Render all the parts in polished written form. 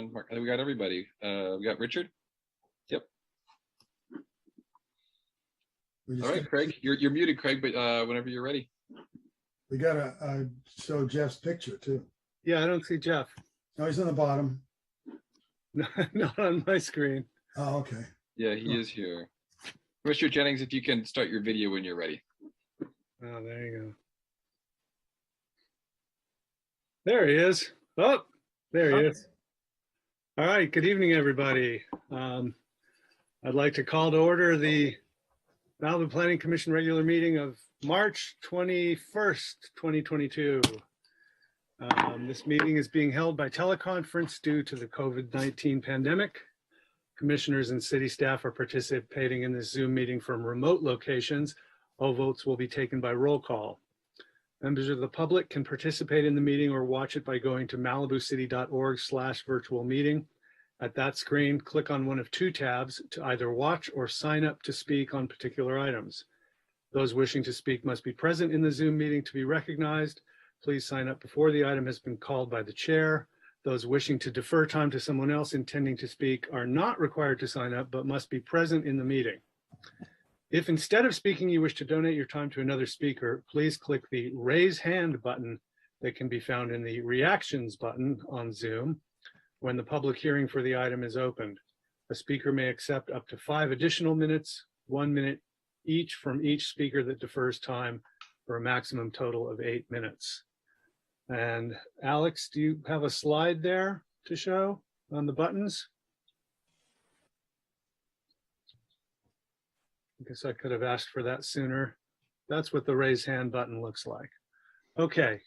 Mark, we got everybody. We got Richard. Yep. All right, Craig, you're muted, Craig, but whenever you're ready. We got to show Jeff's picture too. Yeah, I don't see Jeff. No, he's on the bottom. Not on my screen. Oh, okay. Yeah, he is here. Mr. Jennings, if you can start your video when you're ready. Oh, there you go. There he is. Oh, there he is. All right, good evening, everybody. I'd like to call to order the Malibu Planning Commission regular meeting of March 21st, 2022. This meeting is being held by teleconference due to the COVID-19 pandemic. Commissioners and city staff are participating in this Zoom meeting from remote locations. All votes will be taken by roll call. Members of the public can participate in the meeting or watch it by going to malibucity.org/virtual meeting. At that screen, click on one of two tabs to either watch or sign up to speak on particular items. Those wishing to speak must be present in the Zoom meeting to be recognized. Please sign up before the item has been called by the chair. Those wishing to defer time to someone else intending to speak are not required to sign up, but must be present in the meeting. If instead of speaking, you wish to donate your time to another speaker, please click the raise hand button that can be found in the reactions button on Zoom when the public hearing for the item is opened. A speaker may accept up to 5 additional minutes, 1 minute each from each speaker that defers time for a maximum total of 8 minutes. And Alex, do you have a slide there to show on the buttons? I guess I could have asked for that sooner. That's what the raise hand button looks like. Okay,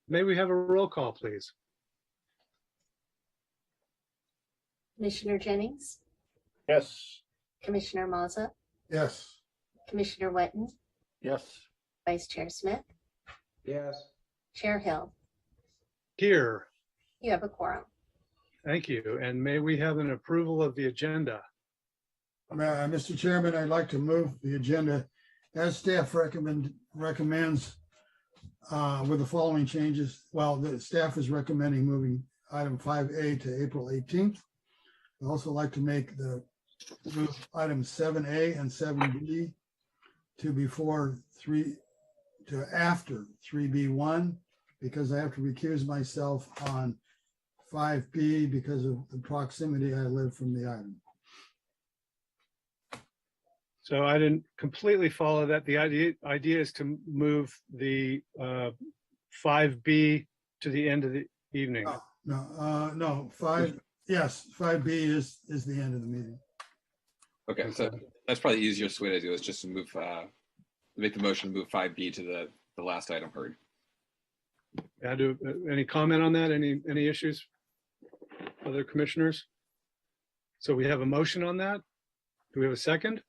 may we have a roll call, please? Commissioner Jennings? Yes. Commissioner Mazza? Yes. Commissioner Wetton? Yes. Vice Chair Smith? Yes. Chair Hill? Here. You have a quorum. Thank you. And may we have an approval of the agenda? Mr. Chairman, I'd like to move the agenda as staff recommends with the following changes. Well, the staff is recommending moving item 5A to April 18th. I'd also like to move items 7A and 7B to after 3B1, because I have to recuse myself on 5B because of the proximity I live from the item. So I didn't completely follow that. The idea is to move the 5B to the end of the evening. No, 5B is the end of the meeting. Okay, so that's probably the easiest way to do it, is just to move, make the motion to move 5B to the last item heard. Any comment on that? Any issues? Other commissioners? So we have a motion on that. Do we have a second?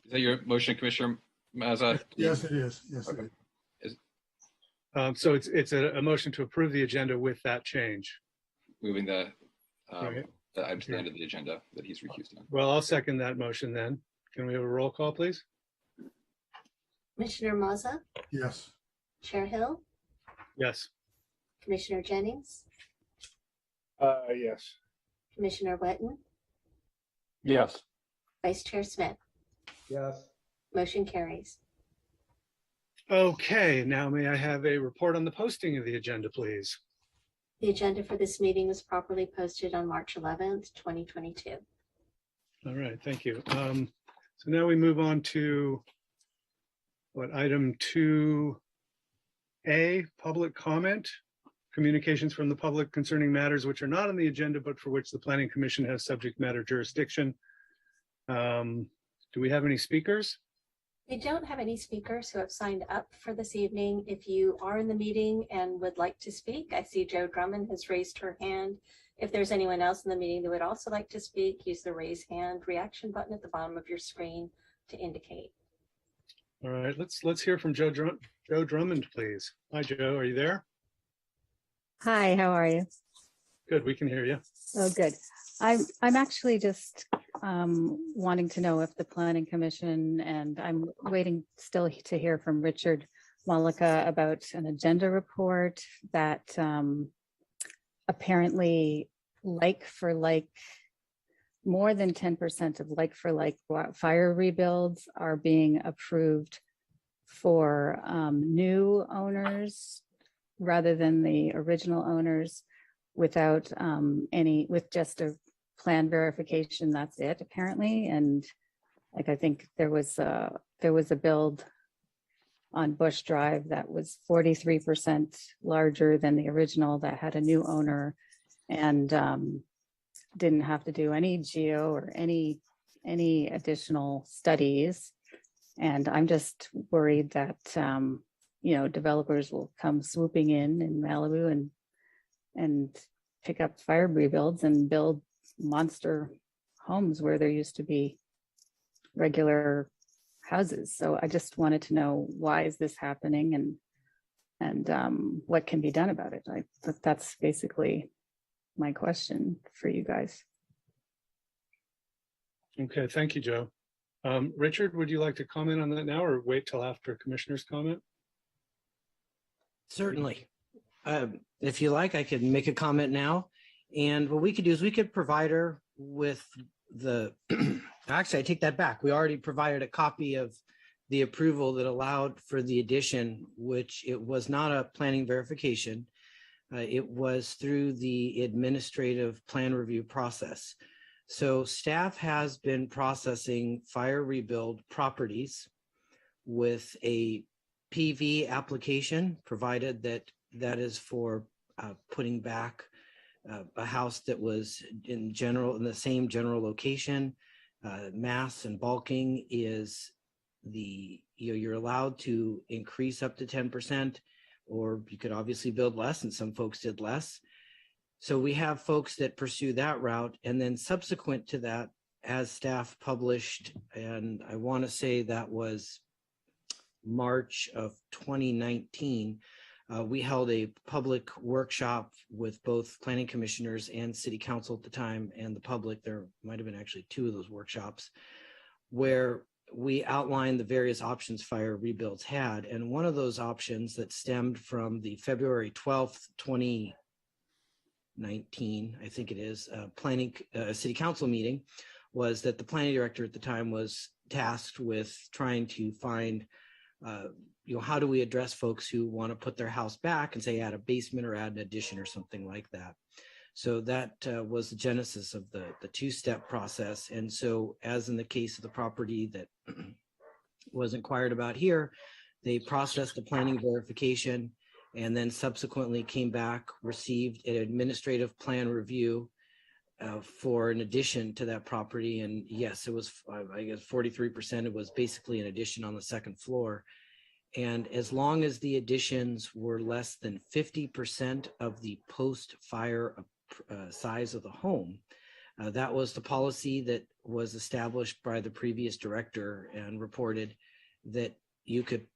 Is that your motion, Commissioner Mazza? Yes, it is. Yes, okay. It is. So it's a motion to approve the agenda with that change. Moving the Right. item to the end of the agenda that he's recused on. Well, I'll second that motion then. Can we have a roll call, please? Commissioner Mazza? Yes. Chair Hill? Yes. Commissioner Jennings? Yes. Commissioner Wetton? Yes. Vice Chair Smith? Yes. Motion carries. Okay, now may I have a report on the posting of the agenda, please? The agenda for this meeting was properly posted on March 11th, 2022. All right, thank you. So now we move on to item 2A, public comment, communications from the public concerning matters which are not on the agenda, but for which the Planning Commission has subject matter jurisdiction. Do we have any speakers? We don't have any speakers who have signed up for this evening. If you are in the meeting and would like to speak, I see Joe Drummond has raised her hand. If there's anyone else in the meeting that would also like to speak, use the raise hand reaction button at the bottom of your screen to indicate. All right, let's hear from Joe Drummond, please. Hi, Joe, are you there? Hi, how are you? Good, we can hear you. Oh, good. I'm actually just wanting to know if the Planning Commission, and I'm waiting still to hear from Richard Malika about an agenda report that apparently like for like, more than 10% of like for like fire rebuilds are being approved for new owners rather than the original owners without with just a plan verification. That's it apparently. And like, I think there was a build on Bush Drive that was 43% larger than the original that had a new owner and didn't have to do any geo or any additional studies. And I'm just worried that developers will come swooping in Malibu and pick up fire rebuilds and build monster homes where there used to be regular houses. So I just wanted to know, why is this happening and what can be done about it? That's basically my question for you guys. Okay, thank you, Joe. Richard, would you like to comment on that now or wait till after commissioners comment? Certainly. If you like, I could make a comment now. And what we could do is we could provide her with actually, I take that back. We already provided a copy of the approval that allowed for the addition, which it was not a planning verification. It was through the administrative plan review process. So staff has been processing fire rebuild properties with a PV application, provided that is for putting back a house that was in the same general location. Mass and bulking is you're allowed to increase up to 10%, or you could obviously build less, and some folks did less. So we have folks that pursue that route. And then subsequent to that, as staff published, and I want to say that was March of 2019, we held a public workshop with both planning commissioners and city council at the time and the public. There might have been actually 2 of those workshops where we outlined the various options fire rebuilds had. And one of those options that stemmed from the February 12th, 2019, I think it is, planning city council meeting, was that the planning director at the time was tasked with trying to find how do we address folks who want to put their house back and say add a basement or add an addition or something like that. So that was the genesis of the 2-step process. And so, as in the case of the property that was inquired about here, they processed the planning verification and then subsequently came back, received an administrative plan review for an addition to that property. And yes, it was, I guess 43%, it was basically an addition on the second floor. And as long as the additions were less than 50% of the post-fire size of the home, that was the policy that was established by the previous director and reported that you could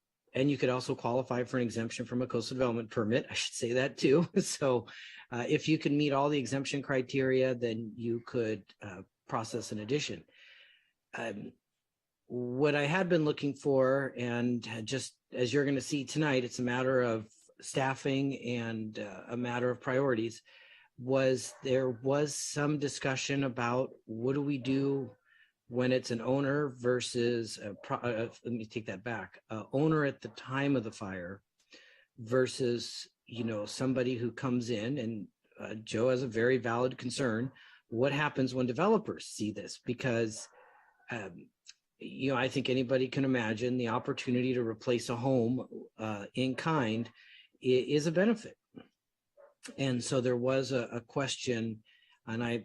also qualify for an exemption from a coastal development permit. I should say that too. So if you can meet all the exemption criteria, then you could process an addition. What I had been looking for, and just as you're going to see tonight, it's a matter of staffing and a matter of priorities, there was some discussion about what do we do when it's an owner versus let me take that back, owner at the time of the fire versus somebody who comes in, and Joe has a very valid concern. What happens when developers see this? Because I think anybody can imagine the opportunity to replace a home in kind is a benefit. And so there was a question, and I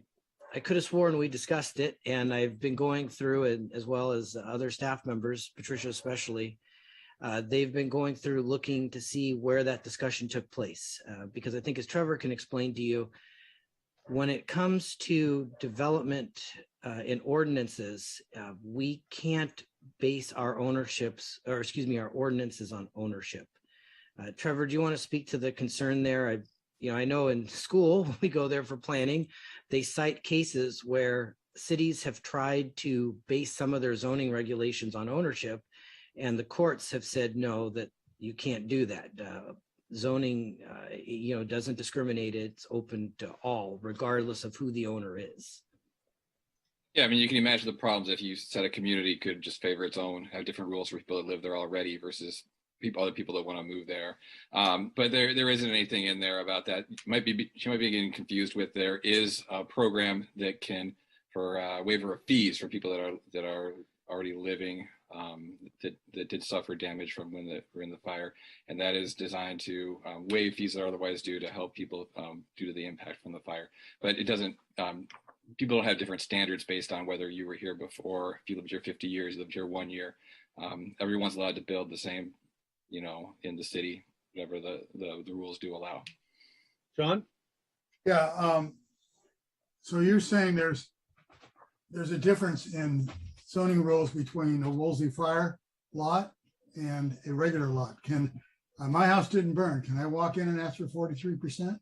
could have sworn we discussed it, and I've been going through it as well as other staff members, Patricia especially. They've been going through looking to see where that discussion took place, because I think, as Trevor can explain to you, when it comes to development in ordinances, we can't base our ordinances on ownership. Trevor, do you want to speak to the concern there? I know in school, we go there for planning, they cite cases where cities have tried to base some of their zoning regulations on ownership, and the courts have said, no, that you can't do that. zoning, doesn't discriminate. It's open to all, regardless of who the owner is. Yeah, I mean, you can imagine the problems if you said a community could just favor its own, have different rules for people that live there already versus other people that want to move there. But there isn't anything in there about that. She might be getting confused with. There is a program that can for waiver of fees for people that are already living that did suffer damage from when they were in the fire, and that is designed to waive fees that are otherwise due to help people due to the impact from the fire. But it doesn't. People don't have different standards based on whether you were here before. If you lived here 50 years, you lived here 1 year. Everyone's allowed to build the same, in the city, whatever the rules do allow. John? Yeah. So you're saying there's a difference in zoning rules between a Woolsey fire lot and a regular lot. My house didn't burn. Can I walk in and ask for 43%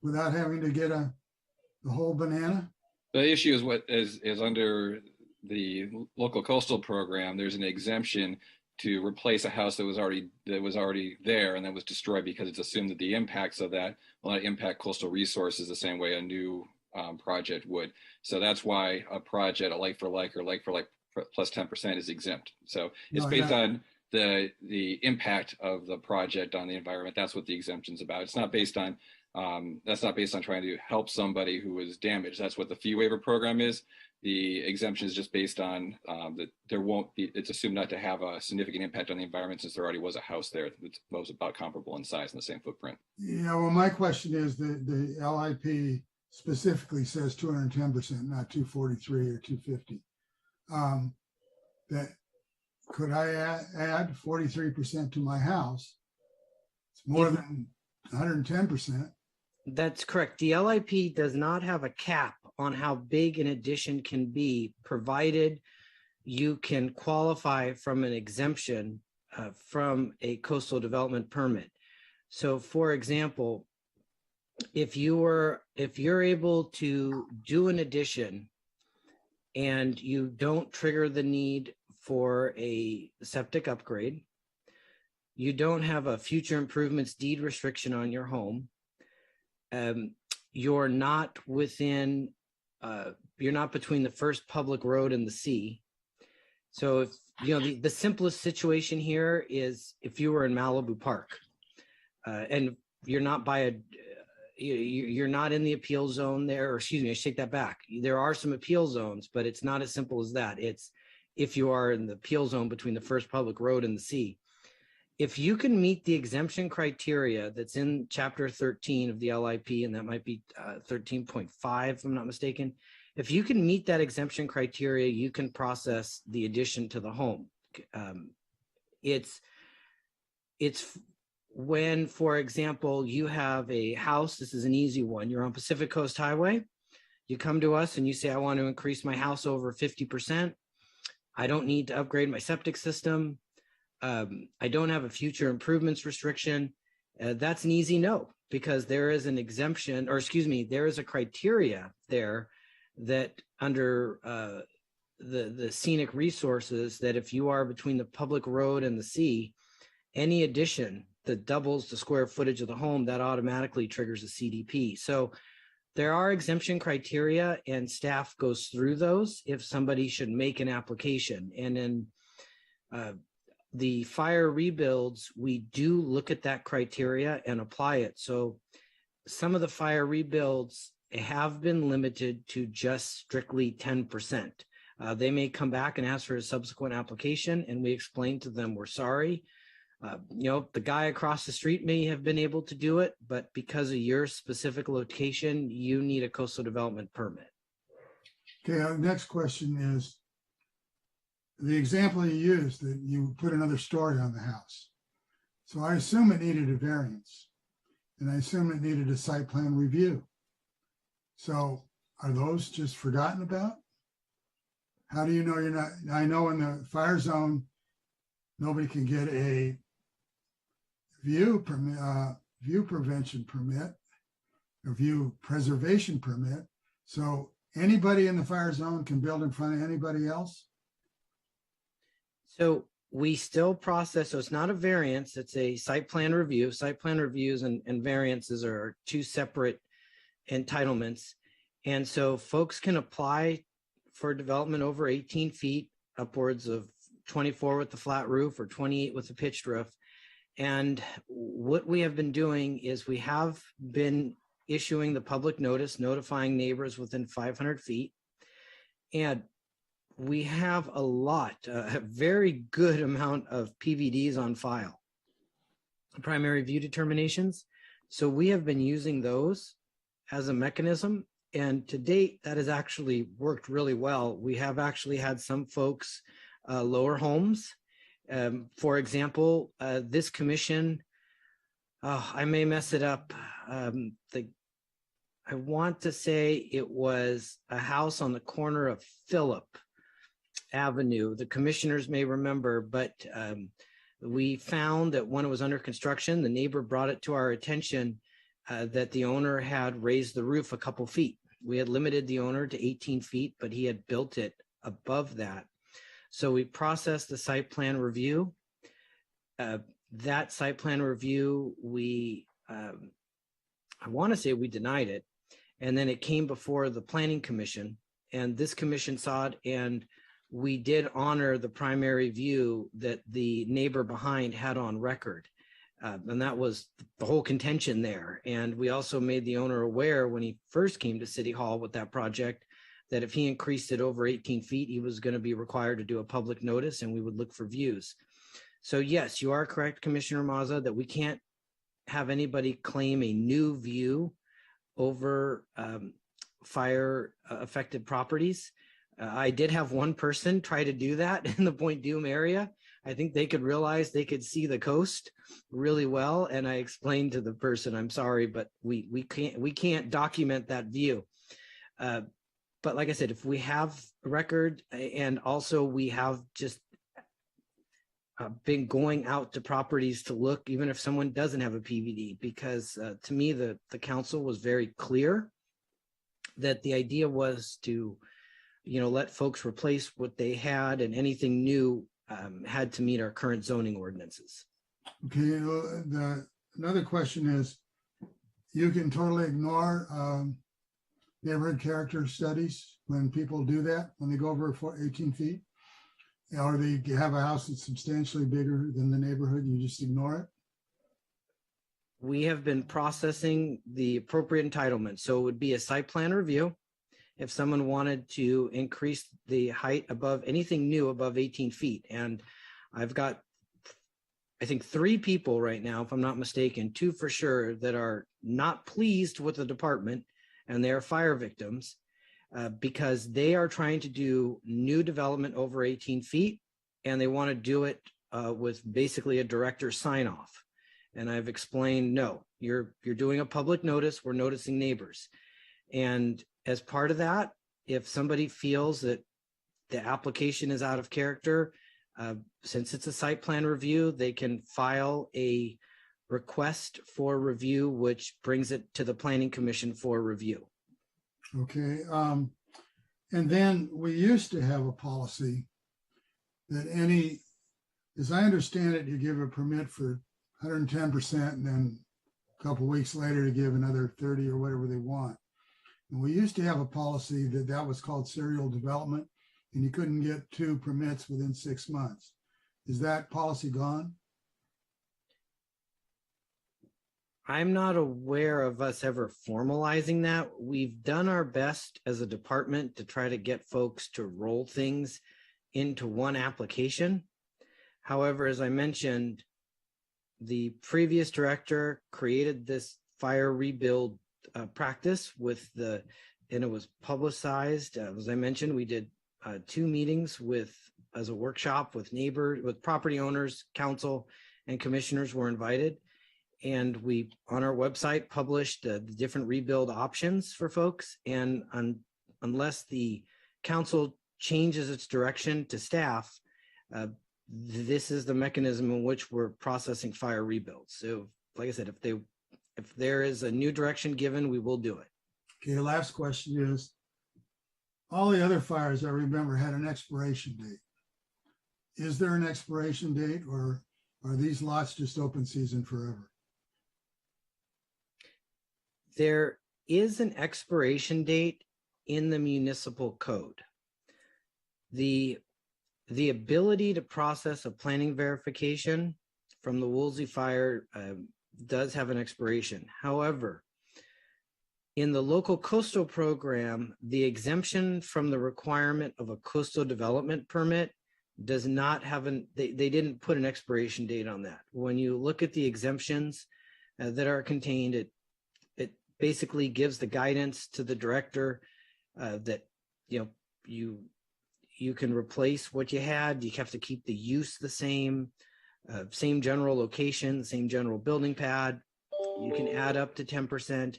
without having to get the whole banana? The issue is under the local coastal program, there's an exemption to replace a house that was already there and that was destroyed because it's assumed that the impacts of that will not impact coastal resources the same way a new project would. So that's why a project, a like for like or like for like plus 10% is exempt. So it's based on the impact of the project on the environment. That's what the exemption is about. It's not based on that's not based on trying to help somebody who was damaged. That's what the fee waiver program is. The exemption is just based on that there won't be, it's assumed not to have a significant impact on the environment since there already was a house there that was about comparable in size and the same footprint. Yeah, well, my question is the LIP specifically says 210%, not 243 or 250. That could I add 43% to my house? It's more than 110%. That's correct. The LIP does not have a cap on how big an addition can be, provided you can qualify from an exemption from a coastal development permit. So, for example, if you're able to do an addition and you don't trigger the need for a septic upgrade, you don't have a future improvements deed restriction on your home, you're not within, you're not between the first public road and the sea. So if, the simplest situation here is if you were in Malibu Park and you're not you're not in the appeal zone there, or excuse me, I should take that back. There are some appeal zones, but it's not as simple as that. It's if you are in the appeal zone between the first public road and the sea. If you can meet the exemption criteria that's in chapter 13 of the LIP, and that might be 13.5, if I'm not mistaken, if you can meet that exemption criteria, you can process the addition to the home. It's when, for example, you have a house, this is an easy one, you're on Pacific Coast Highway, you come to us and you say, I want to increase my house over 50%. I don't need to upgrade my septic system. I don't have a future improvements restriction. That's an easy no, because there is an exemption, or excuse me, there is a criteria there that under the scenic resources, that if you are between the public road and the sea, any addition that doubles the square footage of the home, that automatically triggers a CDP. So there are exemption criteria, and staff goes through those if somebody should make an application. And then the fire rebuilds, we do look at that criteria and apply it. So some of the fire rebuilds have been limited to just strictly 10%. They may come back and ask for a subsequent application, and we explain to them, we're sorry. The guy across the street may have been able to do it, but because of your specific location, you need a coastal development permit. Okay, our next question is, the example you used, that you put another story on the house. So I assume it needed a variance, and I assume it needed a site plan review. So are those just forgotten about? How do you know you're not? I know in the fire zone, nobody can get a view prevention permit or view preservation permit. So anybody in the fire zone can build in front of anybody else? So we still process, so it's not a variance, it's a site plan review. Site plan reviews and variances are two separate entitlements. And so folks can apply for development over 18 feet, upwards of 24 with the flat roof or 28 with the pitched roof. And what we have been doing is we have been issuing the public notice, notifying neighbors within 500 feet. And we have a very good amount of PVDs on file, primary view determinations. So we have been using those as a mechanism. And to date, that has actually worked really well. We have actually had some folks lower homes. For example, this commission, I may mess it up. I want to say it was a house on the corner of Phillip Avenue. The commissioners may remember, but we found that when it was under construction, the neighbor brought it to our attention that the owner had raised the roof a couple feet. We had limited the owner to 18 feet, but he had built it above that. So we processed the site plan review. That site plan review, I want to say we denied it. And then it came before the planning commission, and this commission saw it, and we did honor the primary view that the neighbor behind had on record. And that was the whole contention there. And we also made the owner aware when he first came to City Hall with that project, that if he increased it over 18 feet, he was going to be required to do a public notice, and we would look for views. So yes, you are correct, Commissioner Mazza, that we can't have anybody claim a new view over fire affected properties. I did have one person try to do that in the Point Dume area. I think they could realize they could see the coast really well. And I explained to the person, I'm sorry, but we can't document that view. But like I said, if we have a record, and also we have just been going out to properties to look, even if someone doesn't have a PVD, because to me, the council was very clear that the idea was to, let folks replace what they had, and anything new had to meet our current zoning ordinances. Okay, another question is, you can totally ignore neighborhood character studies when people do that, when they go over 18 feet? Or they have a house that's substantially bigger than the neighborhood, you just ignore it? We have been processing the appropriate entitlement. So it would be a site plan review. If someone wanted to increase the height above anything new above 18 feet. And I've got, I think, 3 people right now, if I'm not mistaken, 2 for sure, that are not pleased with the department, and they are fire victims. Because they are trying to do new development over 18 feet, and they want to do it with basically a director's sign off. And I've explained, no, you're doing a public notice. We're noticing neighbors. And as part of that, if somebody feels that the application is out of character, since it's a site plan review, they can file a request for review, which brings it to the planning commission for review. Okay, and then we used to have a policy that as I understand it, you give a permit for 110%, and then a couple of weeks later to give another 30 or whatever they want. And we used to have a policy that was called serial development, and you couldn't get 2 permits within 6 months. Is that policy gone? I'm not aware of us ever formalizing that. We've done our best as a department to try to get folks to roll things into one application. However, as I mentioned, the previous director created this fire rebuild practice and it was publicized. As I mentioned, we did 2 meetings as a workshop with property owners, council, and commissioners were invited. And we, on our website, published the different rebuild options for folks. And unless the council changes its direction to staff, this is the mechanism in which we're processing fire rebuilds. So like I said, if there is a new direction given, we will do it. Okay, the last question is, all the other fires I remember had an expiration date. is there an expiration date, or are these lots just open season forever? There is an expiration date in the municipal code. The ability to process a planning verification from the Woolsey fire does have an expiration. However, in the local coastal program, the exemption from the requirement of a coastal development permit does not have they didn't put an expiration date on that. When you look at the exemptions that are contained, it basically gives the guidance to the director that, you can replace what you had. You have to keep the use the same, same general location, same general building pad. You can add up to 10%,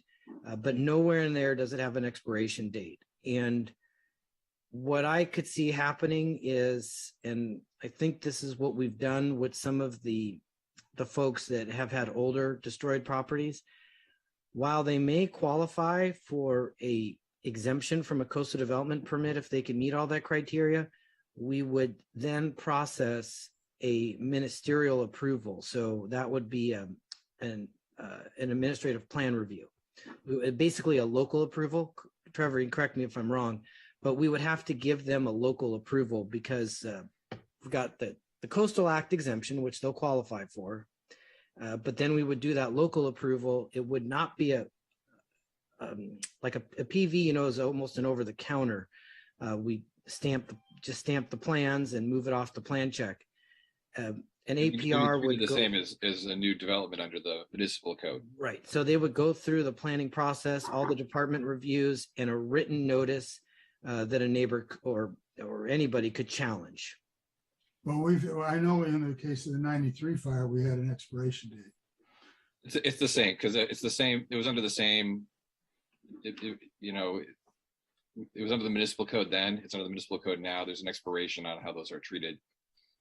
but nowhere in there does it have an expiration date. And what I could see happening is, and I think this is what we've done with some of the folks that have had older destroyed properties, while they may qualify for a exemption from a coastal development permit if they can meet all that criteria, we would then process a ministerial approval. So that would be an administrative plan review, basically a local approval. Trevor, you can correct me if I'm wrong, but we would have to give them a local approval because we've got the Coastal Act exemption, which they'll qualify for. But then we would do that local approval. It would not be like a PV, is almost an over the counter. We just stamp the plans and move it off the plan check. An APR would be the same as a new development under the municipal code. Right. So they would go through the planning process, all the department reviews, and a written notice that a neighbor or anybody could challenge. Well, I know in the case of the 93 fire, we had an expiration date. It's the same, because it's the same. It was under the same. It was under the municipal code then. It's under the municipal code now. There's an expiration on how those are treated.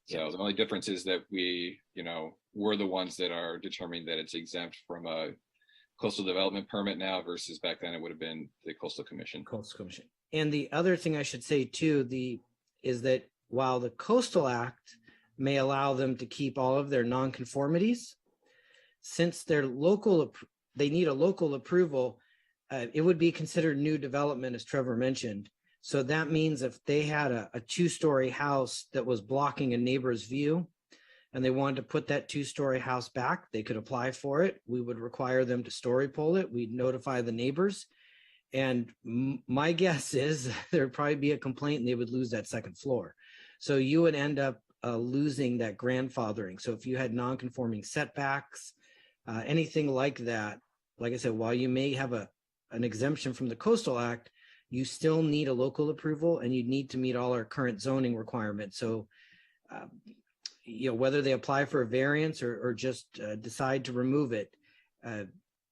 So the only difference is that we, we're the ones that are determining that it's exempt from a coastal development permit now versus back then it would have been the Coastal Commission. Coastal Commission. And the other thing I should say too, is that while the Coastal Act may allow them to keep all of their nonconformities, since they need a local approval, it would be considered new development, as Trevor mentioned. So that means if they had a 2-story house that was blocking a neighbor's view and they wanted to put that 2-story house back, they could apply for it. We would require them to story pole it. We'd notify the neighbors. And my guess is there'd probably be a complaint and they would lose that second floor. So you would end up losing that grandfathering. So if you had non-conforming setbacks, anything like that, like I said, while you may have an exemption from the Coastal Act, you still need a local approval and you need to meet all our current zoning requirements. So, whether they apply for a variance or just decide to remove it,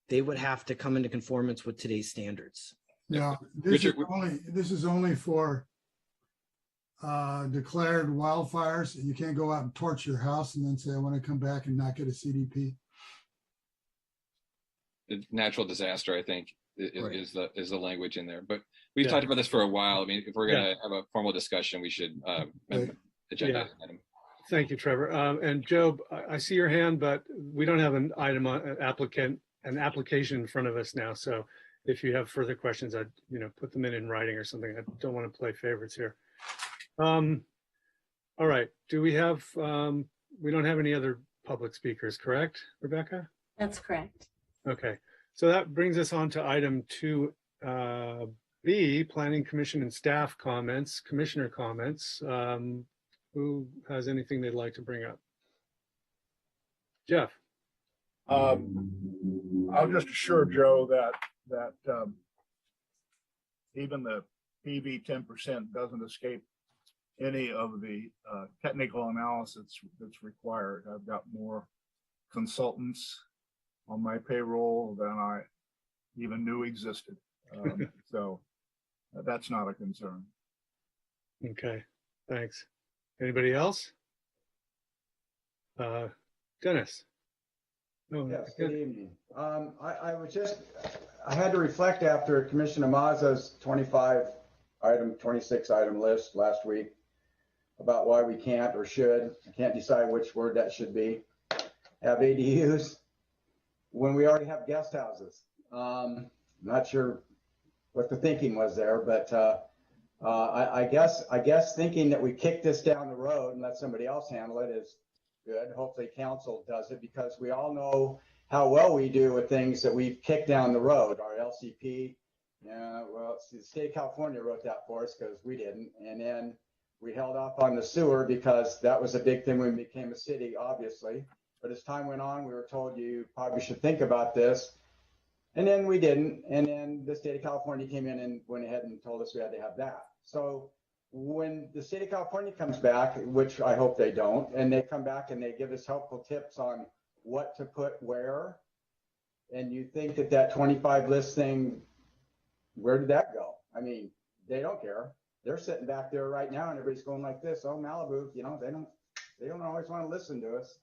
they would have to come into conformance with today's standards. Now, this is only for declared wildfires. You can't go out and torch your house and then say, I want to come back and not get a CDP. Natural disaster, I think, is the language in there. But we've Yeah. talked about this for a while. I mean, if we're going to have a formal discussion, we should agenda item. Thank you, Trevor. And Job, I see your hand, but we don't have an item on an application in front of us now. So if you have further questions, I'd put them in writing or something. I don't want to play favorites here. All right. Do we have? We don't have any other public speakers, correct, Rebecca? That's correct. Okay. So that brings us on to item 2B, Planning Commission and staff comments, commissioner comments. Who has anything they'd like to bring up? Jeff. I'll just assure Joe that even the PV 10% doesn't escape any of the technical analysis that's required. I've got more consultants on my payroll than I even knew existed. So that's not a concern. Okay, thanks. Anybody else? Dennis. No, Yes, good evening. I had to reflect after Commissioner Mazza's 26 item list last week. about why we can't or should, I can't decide which word that should be, have ADUs when we already have guest houses. Not sure what the thinking was there, but I guess thinking that we kick this down the road and let somebody else handle it is good. Hopefully council does it, because we all know how well we do with things that we've kicked down the road. Our LCP, well, the state of California wrote that for us because we didn't. And then we held off on the sewer because that was a big thing when we became a city, obviously. But as time went on, we were told you probably should think about this. And then we didn't. And then the state of California came in and went ahead and told us we had to have that. So when the state of California comes back, which I hope they don't, and they come back and they give us helpful tips on what to put where, and you think that that 25 list thing, where did that go? I mean, they don't care. They're sitting back there right now and everybody's going like this. Oh, Malibu, you know, they don't always want to listen to us.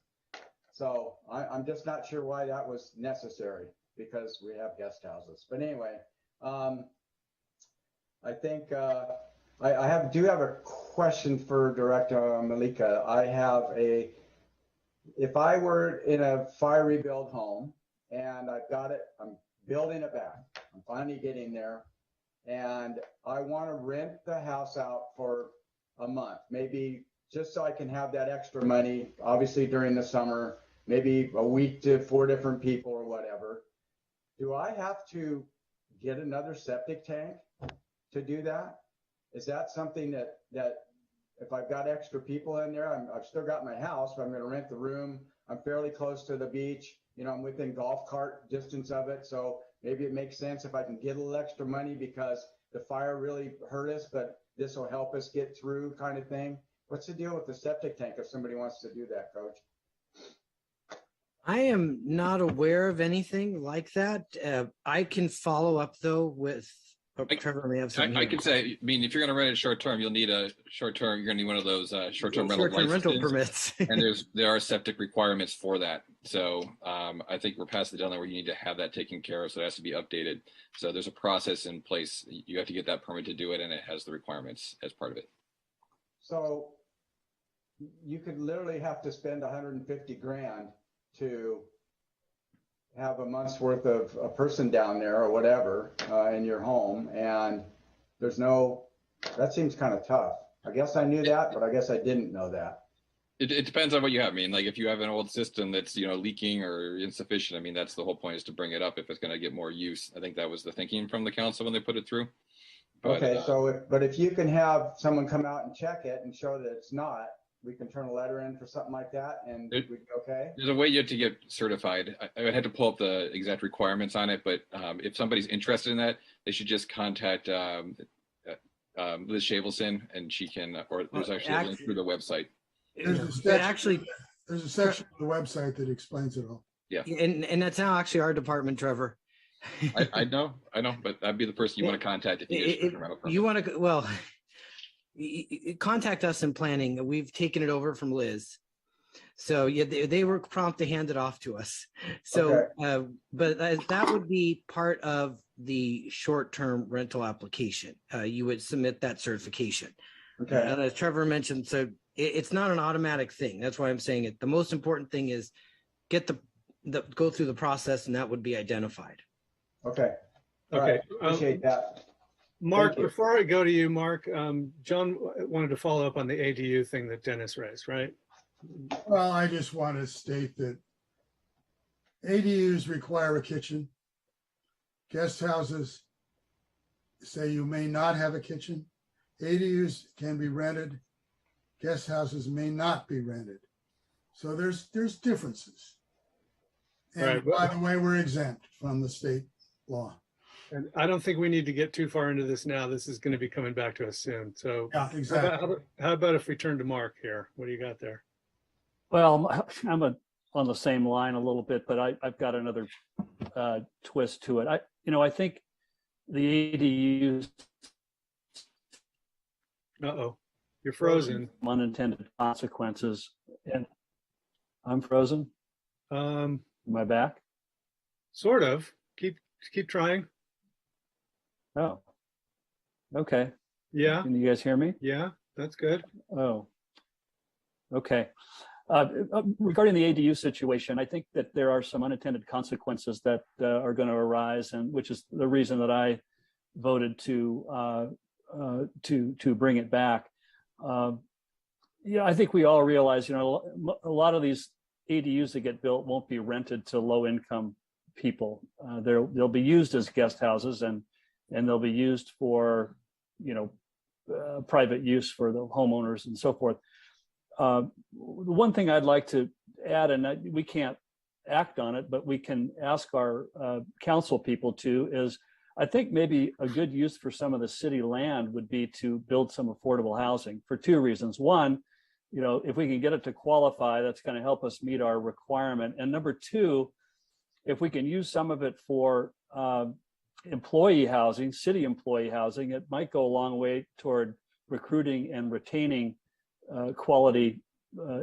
So I'm just not sure why that was necessary, because we have guest houses. But anyway, I think I do have a question for Director Malika. If I were in a fire rebuild home and I've got it, I'm building it back, I'm finally getting there, and I want to rent the house out for a month, maybe just so I can have that extra money, obviously during the summer, maybe a week to 4 different people or whatever. Do I have to get another septic tank to do that? Is that something that if I've got extra people in there, I've still got my house, but I'm going to rent the room. I'm fairly close to the beach. You know, I'm within golf cart distance of it. So maybe it makes sense if I can get a little extra money because the fire really hurt us, but this will help us get through, kind of thing. What's the deal with the septic tank if somebody wants to do that, Coach? I am not aware of anything like that. I can follow up though with Trevor may have something. I could say, I mean, if you're going to rent it short term, you'll need a short term. You're going to need one of those short-term rental permits. And there are septic requirements for that. So I think we're past the deadline where you need to have that taken care of. So it has to be updated. So there's a process in place. You have to get that permit to do it, and it has the requirements as part of it. So you could literally have to spend 150 grand to have a month's worth of a person down there or whatever in your home, and that seems kind of tough. I guess I knew that, but I guess I didn't know that. It depends on what you have. I mean, like if you have an old system that's, you know, leaking or insufficient, I mean, that's the whole point, is to bring it up if it's going to get more use. I think that was the thinking from the council when they put it through. But, okay, so but if you can have someone come out and check it and show that it's not, we can turn a letter in for something like that, and we'd be okay. There's a way you have to get certified. I had to pull up the exact requirements on it, but if somebody's interested in that, they should just contact Liz Shavelson, and she can, or there's actually a link through the website. There's a section of the website that explains it all. Yeah, and that's now actually our department, Trevor. I know, but that'd be the person you want to contact if you want to. Well, contact us in planning. We've taken it over from Liz, so yeah, they were prompt to hand it off to us. So, okay. But that would be part of the short-term rental application. You would submit that certification. Okay. And as Trevor mentioned, so it's not an automatic thing. That's why I'm saying it. The most important thing is get go through the process, and that would be identified. Okay. Okay. Right. Appreciate that. Mark, before I go to you, Mark, John wanted to follow up on the ADU thing that Dennis raised, right? Well, I just want to state that ADUs require a kitchen. Guest houses say you may not have a kitchen. ADUs can be rented. Guest houses may not be rented. So there's differences. And by the way, we're exempt from the state law. And I don't think we need to get too far into this now. This is going to be coming back to us soon. So yeah, exactly. How about if we turn to Mark here? What do you got there? Well, I'm on the same line a little bit, but I've got another twist to it. I think the ADUs. Uh-oh, you're frozen. Unintended consequences, and I'm frozen. Am I back? Sort of. Keep trying. Oh, okay. Yeah. Can you guys hear me? Yeah, that's good. Oh, Okay. Regarding the ADU situation, I think that there are some unintended consequences that are going to arise, and which is the reason that I voted to bring it back. Yeah, I think we all realize, you know, a lot of these ADUs that get built won't be rented to low-income people. They'll be used as guest houses, and they'll be used for, you know, private use for the homeowners and so forth. The one thing I'd like to add, and we can't act on it, but we can ask our council people to, is I think maybe a good use for some of the city land would be to build some affordable housing for two reasons. One, you know, if we can get it to qualify, that's going to help us meet our requirement. And number two, if we can use some of it for employee housing, city employee housing, it might go a long way toward recruiting and retaining quality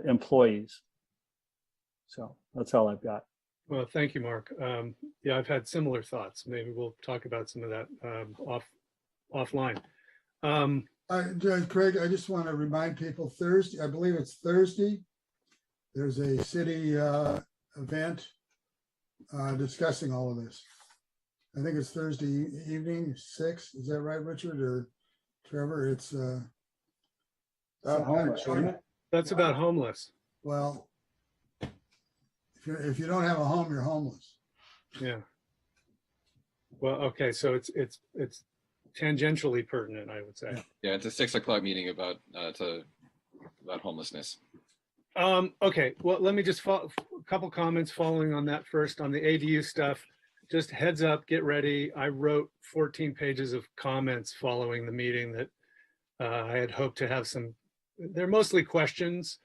employees. So that's all I've got. Well, thank you, Mark. Yeah, I've had similar thoughts. Maybe we'll talk about some of that offline. Craig, I just want to remind people Thursday, I believe it's Thursday, there's a city event discussing all of this. I think it's Thursday evening, 6. Is that right, Richard or Trevor? It's homeless, isn't it? That's about homeless. Well, if you don't have a home, you're homeless. Yeah. Well, okay, so it's tangentially pertinent, I would say. Yeah, it's a 6 o'clock meeting about homelessness. Okay, well, let me just a couple comments following on that. First, on the ADU stuff, just heads up, get ready. I wrote 14 pages of comments following the meeting that I had hoped to have some. They're mostly questions,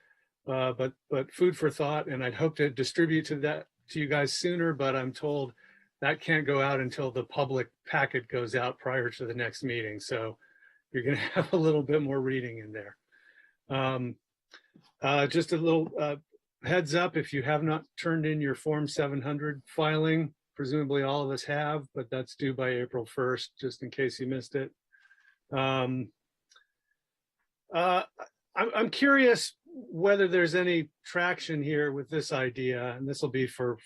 but food for thought, and I'd hope to distribute to you guys sooner, but I'm told that can't go out until the public packet goes out prior to the next meeting. So you're going to have a little bit more reading in there. Just a little heads up, if you have not turned in your Form 700 filing, presumably all of us have, but that's due by April 1st, just in case you missed it. I'm curious whether there's any traction here with this idea, and this will be for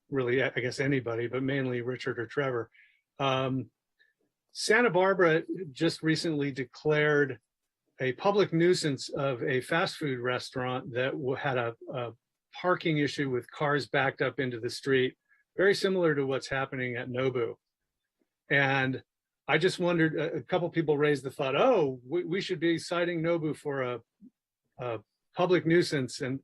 really, I guess, anybody, but mainly Richard or Trevor. Santa Barbara just recently declared a public nuisance of a fast food restaurant that had a parking issue with cars backed up into the street, very similar to what's happening at Nobu. And I just wondered, a couple people raised the thought, oh, we should be citing Nobu for a public nuisance. And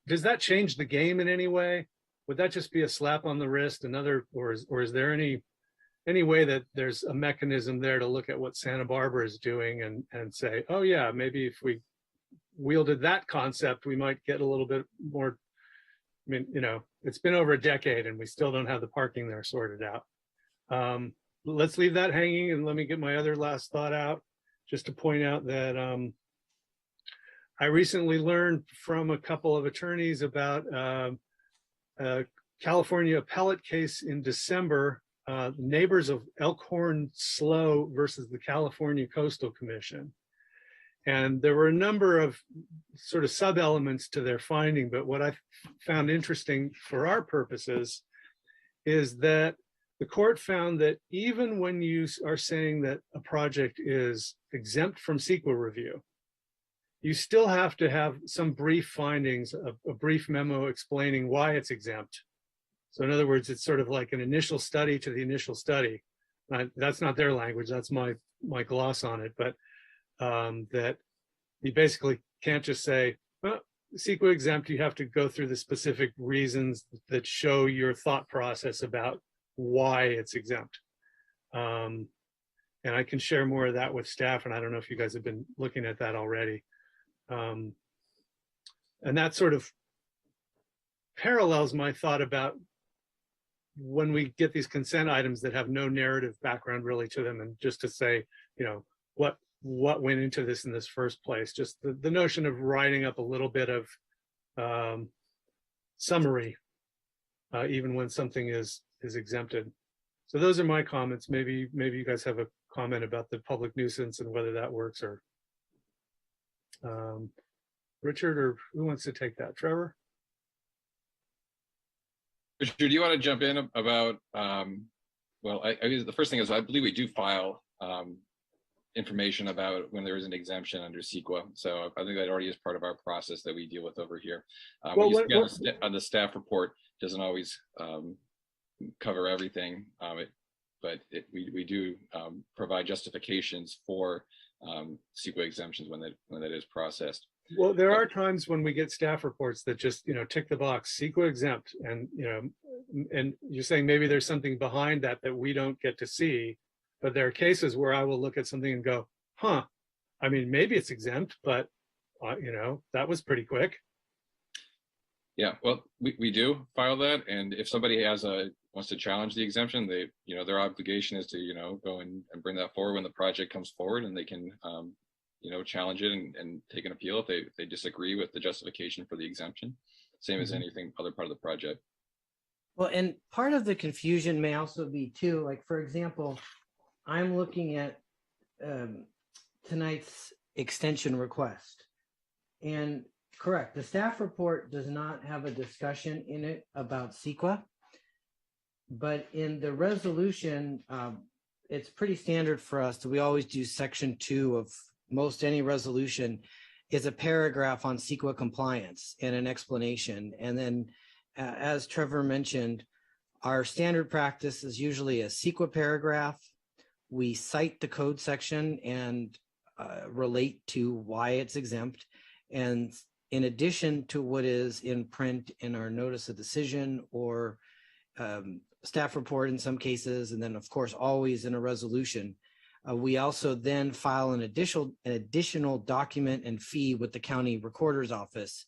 does that change the game in any way? Would that just be a slap on the wrist, or is there any way that there's a mechanism there to look at what Santa Barbara is doing and say, oh yeah, maybe if we wielded that concept, we might get a little bit more. I mean, you know, it's been over a decade and we still don't have the parking there sorted out. Let's leave that hanging, and let me get my other last thought out, just to point out that I recently learned from a couple of attorneys about a California appellate case in December, neighbors of Elkhorn Slough versus the California Coastal Commission. And there were a number of sort of sub-elements to their finding, but what I found interesting for our purposes is that the court found that even when you are saying that a project is exempt from CEQA review, you still have to have some brief findings, a brief memo explaining why it's exempt. So in other words, it's sort of like an initial study to the initial study. That's not their language, that's my gloss on it, but that you basically can't just say, well, CEQA exempt, you have to go through the specific reasons that show your thought process about why it's exempt. And I can share more of that with staff, and I don't know if you guys have been looking at that already. And that sort of parallels my thought about when we get these consent items that have no narrative background really to them, and just to say, you know, what went into this in this first place, just the notion of writing up a little bit of summary, even when something is exempted. So those are my comments. Maybe you guys have a comment about the public nuisance and whether that works, or Richard, or who wants to take that? Trevor? Richard, do you want to jump in about, well, I mean, the first thing is I believe we do file information about when there is an exemption under CEQA. So I think that already is part of our process that we deal with over here. Well, On the staff report, doesn't always cover everything, but we do provide justifications for CEQA exemptions when that is processed. Well, there are times when we get staff reports that just, tick the box, CEQA exempt, and, and you're saying maybe there's something behind that we don't get to see, but there are cases where I will look at something and go, huh, I mean, maybe it's exempt, but, that was pretty quick. Yeah, well, we do file that, and if somebody wants to challenge the exemption, their obligation is to, go and bring that forward when the project comes forward, and they can, challenge it and take an appeal if they disagree with the justification for the exemption. Same as anything other part of the project. Well, and part of the confusion may also be too, like, for example, I'm looking at tonight's extension request, and correct, the staff report does not have a discussion in it about CEQA, but in the resolution, it's pretty standard for us that we always do section 2 of most any resolution is a paragraph on CEQA compliance and an explanation. And then as Trevor mentioned, our standard practice is usually a CEQA paragraph. We cite the code section and relate to why it's exempt. And in addition to what is in print in our notice of decision or staff report in some cases, and then of course always in a resolution, we also then file an additional document and fee with the county recorder's office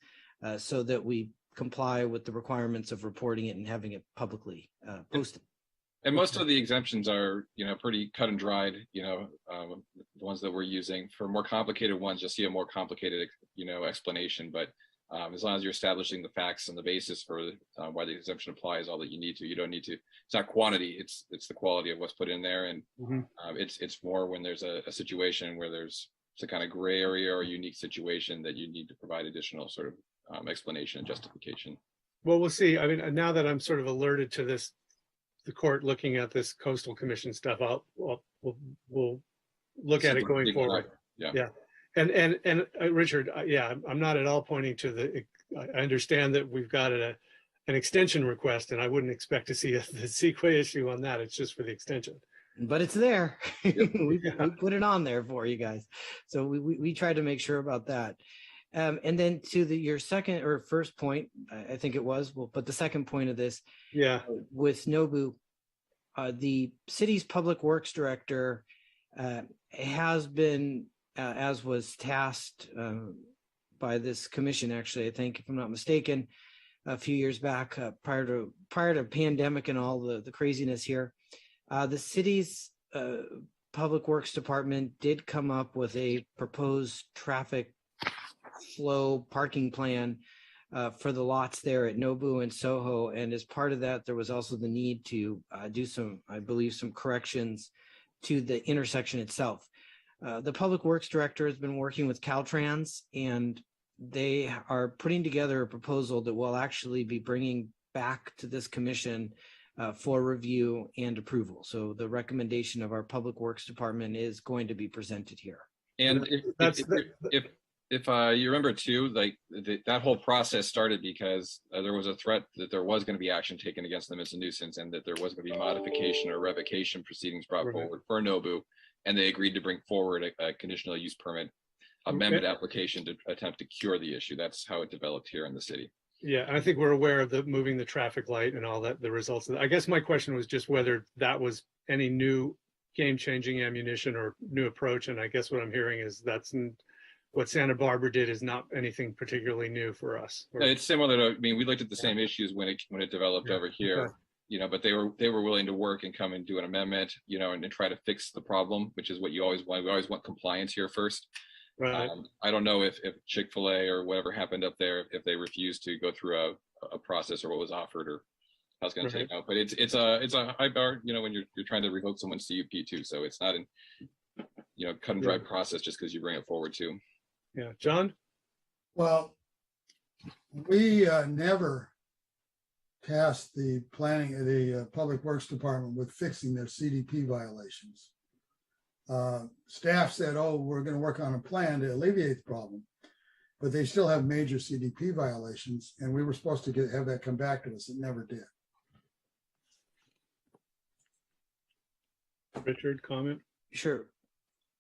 so that we comply with the requirements of reporting it and having it publicly posted. And most of the exemptions are, pretty cut and dried, the ones that we're using. For more complicated ones, you'll see a more complicated, explanation. But as long as you're establishing the facts and the basis for why the exemption applies, all that you need to. You don't need to. It's not quantity. It's the quality of what's put in there, and it's more when there's a situation where there's a kind of gray area or a unique situation that you need to provide additional sort of explanation and justification. Well, we'll see. I mean, now that I'm sort of alerted to this, the court looking at this coastal commission stuff, we'll look at it going forward. Yeah. And Richard, I'm not at all pointing to I understand that we've got an extension request, and I wouldn't expect to see the CEQA issue on that. It's just for the extension. But it's there. Yep. we put it on there for you guys. So we try to make sure about that. And then to your second or first point, I think it was, but the second point of this, with Nobu, the city's public works director has been, as was tasked by this commission, actually, I think, if I'm not mistaken, a few years back, prior to pandemic and all the craziness here, the city's public works department did come up with a proposed traffic flow parking plan for the lots there at Nobu and Soho. And as part of that, there was also the need to do some corrections to the intersection itself. The public works director has been working with Caltrans, and they are putting together a proposal that will actually be bringing back to this commission for review and approval. So the recommendation of our public works department is going to be presented here. And if you remember too, like that whole process started because there was a threat that there was going to be action taken against them as a nuisance, and that there was going to be modification or revocation proceedings brought forward for Nobu, and they agreed to bring forward a conditional use permit amendment application to attempt to cure the issue. That's how it developed here in the city. Yeah, I think we're aware of the moving the traffic light and all that, the results of that. I guess my question was just whether that was any new game-changing ammunition or new approach, and I guess what I'm hearing is that's what Santa Barbara did is not anything particularly new for us. It's similar to, we looked at the same issues when it developed over here, but they were willing to work and come and do an amendment, and try to fix the problem, which is what you always want. We always want compliance here first. Right. I don't know if Chick-fil-A or whatever happened up there, if they refused to go through a process or what was offered or how it's going to take out. But it's a high bar, when you're trying to revoke someone's CUP too. So it's not cut and dry process just because you bring it forward too. Yeah, John? Well, we never tasked the Public Works Department with fixing their CDP violations. Staff said, oh, we're going to work on a plan to alleviate the problem, but they still have major CDP violations, and we were supposed to have that come back to us. It never did. Richard, comment? Sure.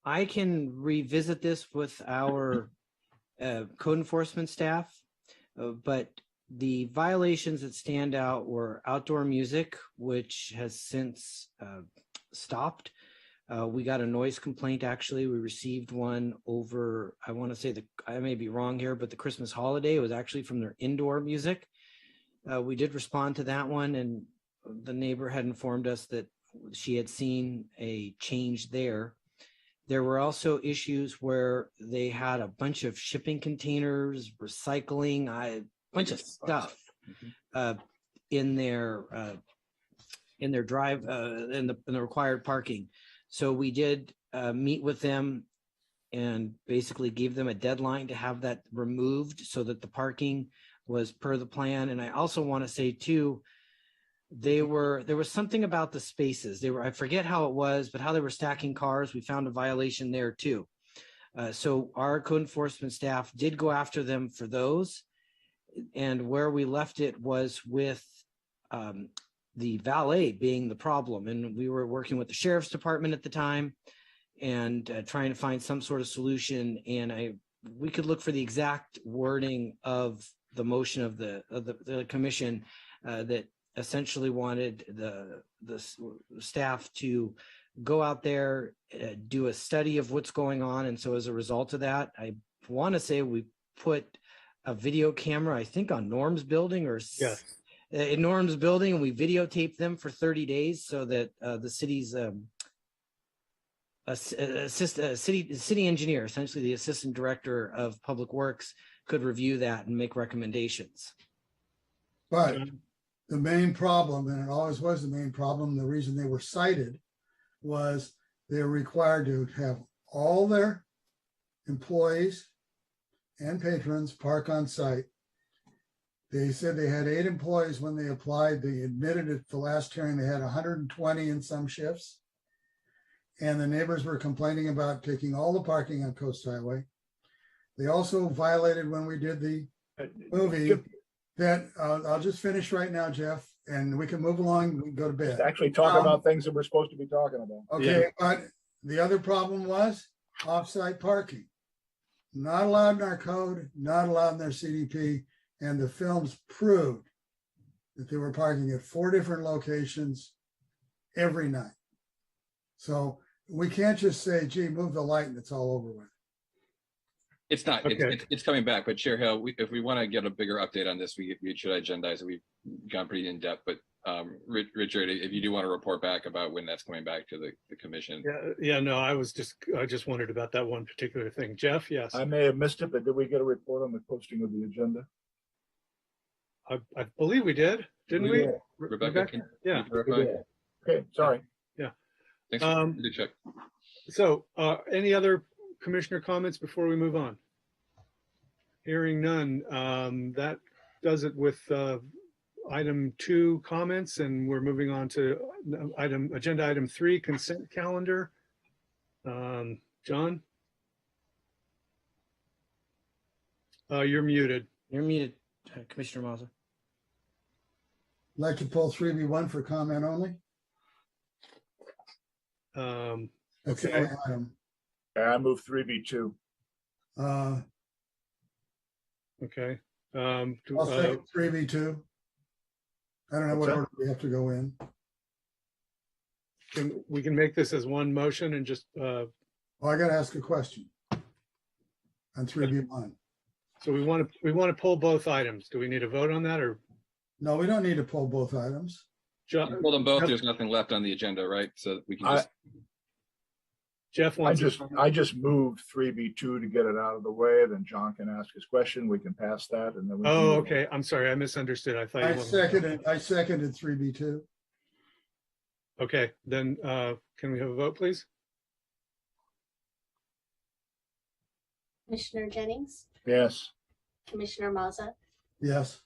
I can revisit this with our code enforcement staff, but the violations that stand out were outdoor music, which has since stopped. We got a noise complaint, actually. We received one over, I want to say I may be wrong here, but the Christmas holiday, it was actually from their indoor music. We did respond to that one, and the neighbor had informed us that she had seen a change there. There were also issues where they had a bunch of shipping containers, recycling, a bunch of stuff in their drive, in the required parking. So we did meet with them and basically gave them a deadline to have that removed so that the parking was per the plan. And I also want to say too, there was something about the spaces. I forget how it was, but how they were stacking cars. We found a violation there too. So our code enforcement staff did go after them for those. And where we left it was with the valet being the problem. And we were working with the sheriff's department at the time and trying to find some sort of solution. And we could look for the exact wording of the motion of the commission that essentially wanted the staff to go out there, do a study of what's going on. And so as a result of that, I want to say we put a video camera, I think on Norm's building or Yes. In Norm's building, and we videotaped them for 30 days so that the city's city engineer, essentially the assistant director of public works, could review that and make recommendations. But the main problem, and it always was the main problem, the reason they were cited was they were required to have all their employees and patrons park on site. They said they had 8 employees when they applied. They admitted at the last hearing they had 120 in some shifts. And the neighbors were complaining about taking all the parking on Coast Highway. They also violated when we did the movie that I'll just finish right now, Jeff, and we can move along. We can go to bed. Actually talk about things that we're supposed to be talking about. Okay, Yeah. but the other problem was off-site parking. Not allowed in our code, not allowed in their CDP, and the films proved that they were parking at 4 different locations every night. So we can't just say, gee, move the light and it's all over with. It's not. Okay. It's coming back. But Chair Hill, if we want to get a bigger update on this, we should agendize it. We've gone pretty in depth. But Richard, if you do want to report back about when that's coming back to the commission. Yeah. No, I just wondered about that one particular thing. Jeff, yes. I may have missed it, but did we get a report on the posting of the agenda? I believe we did, didn't we? did. Rebecca, can Yeah. you verify? Okay, sorry. Thanks. Good check. So any other commissioner comments before we move on? Hearing none, that does it with item 2 comments, and we're moving on to agenda item 3, consent calendar. John? You're muted. You're muted, Commissioner Mazza. Like to pull 3B1 for comment only? That's the Okay. only item. I move 3B2. Okay. I'll say 3B2. I don't know what What's that? order we have to go in. We can make this as one motion and just, Well, I got to ask a question on 3B1. so we want to pull both items. Do we need a vote on that, or? No, we don't need to pull both items. You pull them both. There's nothing left on the agenda, right? So we can just. Jeff I wants. just moved 3B2 to get it out of the way. Then John can ask his question. We can pass that, and then we. Oh, okay. I'm sorry. I misunderstood. I thought. I seconded 3B2. Okay, then can we have a vote, please? Commissioner Jennings, Yes. Commissioner Maza, Yes.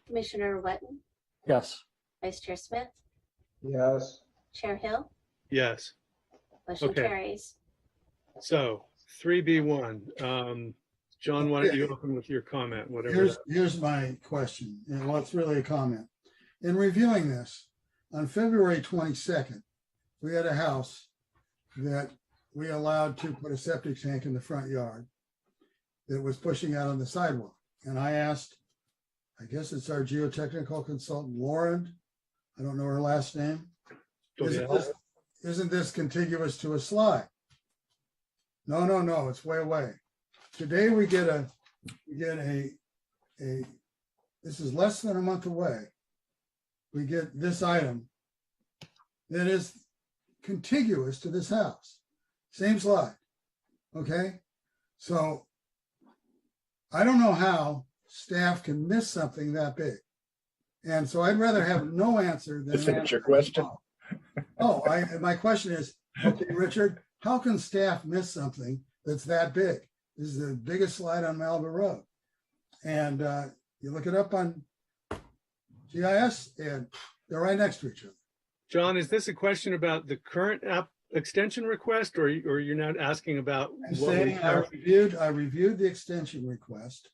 Commissioner Wetton, Yes. Vice Chair Smith, Yes. Chair Hill, Yes. motion Okay. carries. So 3B1. John, why don't you open with your comment, whatever. Here's my question, and well, it's really a comment. In reviewing this, on February 22nd, we had a house that we allowed to put a septic tank in the front yard that was pushing out on the sidewalk. And I asked, I guess it's our geotechnical consultant, Lauren, I don't know her last name. Isn't this contiguous to a slide? No, it's way away. Today we get a, this is less than a month away. We get this item that is contiguous to this house. Same slide, okay? So I don't know how staff can miss something that big. And so I'd rather have no answer than. Is that your question? My question is, okay, Richard, how can staff miss something that's that big? This is the biggest slide on Malibu Road. And you look it up on GIS and they're right next to each other. John, is this a question about the current extension request, or you're not asking about? I'm saying I reviewed the extension request.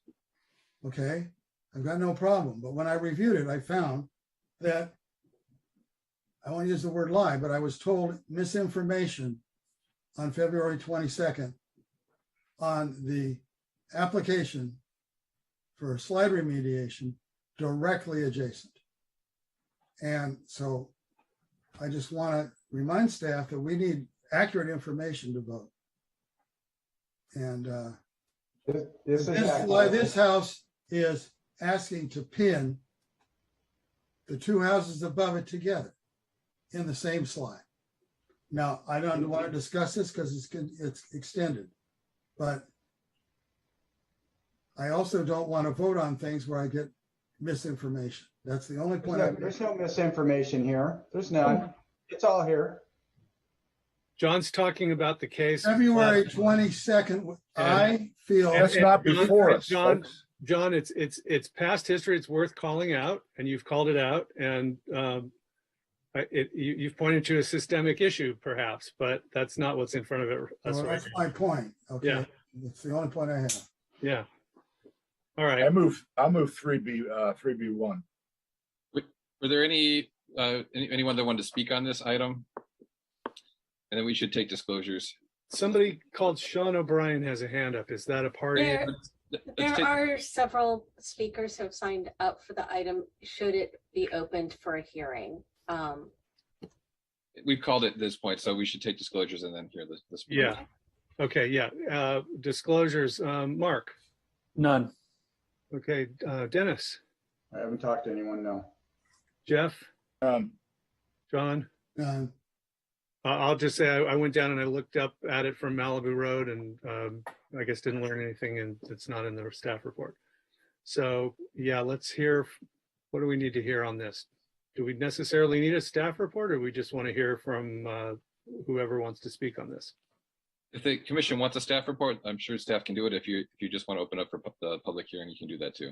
Okay, I've got no problem. But when I reviewed it, I found that, I won't use the word lie, but I was told misinformation on February 22nd on the application for slide remediation directly adjacent. And so I just want to remind staff that we need accurate information to vote. And this house is asking to pin the two houses above it together in the same slide. Now, I don't want to discuss this because it's extended, but I also don't want to vote on things where I get misinformation. That's the only point. There's no misinformation here. There's none. It's all here. John's talking about the case. February 22nd, I feel. That's not before us, John, folks. John, it's past history. It's worth calling out, and you've called it out. And you've pointed to a systemic issue, perhaps, but that's not what's in front of it. That's my point. Okay, yeah. That's the only point I have. Yeah. All right. I'll move 3B1. Were there anyone that wanted to speak on this item? And then we should take disclosures. Somebody called Sean O'Brien has a hand up. Is that a party? There are several speakers who have signed up for the item. Should it be opened for a hearing? We've called it this point, so we should take disclosures and then hear the speaker. Yeah. Okay. Yeah. Disclosures. Mark. None. Okay. Dennis. I haven't talked to anyone, no. Jeff. John. I'll just say I went down and I looked up at it from Malibu Road, and I guess didn't learn anything, and it's not in the staff report. So yeah, let's hear. What do we need to hear on this? Do we necessarily need a staff report, or we just want to hear from whoever wants to speak on this? If the commission wants a staff report, I'm sure staff can do it. If you just want to open up for the public hearing, you can do that too.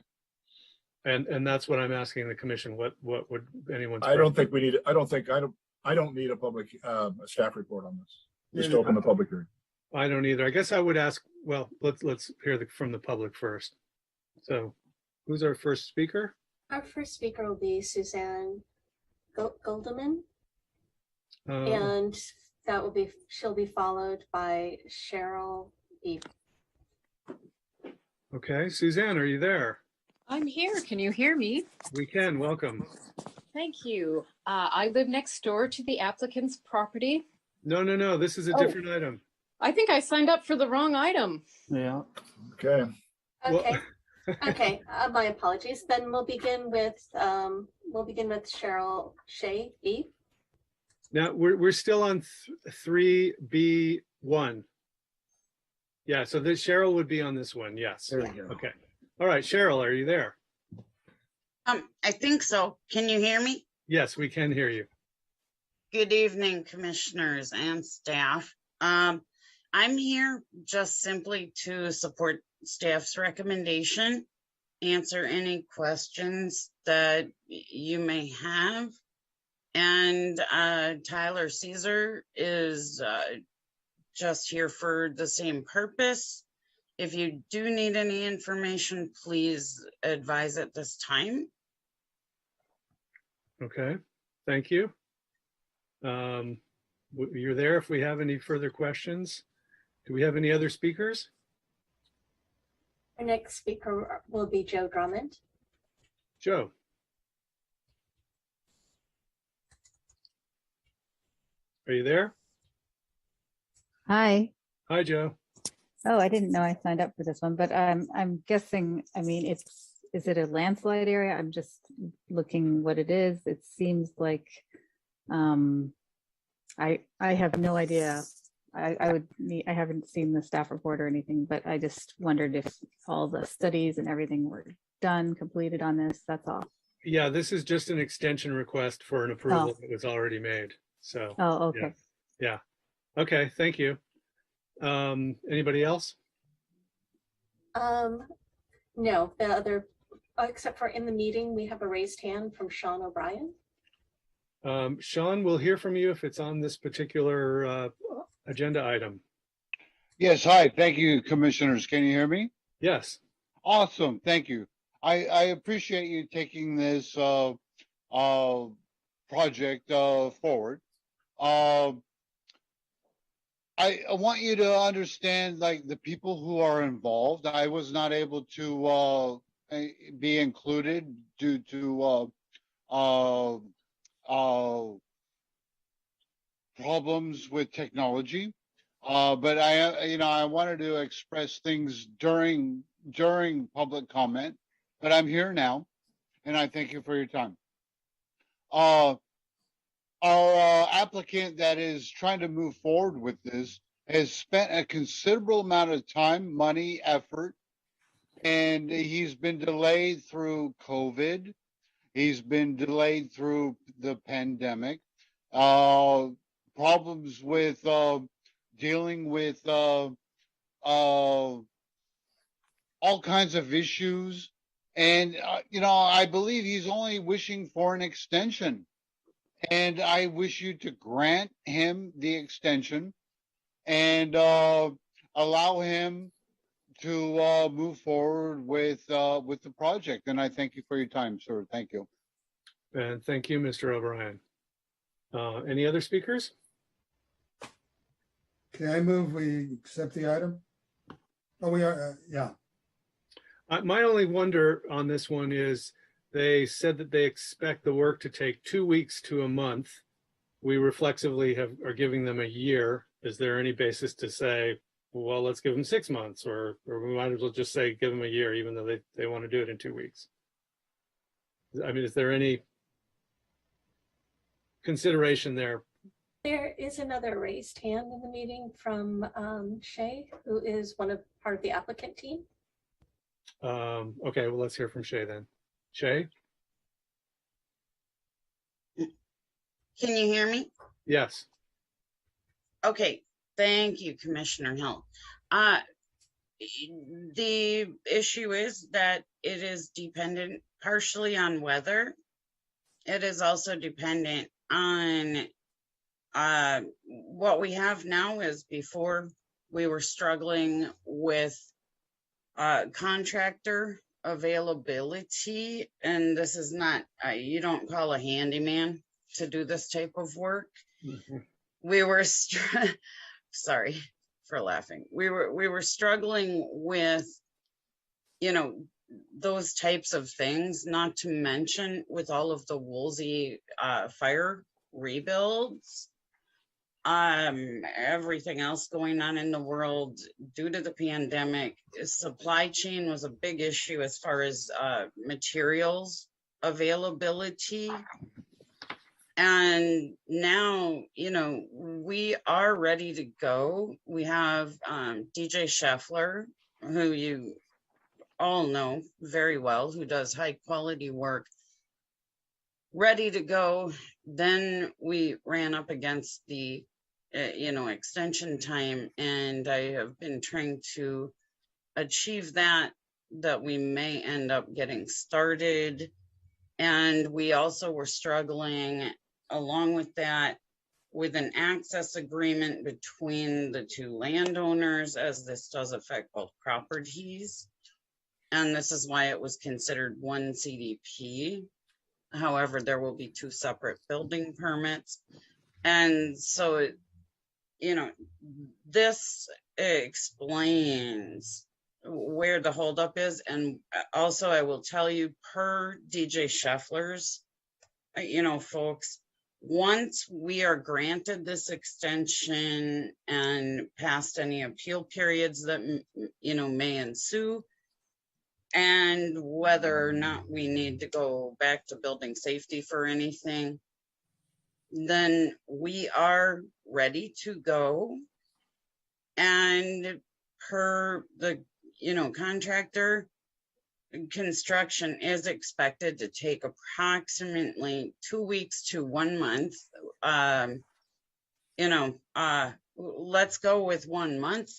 And that's what I'm asking the commission. What would anyone's? I don't need a public staff report on this. Just open the public hearing. I don't either. I guess I would ask. Well, let's hear from the public first. So, who's our first speaker? Our first speaker will be Suzanne Goldeman, and she'll be followed by Cheryl E. Okay, Suzanne, are you there? I'm here. Can you hear me? We can. Welcome. Thank you. I live next door to the applicant's property. No. This is a different item. I think I signed up for the wrong item. Yeah. Okay. Okay. Okay. My apologies. Then we'll begin with Cheryl Shea E. Now we're still on 3B1. Yeah. So this Cheryl would be on this one. Yes. There we go. Okay. All right, Cheryl, are you there? I think so. Can you hear me? Yes, we can hear you. Good evening, commissioners and staff. I'm here just simply to support staff's recommendation, answer any questions that you may have. And Tyler Caesar is just here for the same purpose. If you do need any information, please advise at this time. Okay, thank you. You're there if we have any further questions. Do we have any other speakers? Our next speaker will be Joe Drummond. Joe. Are you there? Hi. Hi, Joe. Oh, I didn't know I signed up for this one, but I'm guessing, I mean, is it a landslide area? I'm just looking what it is. It seems like, I have no idea. I haven't seen the staff report or anything, but I just wondered if all the studies and everything were done, completed on this. That's all. Yeah, this is just an extension request for an approval that was already made. So. Oh, okay. Yeah. Okay, thank you. Anybody else? No, the other, except for in the meeting, we have a raised hand from Sean O'Brien. Sean, we'll hear from you if it's on this particular agenda item. Yes, hi. Thank you, commissioners. Can you hear me? Yes. Awesome. Thank you. I appreciate you taking this project forward. I want you to understand, like, the people who are involved. I was not able to be included due to problems with technology. But I wanted to express things during public comment. But I'm here now, and I thank you for your time. Our applicant that is trying to move forward with this has spent a considerable amount of time, money, effort, and he's been delayed through COVID. He's been delayed through the pandemic, problems with dealing with all kinds of issues. And, I believe he's only wishing for an extension. And I wish you to grant him the extension and allow him to move forward with the project. And I thank you for your time, sir. Thank you. And thank you, Mr. O'Brien. Any other speakers? Okay, I move we accept the item. Oh, we are, yeah. My only wonder on this one is they said that they expect the work to take 2 weeks to a month. We reflexively are giving them a year. Is there any basis to say, well, let's give them 6 months, or we might as well just say give them a year, even though they want to do it in 2 weeks? I mean, is there any consideration there? There is another raised hand in the meeting from Shay, who is part of the applicant team. Okay, well, let's hear from Shay then. Shay? Can you hear me? Yes. Okay, thank you, Commissioner Hill. The issue is that it is dependent partially on weather. It is also dependent on what we have now. Is before we were struggling with contractor availability, and this is not, you don't call a handyman to do this type of work. Mm-hmm. We were sorry for laughing. We were struggling with, those types of things, not to mention with all of the Woolsey fire rebuilds, everything else going on in the world due to the pandemic. Supply chain was a big issue as far as materials availability. And now, we are ready to go. We have DJ Scheffler, who you all know very well, who does high quality work, ready to go. Then we ran up against the extension time, and I have been trying to achieve that we may end up getting started. And we also were struggling along with that with an access agreement between the two landowners, as this does affect both properties. And this is why it was considered one CDP. However, there will be two separate building permits. And so, this explains where the holdup is. And also, I will tell you, per DJ Scheffler's, folks, once we are granted this extension and past any appeal periods that, may ensue, and whether or not we need to go back to building safety for anything, then we are ready to go. And per the, contractor, construction is expected to take approximately 2 weeks to 1 month. Let's go with 1 month,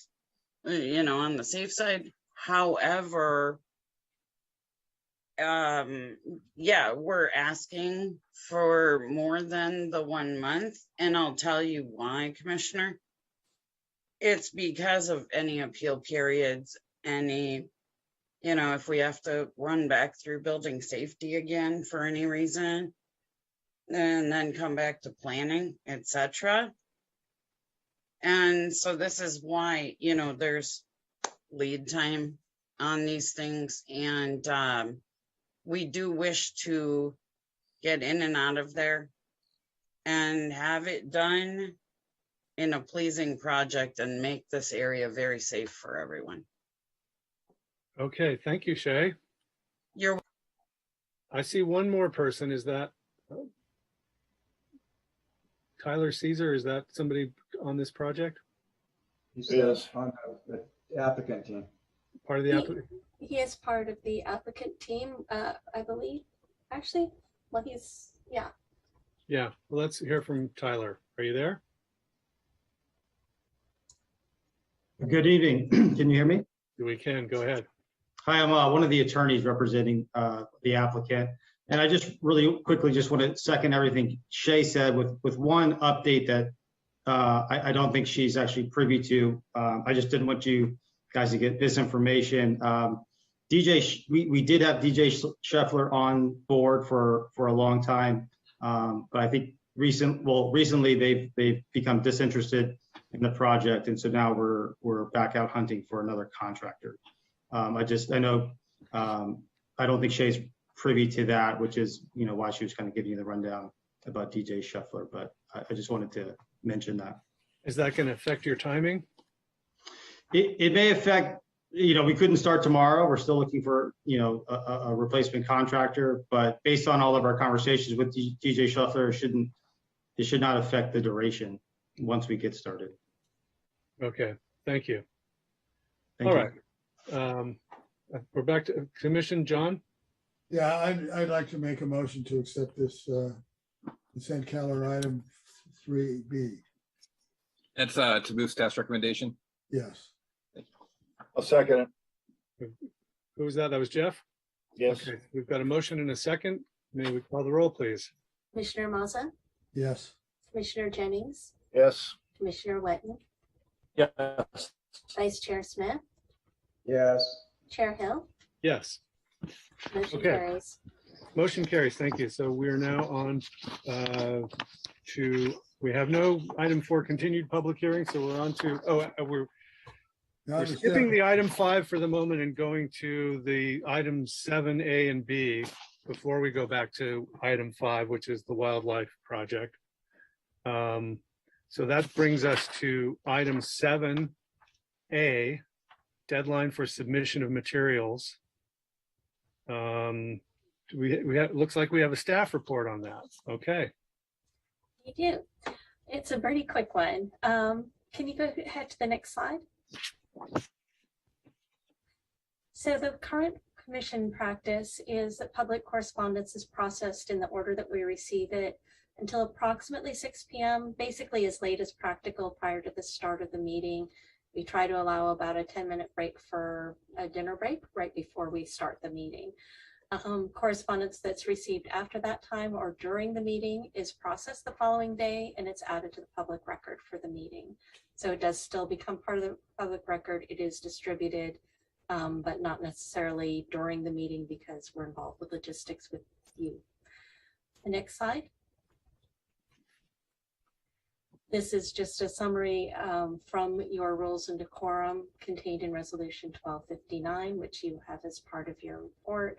on the safe side. However, we're asking for more than the 1 month, and I'll tell you why, Commissioner. It's because of any appeal periods, if we have to run back through building safety again for any reason, and then come back to planning, etc. And so this is why, there's lead time on these things. And we do wish to get in and out of there and have it done in a pleasing project and make this area very safe for everyone. Okay, thank you, Shay. I see one more person. Is that Tyler Caesar? Is that somebody on this project? Yes, on the applicant team. Part of the applicant? He is part of the applicant team, I believe. Actually, well, yeah. Yeah, well, let's hear from Tyler. Are you there? Good evening. Can you hear me? We can. Go ahead. Hi, I'm one of the attorneys representing the applicant. And I just really quickly just want to second everything Shay said with one update that I don't think she's actually privy to. I just didn't want you guys to get this information. We did have DJ Scheffler on board for a long time, but I think recently they've become disinterested in the project, and so now we're back out hunting for another contractor. I don't think Shay's privy to that, which is why she was kind of giving you the rundown about DJ Scheffler, but I just wanted to mention that. Is that going to affect your timing? It may affect, we couldn't start tomorrow. We're still looking for, a replacement contractor, but based on all of our conversations with DJ Scheffler, it should not affect the duration once we get started. Okay, thank you. Thank all you. Right. We're back to Commission. John? Yeah, I'd like to make a motion to accept this consent calendar item 3B. That's to move staff's recommendation. Yes. I'll second it. Who was that? That was Jeff? Yes. Okay, we've got a motion and a second. May we call the roll, please? Commissioner Maza, Yes. Commissioner Jennings, Yes. Commissioner Wetton, Yes. Vice Chair Smith, Yes. Chair Hill. Yes. Motion Okay. carries. Motion carries. Thank you. So we are now on we have no item 4 continued public hearing. So we're on to, we're skipping the item 5 for the moment and going to the items 7A and B before we go back to item 5, which is the wildlife project. So that brings us to item 7A, deadline for submission of materials. Looks like we have a staff report on that. Okay. You do. It's a pretty quick one. Can you go ahead to the next slide? So the current commission practice is that public correspondence is processed in the order that we receive it, until approximately 6 p.m., basically as late as practical prior to the start of the meeting. We try to allow about a 10-minute break for a dinner break right before we start the meeting. Correspondence that's received after that time or during the meeting is processed the following day, and it's added to the public record for the meeting. So it does still become part of the public record. It is distributed, but not necessarily during the meeting because we're involved with logistics with you. The next slide. This is just a summary from your rules and decorum contained in Resolution 1259, which you have as part of your report.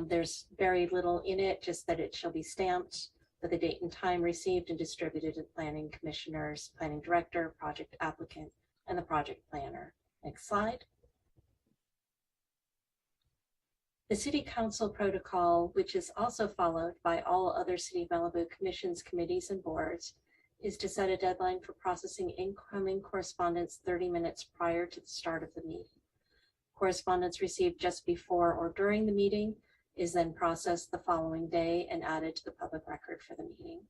There's very little in it, just that it shall be stamped with the date and time received and distributed to planning commissioners, planning director, project applicant, and the project planner. Next slide. The City Council protocol, which is also followed by all other City of Malibu commissions, committees, and boards, is to set a deadline for processing incoming correspondence 30 minutes prior to the start of the meeting. Correspondence received just before or during the meeting is then processed the following day and added to the public record for the meeting.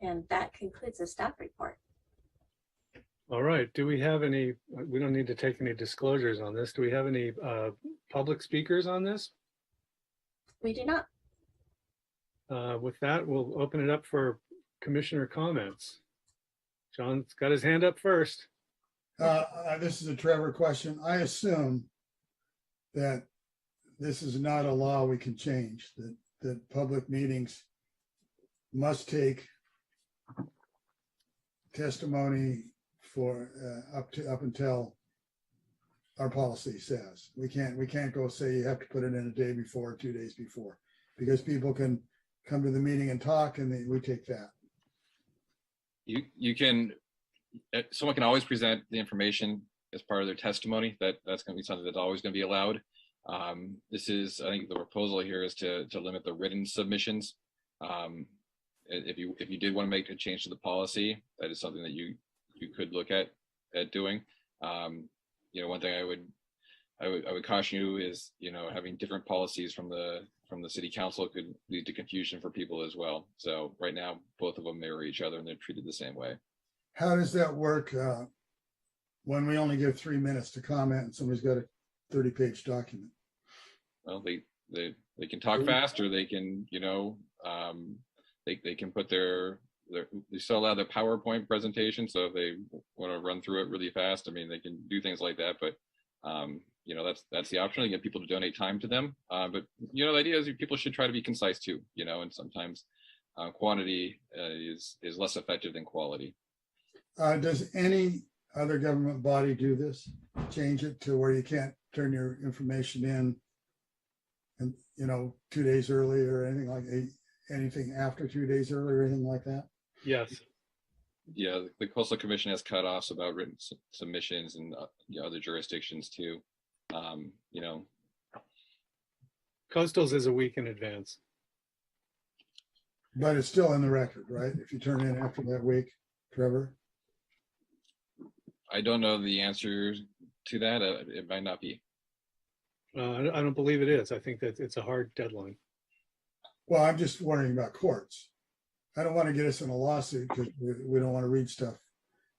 And that concludes the staff report. All right. Do we have any, we don't need to take any disclosures on this. Do we have any public speakers on this? We do not. With that, we'll open it up for commissioner comments. John's got his hand up first. This is a Trevor question. I assume that this is not a law we can change, that public meetings must take testimony for up until our policy says. We can't go say you have to put it in a day before, 2 days before, because people can come to the meeting and talk, and we take that. You can, someone can always present the information as part of their testimony. That's going to be something that's always going to be allowed. This is, I think the proposal here is to limit the written submissions. If you did want to make a change to the policy, that is something that you could look at doing. One thing I would caution you is, having different policies from the city council could lead to confusion for people as well. So right now, both of them mirror each other and they're treated the same way. How does that work when we only give 3 minutes to comment and somebody's got a 30-page document? Well, they can talk fast, or they can, they can put they still allow their PowerPoint presentation. So if they want to run through it really fast, I mean, they can do things like that. But that's the option. You get people to donate time to them. But the idea is people should try to be concise too. And sometimes quantity is less effective than quality. Does any other government body do this? Change it to where you can't turn your information in, and 2 days early or anything like anything after 2 days early or anything like that? Yes. Yeah, the Coastal Commission has cutoffs about written submissions, and other jurisdictions too. Coastal's is a week in advance. But it's still in the record, right? If you turn in after that week, Trevor? I don't know the answer to that. It might not be. I don't believe it is. I think that it's a hard deadline. Well, I'm just worrying about courts. I don't want to get us in a lawsuit because we don't want to read stuff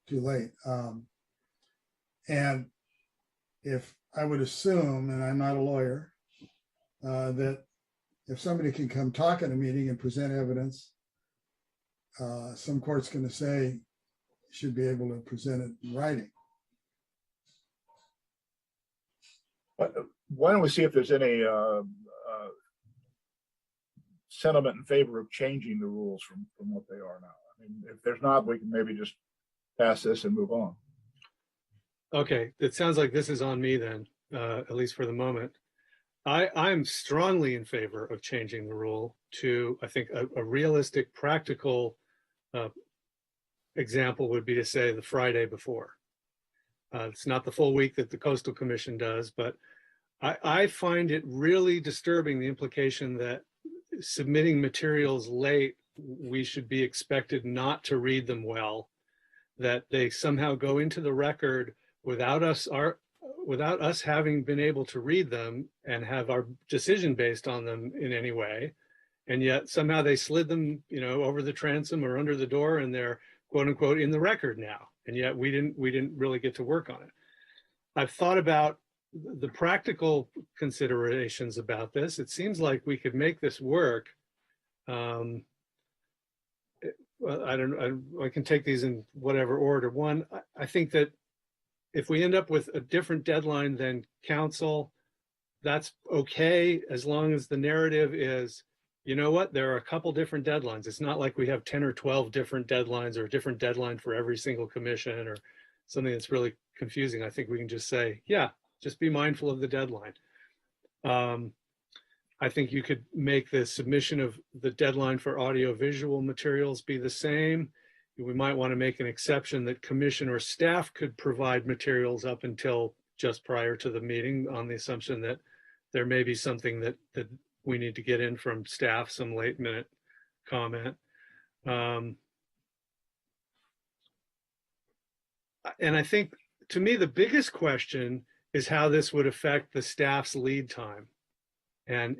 too late. And if I would assume, and I'm not a lawyer, that if somebody can come talk at a meeting and present evidence, some court's going to say you should be able to present it in writing. Why don't we see if there's any sentiment in favor of changing the rules from what they are now? I mean, if there's not, we can maybe just pass this and move on. Okay, it sounds like this is on me then, at least for the moment. I'm strongly in favor of changing the rule to, I think, a realistic, practical example would be to say the Friday before. It's not the full week that the Coastal Commission does, but I find it really disturbing, the implication that submitting materials late, we should be expected not to read them well, that they somehow go into the record without us having been able to read them and have our decision based on them in any way. And yet somehow they slid them, over the transom or under the door, and they're quote unquote in the record now. And yet we didn't really get to work on it. I've thought about the practical considerations about this. It seems like we could make this work. Well, I can take these in whatever order. One, I think that if we end up with a different deadline than council, that's okay, as long as the narrative is, you know what, there are a couple different deadlines. It's not like we have 10 or 12 different deadlines or a different deadline for every single commission or something that's really confusing. I think we can just say, yeah, just be mindful of the deadline. I think you could make the submission of the deadline for audio-visual materials be the same. We might want to make an exception that commission or staff could provide materials up until just prior to the meeting, on the assumption that there may be something that we need to get in from staff, some late minute comment. And I think, to me, the biggest question is how this would affect the staff's lead time. And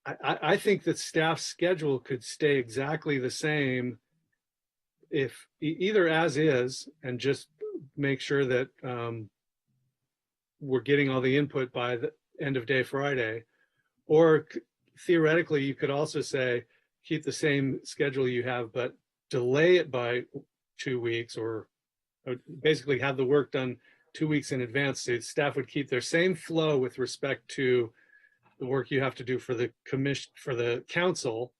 I think that staff schedule could stay exactly the same if either as is, and just make sure that we're getting all the input by the end of day Friday, or theoretically you could also say keep the same schedule you have, but delay it by 2 weeks, or basically have the work done 2 weeks in advance. So staff would keep their same flow with respect to the work you have to do for the commission, for the council.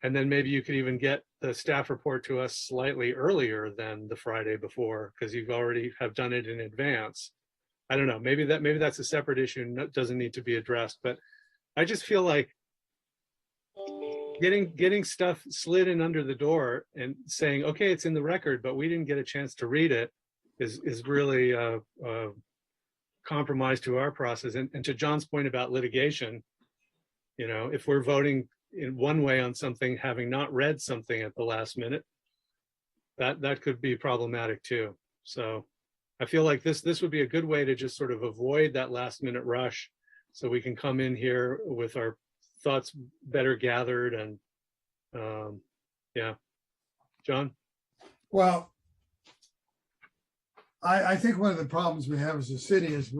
And then maybe you could even get the staff report to us slightly earlier than the Friday before, because you've already have done it in advance. I don't know, maybe that's a separate issue and doesn't need to be addressed, but I just feel like getting stuff slid in under the door and saying, okay, it's in the record, but we didn't get a chance to read it, is really a compromise to our process. And to John's point about litigation, if we're voting in one way on something, having not read something at the last minute, that could be problematic too. So I feel like this would be a good way to just sort of avoid that last minute rush, so we can come in here with our thoughts better gathered. And yeah, John? Well, I think one of the problems we have as a city is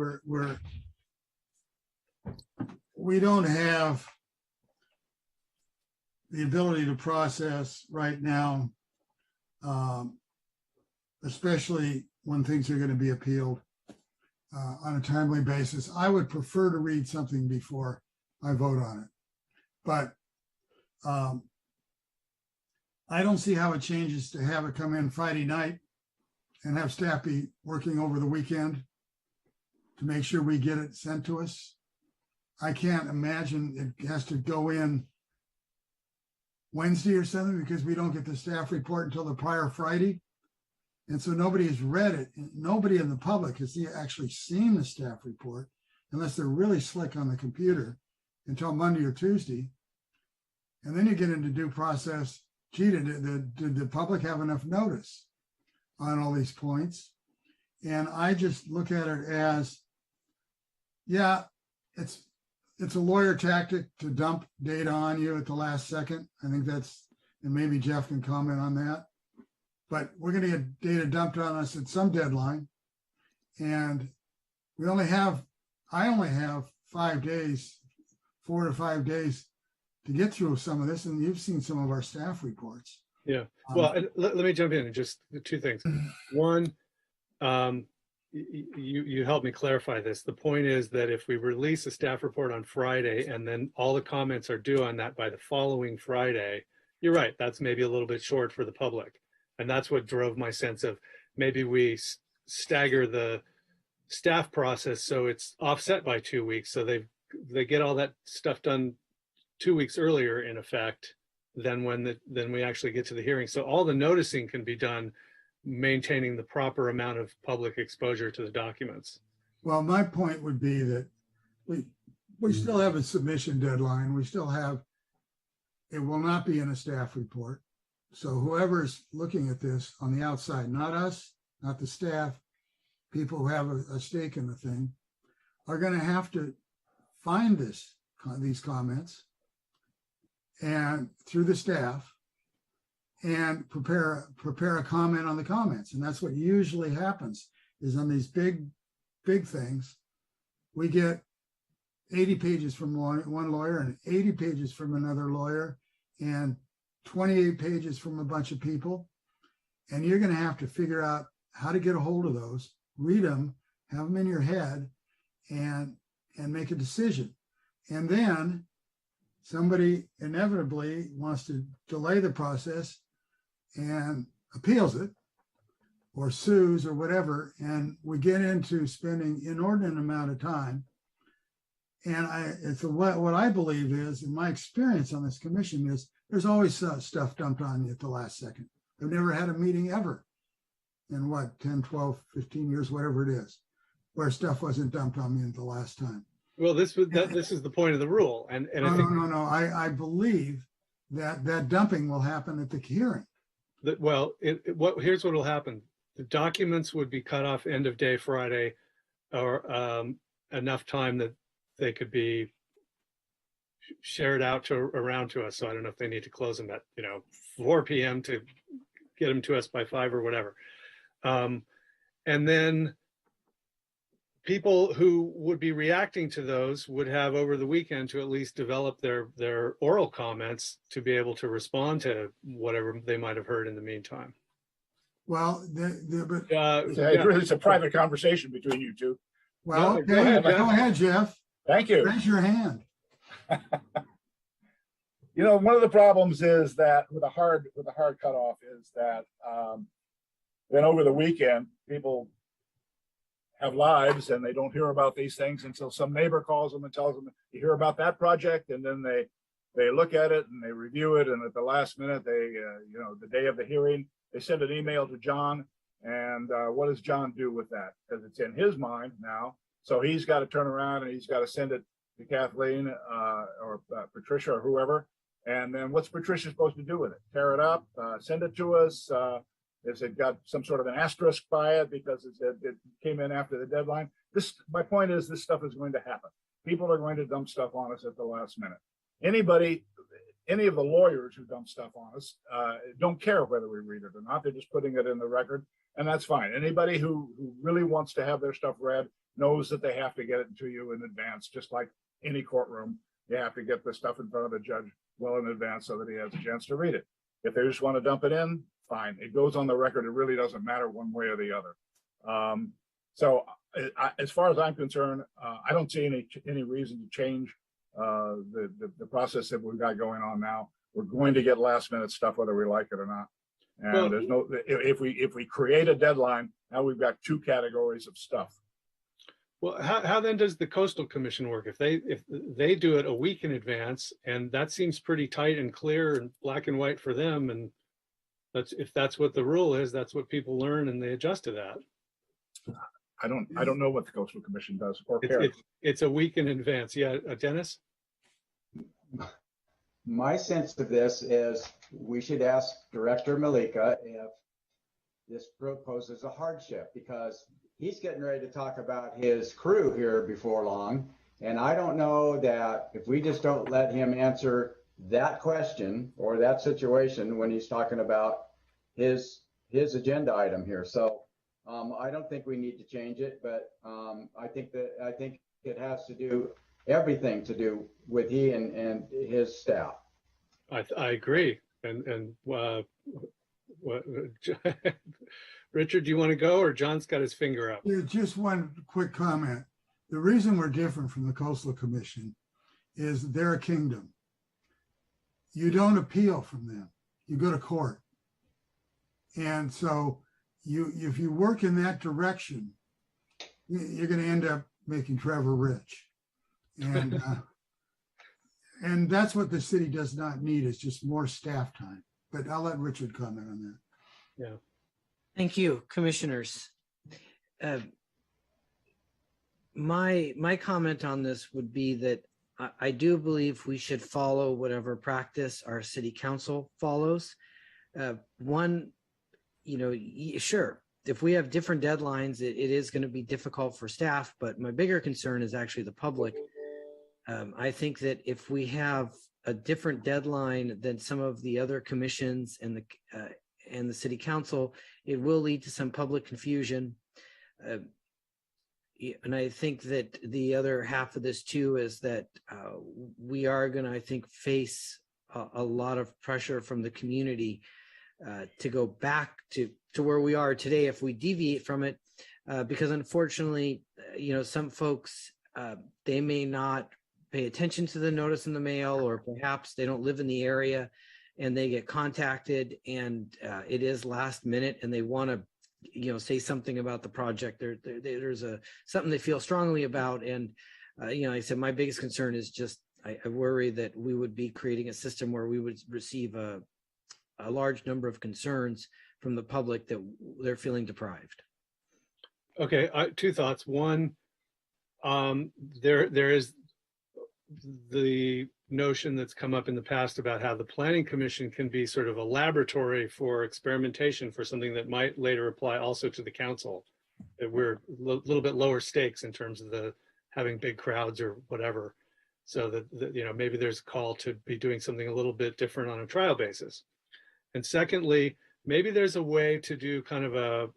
we don't have the ability to process right now, especially when things are going to be appealed on a timely basis. I would prefer to read something before I vote on it, but I don't see how it changes to have it come in Friday night and have staff be working over the weekend to make sure we get it sent to us. I can't imagine it has to go in Wednesday or something, because we don't get the staff report until the prior Friday. And so nobody has read it. Nobody in the public has actually seen the staff report, unless they're really slick on the computer, until Monday or Tuesday. And then you get into due process. Gee, did the public have enough notice on all these points? And I just look at it as, yeah, it's a lawyer tactic to dump data on you at the last second. I think that's, and maybe Jeff can comment on that, but we're going to get data dumped on us at some deadline. And I only have 5 days, 4 to 5 days to get through some of this. And you've seen some of our staff reports. Yeah. Well, let me jump in and just two things. One, you helped me clarify this. The point is that if we release a staff report on Friday and then all the comments are due on that by the following Friday, you're right, that's maybe a little bit short for the public. And that's what drove my sense of maybe we stagger the staff process so it's offset by 2 weeks, so they get all that stuff done 2 weeks earlier, in effect, than when we actually get to the hearing. So all the noticing can be done, maintaining the proper amount of public exposure to the documents. Well, my point would be that we still have a submission deadline. We still have, it will not be in a staff report. So whoever's looking at this on the outside, not us, not the staff, people who have a stake in the thing, are going to have to find these comments and through the staff and prepare a comment on the comments. And that's what usually happens is on these big things, we get 80 pages from one lawyer and 80 pages from another lawyer and 28 pages from a bunch of people. And you're going to have to figure out how to get a hold of those, read them, have them in your head, and make a decision. And then somebody inevitably wants to delay the process and appeals it or sues or whatever. And we get into spending inordinate amount of time. And what I believe is, in my experience on this commission, is there's always stuff dumped on you at the last second. I've never had a meeting ever in 10, 12, 15 years, whatever it is, where stuff wasn't dumped on me at the last time. Well, this is the point of the rule. And I think no. I believe that dumping will happen at the hearing. Here's what will happen. The documents would be cut off end of day Friday, or enough time that they could be shared out around to us. So I don't know if they need to close them at 4 p.m. to get them to us by 5 or whatever. And then people who would be reacting to those would have over the weekend to at least develop their oral comments to be able to respond to whatever they might have heard in the meantime. Well, it's a private conversation between you two. Well, No, okay, go ahead, Jeff. Thank you. Raise your hand. One of the problems is that with a hard cutoff is that then over the weekend, people have lives and they don't hear about these things until some neighbor calls them and tells them, you hear about that project, and then they look at it and they review it, and at the last minute, the day of the hearing, they send an email to John, and what does John do with that? Because it's in his mind now, so he's got to turn around and he's got to send it to Kathleen or Patricia or whoever, and then what's Patricia supposed to do with it? Tear it up, send it to us. Is it got some sort of an asterisk by it because it came in after the deadline? My point is, this stuff is going to happen. People are going to dump stuff on us at the last minute. Any of the lawyers who dump stuff on us don't care whether we read it or not. They're just putting it in the record, and that's fine. Anybody who really wants to have their stuff read knows that they have to get it to you in advance, just like any courtroom. You have to get the stuff in front of the judge well in advance so that he has a chance to read it. If they just want to dump it in, fine. It goes on the record. It really doesn't matter one way or the other. So as far as I'm concerned, I don't see any reason to change the process that we've got going on now. We're going to get last minute stuff whether we like it or not. And there's no, if we create a deadline, now we've got 2 categories of stuff. Well, how then does the Coastal Commission work? If they do it a week in advance, and that seems pretty tight and clear and black and white for them, and if that's what the rule is, that's what people learn and they adjust to that. I don't know what the Coastal Commission does or care. It's a week in advance. Yeah, Dennis? My sense of this is we should ask Director Malika if this proposes a hardship, because he's getting ready to talk about his crew here before long. And I don't know that if we just don't let him answer that question or that situation when he's talking about his agenda item here. So I don't think we need to change it, but I think it has to do everything to do with he and his staff. I agree. And Richard, do you want to go, or John's got his finger up? Yeah, just one quick comment. The reason we're different from the Coastal Commission is they're a kingdom. You don't appeal from them. You go to court. And so if you work in that direction, you're going to end up making Trevor rich. And and that's what the city does not need, is just more staff time. But I'll let Richard comment on that. Yeah. Thank you, commissioners. My comment on this would be that I do believe we should follow whatever practice our city council follows. Sure, if we have different deadlines, it is going to be difficult for staff. But my bigger concern is actually the public. I think that if we have a different deadline than some of the other commissions and the city council, it will lead to some public confusion. And I think that the other half of this too is that we are going to, I think, face a lot of pressure from the community to go back to where we are today if we deviate from it, because unfortunately, some folks, they may not pay attention to the notice in the mail, or perhaps they don't live in the area and they get contacted and it is last minute and they want to say something about the project. There's something they feel strongly about. And, like I said, my biggest concern is just, I worry that we would be creating a system where we would receive a large number of concerns from the public that they're feeling deprived. Okay, two thoughts. One, there is the notion that's come up in the past about how the Planning Commission can be sort of a laboratory for experimentation for something that might later apply also to the council. That we're a little bit lower stakes in terms of the having big crowds or whatever. So that maybe there's a call to be doing something a little bit different on a trial basis. And secondly, maybe there's a way to do kind of a,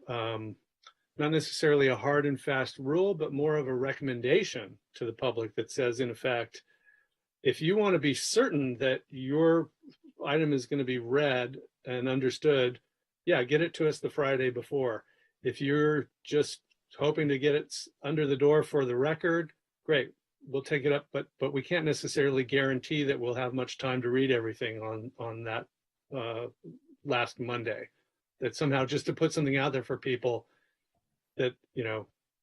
not necessarily a hard and fast rule, but more of a recommendation to the public that says, in effect, if you want to be certain that your item is going to be read and understood, yeah, get it to us the Friday before. If you're just hoping to get it under the door for the record, great, we'll take it up, but we can't necessarily guarantee that we'll have much time to read everything on that last Monday. That somehow just to put something out there for people that,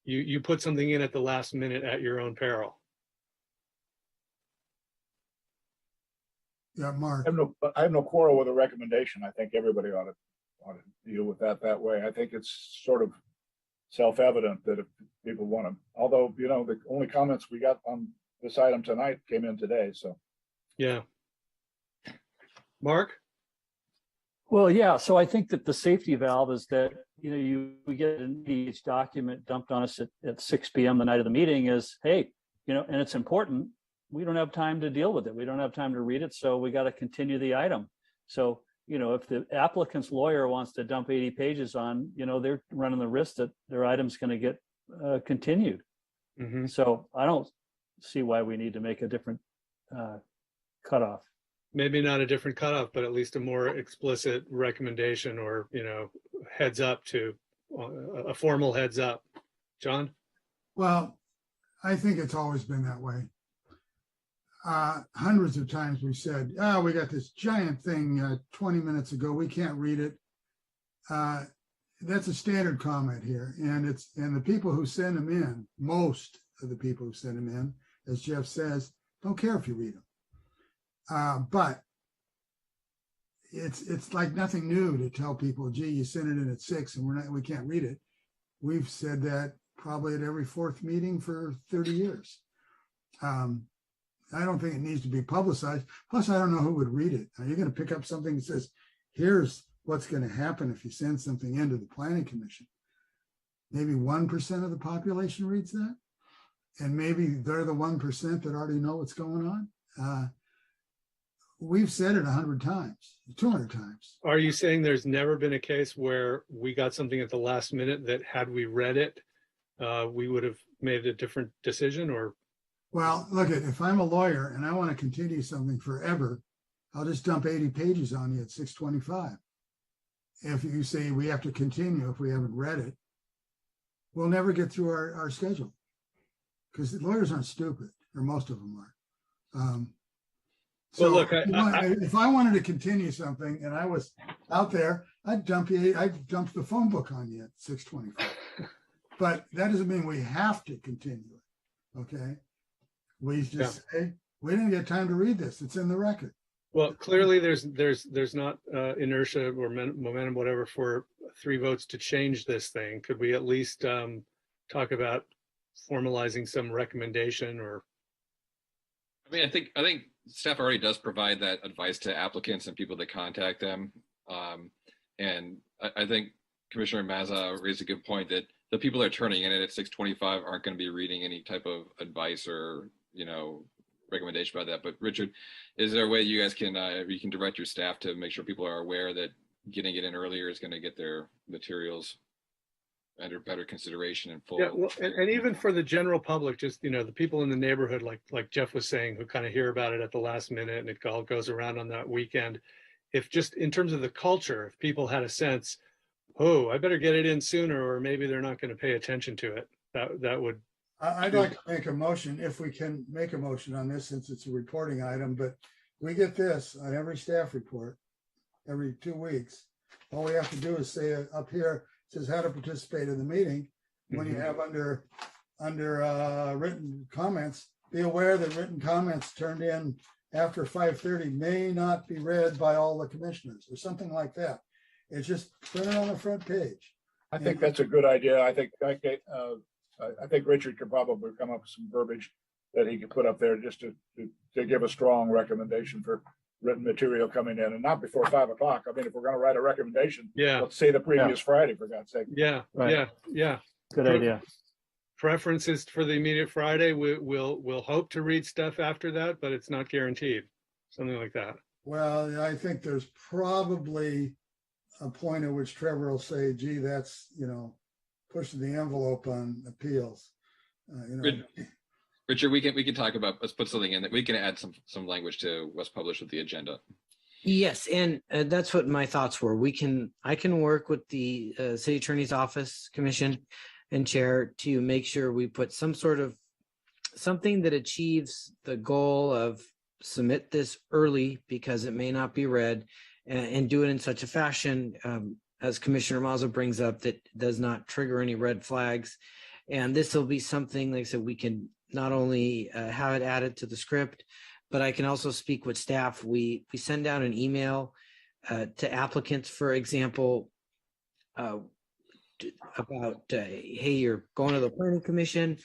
you put something in at the last minute at your own peril. Yeah, Mark. I have no quarrel with a recommendation. I think everybody ought to deal with that way. I think it's sort of self-evident that if people want to, although, the only comments we got on this item tonight came in today, so. Yeah. Mark? Well, yeah. So I think that the safety valve is that, we get each document dumped on us at 6 p.m. the night of the meeting is, hey, and it's important. We don't have time to deal with it. We don't have time to read it. So we got to continue the item. So, if the applicant's lawyer wants to dump 80 pages on, they're running the risk that their item's going to get continued. Mm-hmm. So I don't see why we need to make a different cutoff. Maybe not a different cutoff, but at least a more explicit recommendation or, heads up to a formal heads up. John? Well, I think it's always been that way. Hundreds of times we said, we got this giant thing 20 minutes ago. We can't read it. That's a standard comment here. And the people who send them in, most of the people who send them in, as Jeff says, don't care if you read them. But it's like nothing new to tell people, gee, you sent it in at 6 and we can't read it. We've said that probably at every fourth meeting for 30 years. I don't think it needs to be publicized. Plus, I don't know who would read it. Are you going to pick up something that says, here's what's going to happen if you send something into the Planning Commission? Maybe 1% of the population reads that. And maybe they're the 1% that already know what's going on. We've said it 100 times, 200 times. Are you saying there's never been a case where we got something at the last minute that had we read it, we would have made a different decision? Or? Well, look, if I'm a lawyer and I want to continue something forever, I'll just dump 80 pages on you at 6:25. If you say we have to continue if we haven't read it, we'll never get through our schedule because lawyers aren't stupid, or most of them are. So well, look, if I wanted to continue something and I was out there, I'd dump the phone book on you at 6:25. But that doesn't mean we have to continue it. Okay. We just say, we didn't get time to read this. It's in the record. Well, clearly there's not inertia or momentum, whatever, for 3 votes to change this thing. Could we at least talk about formalizing some recommendation? Or? I mean, I think staff already does provide that advice to applicants and people that contact them. And I think Commissioner Mazza raised a good point that the people that are turning in at 6:25 aren't going to be reading any type of advice or, recommendation about that. But Richard, is there a way you guys can, you can direct your staff to make sure people are aware that getting it in earlier is going to get their materials under better consideration and full? Yeah, well, and even for the general public, just, the people in the neighborhood, like Jeff was saying, who kind of hear about it at the last minute and it all goes around on that weekend. If just in terms of the culture, if people had a sense, oh, I better get it in sooner, or maybe they're not going to pay attention to it, that would. I'd like to make a motion, if we can make a motion on this, since it's a reporting item, but we get this on every staff report every 2 weeks. All we have to do is say up here, it says how to participate in the meeting. When you have under written comments, be aware that written comments turned in after 5:30 may not be read by all the commissioners, or something like that. It's just put it on the front page. I think that's a good idea. I think Richard could probably come up with some verbiage that he could put up there just to give a strong recommendation for written material coming in, and not before 5 o'clock. I mean, if we're going to write a recommendation, let's say the previous Friday, for God's sake. Yeah, right. yeah. Good idea. Preferences for the immediate Friday. We'll hope to read stuff after that, but it's not guaranteed. Something like that. Well, I think there's probably a point at which Trevor will say, gee, that's, pushing the envelope on appeals. Richard, we can talk about, let's put something in that we can add some language to what's published with the agenda. Yes, and that's what my thoughts were. I can work with the city attorney's office, commission, and chair to make sure we put something that achieves the goal of submit this early because it may not be read, and do it in such a fashion, as Commissioner Mazza brings up, that does not trigger any red flags. And this will be something, like I said, we can not only have it added to the script, but I can also speak with staff. We send out an email to applicants, for example, about, hey, you're going to the planning commission.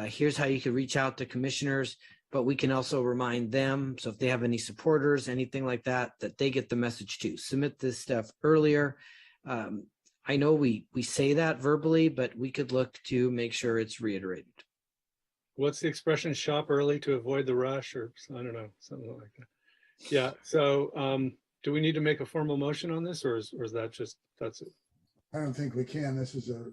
Here's how you could reach out to commissioners, but we can also remind them. So if they have any supporters, anything like that, that they get the message too. Submit this stuff earlier. I know we say that verbally, but we could look to make sure it's reiterated. What's the expression? Shop early to avoid the rush, or I don't know, something like that. Yeah. So do we need to make a formal motion on this, or is that just, that's it? I don't think we can. This is a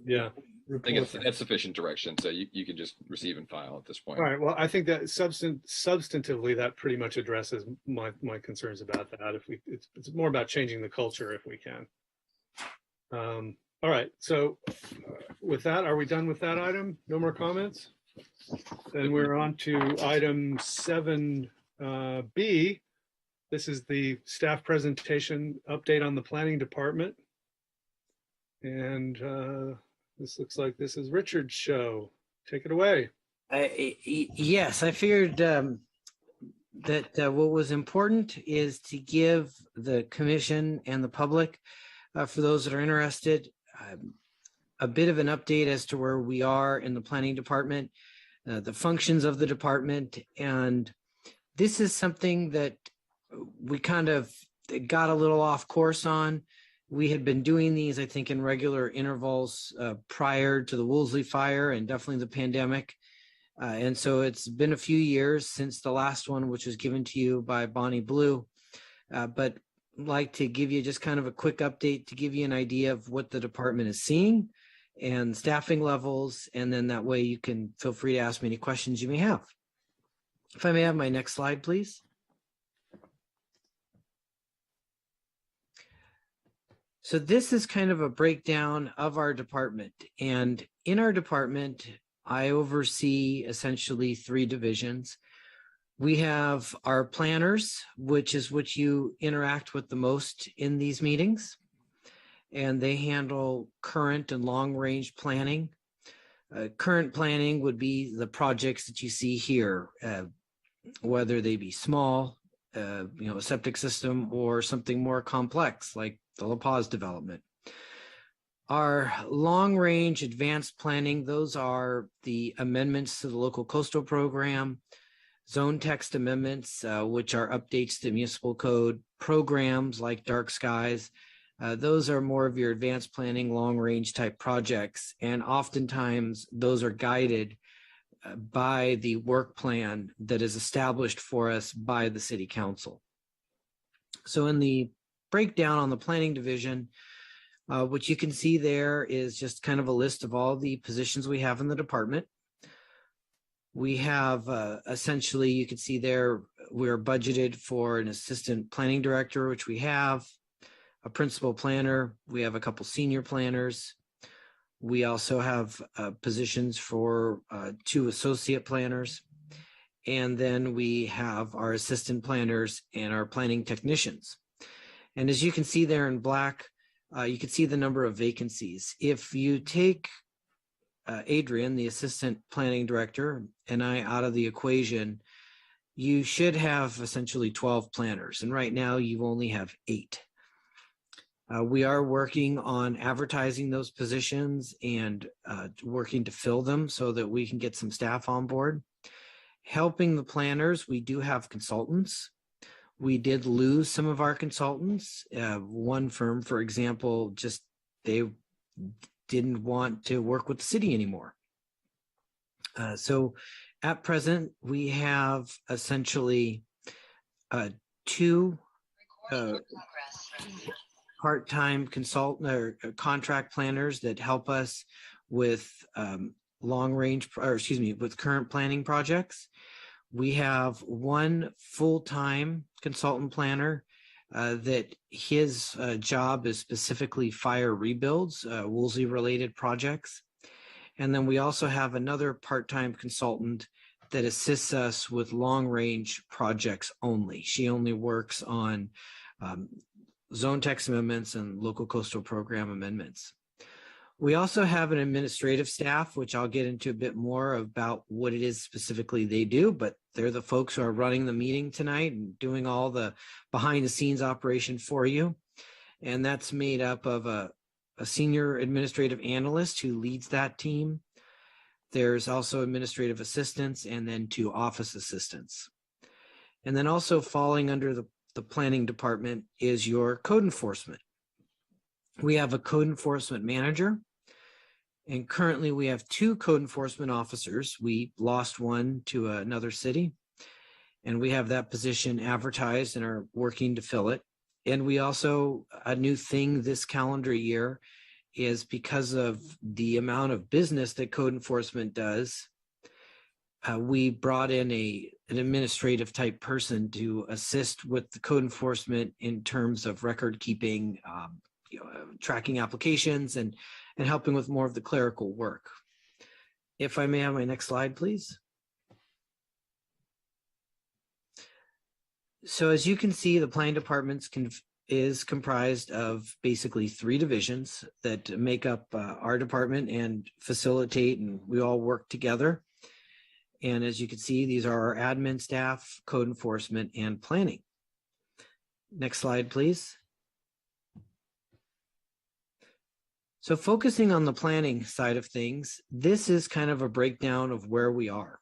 I think that's sufficient direction. So you can just receive and file at this point. All right. Well, I think that substantively that pretty much addresses my concerns about that. It's more about changing the culture if we can. All right. So with that, are we done with that item? No more comments? Then we're on to item 7B. This is the staff presentation update on the planning department. And this looks like this is Richard's show. Take it away. Yes, I figured that what was important is to give the commission and the public, for those that are interested, a bit of an update as to where we are in the planning department, the functions of the department. And this is something that we kind of got a little off course on. We had been doing these, I think, in regular intervals prior to the Woolsey fire and definitely the pandemic. And so it's been a few years since the last one, which was given to you by Bonnie Blue. But I'd like to give you just kind of a quick update to give you an idea of what the department is seeing and staffing levels. And then that way you can feel free to ask me any questions you may have. If I may have my next slide, please. So this is kind of a breakdown of our department. And in our department, I oversee essentially 3 divisions. We have our planners, which is what you interact with the most in these meetings. And they handle current and long-range planning. Current planning would be the projects that you see here, whether they be small, a septic system, or something more complex like the La Paz development. Our long-range advanced planning, those are the amendments to the local coastal program, zone text amendments, which are updates to municipal code, programs like dark skies, Those are more of your advanced planning, long range type projects. And oftentimes those are guided by the work plan that is established for us by the city council. So in the breakdown on the planning division, what you can see there is just kind of a list of all the positions we have in the department. We have essentially, you can see there, we're budgeted for an assistant planning director, which we have, a principal planner. We have a couple senior planners. We also have positions for 2 associate planners. And then we have our assistant planners and our planning technicians. And as you can see there in black, you can see the number of vacancies. If you take Adrian, the assistant planning director, and I out of the equation, you should have essentially 12 planners. And right now you only have 8. We are working on advertising those positions and working to fill them so that we can get some staff on board. Helping the planners, we do have consultants. We did lose some of our consultants. One firm, for example, just they didn't want to work with the city anymore. So at present, we have essentially 2 part-time consultant or contract planners that help us with with current planning projects. We have 1 full-time consultant planner that his job is specifically fire rebuilds, Woolsey related projects. And then we also have another part-time consultant that assists us with long-range projects only. She only works on zone text amendments and local coastal program amendments. We also have an administrative staff, which I'll get into a bit more about what it is specifically they do, but they're the folks who are running the meeting tonight and doing all the behind the scenes operation for you. And that's made up of a senior administrative analyst who leads that team. There's also administrative assistants and then 2 office assistants. And then also falling under the planning department is your code enforcement. We have a code enforcement manager, and currently we have 2 code enforcement officers. We lost one to another city, and we have that position advertised and are working to fill it. And we also, a new thing this calendar year is because of the amount of business that code enforcement does, we brought in an administrative type person to assist with the code enforcement in terms of record keeping, tracking applications and helping with more of the clerical work. If I may have my next slide, please. So as you can see, the planning department is comprised of basically 3 divisions that make up our department and facilitate, and we all work together. And as you can see, these are our admin staff, code enforcement, and planning. Next slide, please. So focusing on the planning side of things, this is kind of a breakdown of where we are.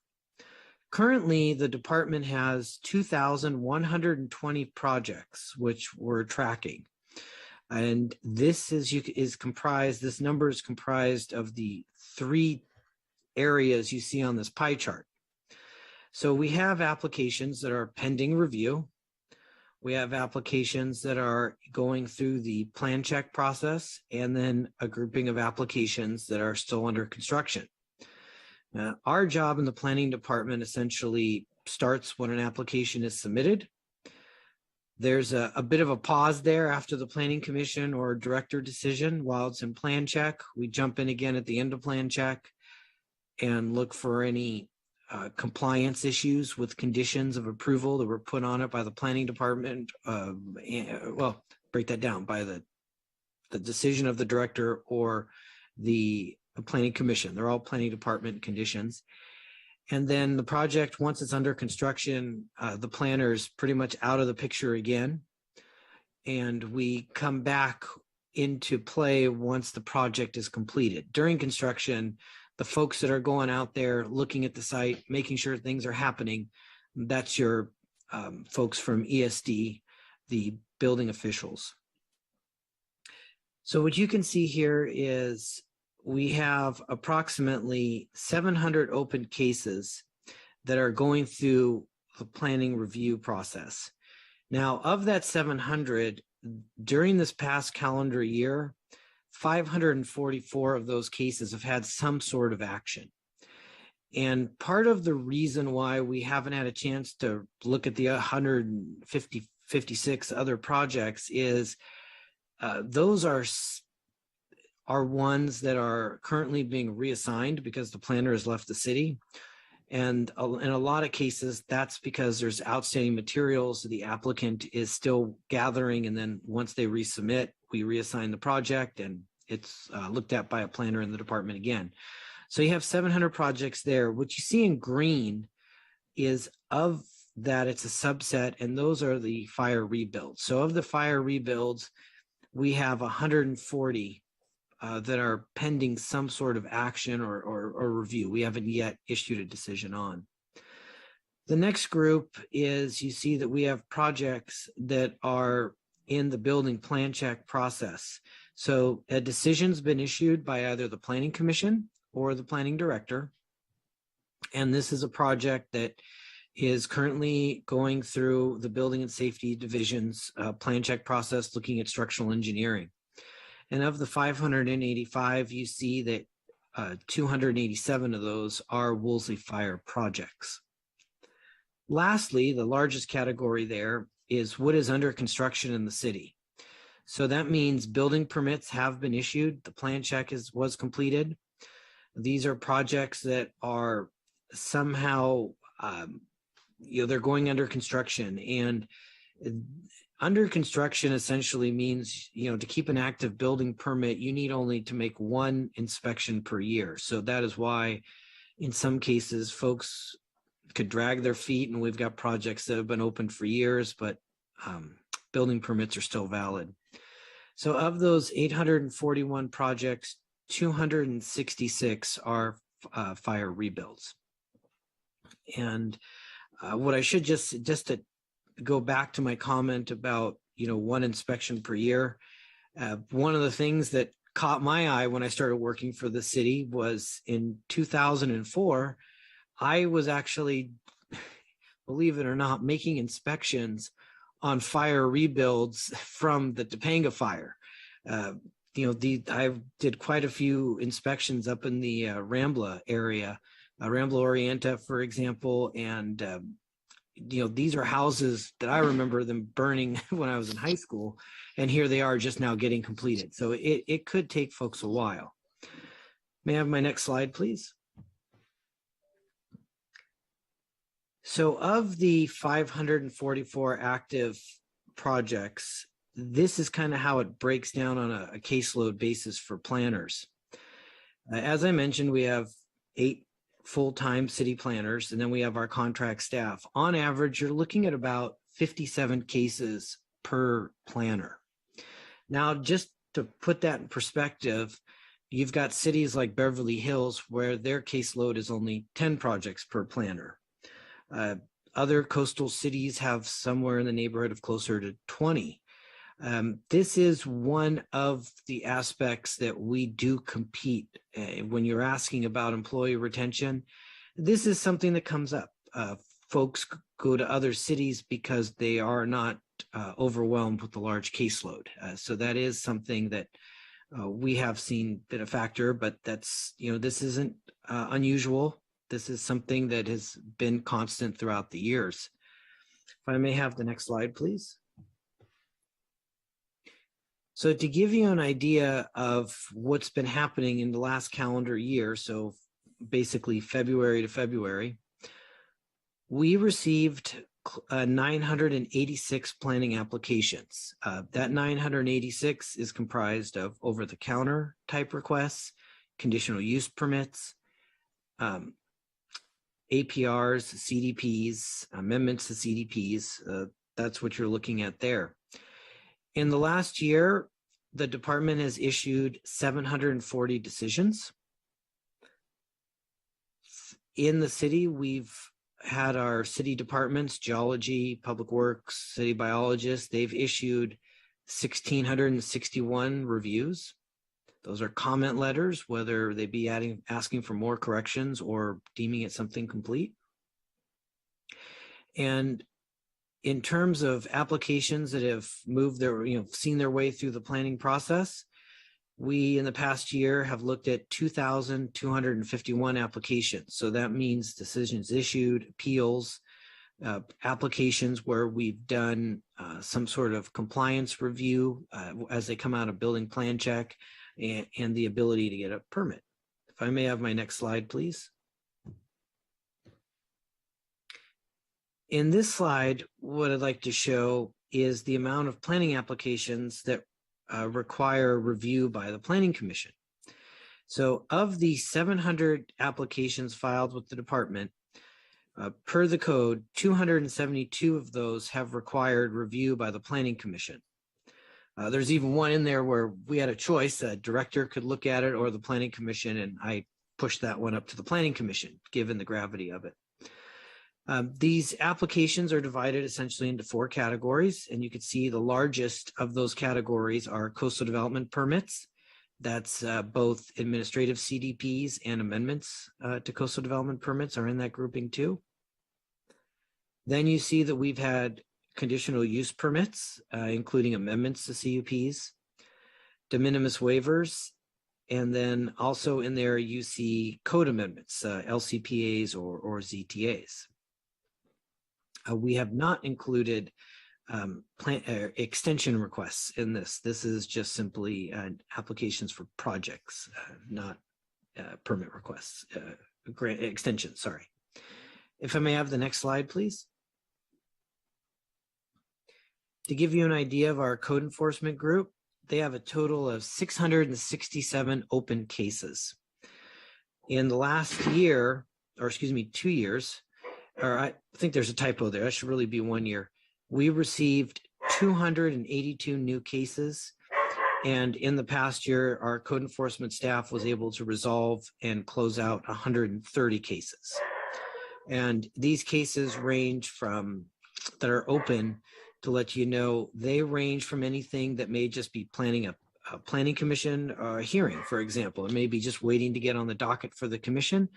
Currently, the department has 2,120 projects, which we're tracking. And this this number is comprised of the 3 areas you see on this pie chart. So we have applications that are pending review. We have applications that are going through the plan check process, and then a grouping of applications that are still under construction. Our job in the planning department essentially starts when an application is submitted. There's a bit of a pause there after the planning commission or director decision while it's in plan check. We jump in again at the end of plan check and look for any compliance issues with conditions of approval that were put on it by the planning department. Well, break that down by the decision of the director or the planning commission. They're all planning department conditions. And then the project, once it's under construction, the planner's pretty much out of the picture again. And we come back into play once the project is completed. During construction, the folks that are going out there looking at the site, making sure things are happening, that's your folks from ESD, the building officials. So what you can see here is we have approximately 700 open cases that are going through the planning review process. Now, of that 700, during this past calendar year, 544 of those cases have had some sort of action. And part of the reason why we haven't had a chance to look at the 56 other projects is those are ones that are currently being reassigned because the planner has left the city. And in a lot of cases, that's because there's outstanding materials the applicant is still gathering. And then once they resubmit, we reassign the project and it's looked at by a planner in the department again. So you have 700 projects there. What you see in green is of that, it's a subset, and those are the fire rebuilds. So of the fire rebuilds, we have 140 that are pending some sort of action or review. We haven't yet issued a decision on. The next group is, you see that we have projects that are in the building plan check process. So a decision's been issued by either the planning commission or the planning director. And this is a project that is currently going through the building and safety division's plan check process, looking at structural engineering. And of the 585, you see that 287 of those are Woolsey Fire projects. Lastly, the largest category there is what is under construction in the city. So that means building permits have been issued. The plan check was completed. These are projects that are somehow, they're going under construction, and under construction essentially means, to keep an active building permit, you need only to make one inspection per year. So that is why in some cases folks could drag their feet, and we've got projects that have been open for years, but building permits are still valid. So of those 841 projects, 266 are fire rebuilds. And what I should just to go back to my comment about, one inspection per year. One of the things that caught my eye when I started working for the city was in 2004, I was actually, believe it or not, making inspections on fire rebuilds from the Topanga fire. I did quite a few inspections up in the Rambla area, Rambla Orienta, for example, and these are houses that I remember them burning when I was in high school, and here they are just now getting completed. So it could take folks a while. May I have my next slide, please? So of the 544 active projects, this is kind of how it breaks down on a caseload basis for planners. As I mentioned, we have 8 full-time city planners, and then we have our contract staff. On average, you're looking at about 57 cases per planner. Now, just to put that in perspective, you've got cities like Beverly Hills where their caseload is only 10 projects per planner. Other coastal cities have somewhere in the neighborhood of closer to 20. This is one of the aspects that we do compete. When you're asking about employee retention, this is something that comes up. Folks go to other cities because they are not overwhelmed with the large caseload. So that is something that we have seen been a factor, but that's, this isn't unusual. This is something that has been constant throughout the years. If I may have the next slide, please. So to give you an idea of what's been happening in the last calendar year, so basically February to February, we received 986 planning applications. That 986 is comprised of over-the-counter type requests, conditional use permits, APRs, CDPs, amendments to CDPs. That's what you're looking at there. In the last year, the department has issued 740 decisions. In the city, we've had our city departments, geology, public works, city biologists, they've issued 1,661 reviews. Those are comment letters, whether they be asking for more corrections or deeming it something complete. And in terms of applications that have moved their, seen their way through the planning process, we in the past year have looked at 2,251 applications. So that means decisions issued, appeals, applications where we've done some sort of compliance review as they come out of building plan check, and the ability to get a permit. If I may have my next slide, please. In this slide, what I'd like to show is the amount of planning applications that require review by the Planning Commission. So of the 700 applications filed with the department, per the code, 272 of those have required review by the Planning Commission. There's even one in there where we had a choice. A director could look at it or the Planning Commission, and I pushed that one up to the Planning Commission, given the gravity of it. These applications are divided essentially into 4 categories, and you can see the largest of those categories are coastal development permits. That's both administrative CDPs and amendments to coastal development permits are in that grouping too. Then you see that we've had conditional use permits, including amendments to CUPs, de minimis waivers, and then also in there you see code amendments, LCPAs or ZTAs. We have not included extension requests in this. This is just simply applications for projects, not permit requests, grant extensions, sorry. If I may have the next slide, please. To give you an idea of our code enforcement group, they have a total of 667 open cases. In the last year, or excuse me, 2 years, or I think there's a typo there, that should really be 1 year. We received 282 new cases. And in the past year, our code enforcement staff was able to resolve and close out 130 cases. And these cases range from, that are open, to let you know, they range from anything that may just be planning a planning commission hearing, for example. It may be just waiting to get on the docket for the commission.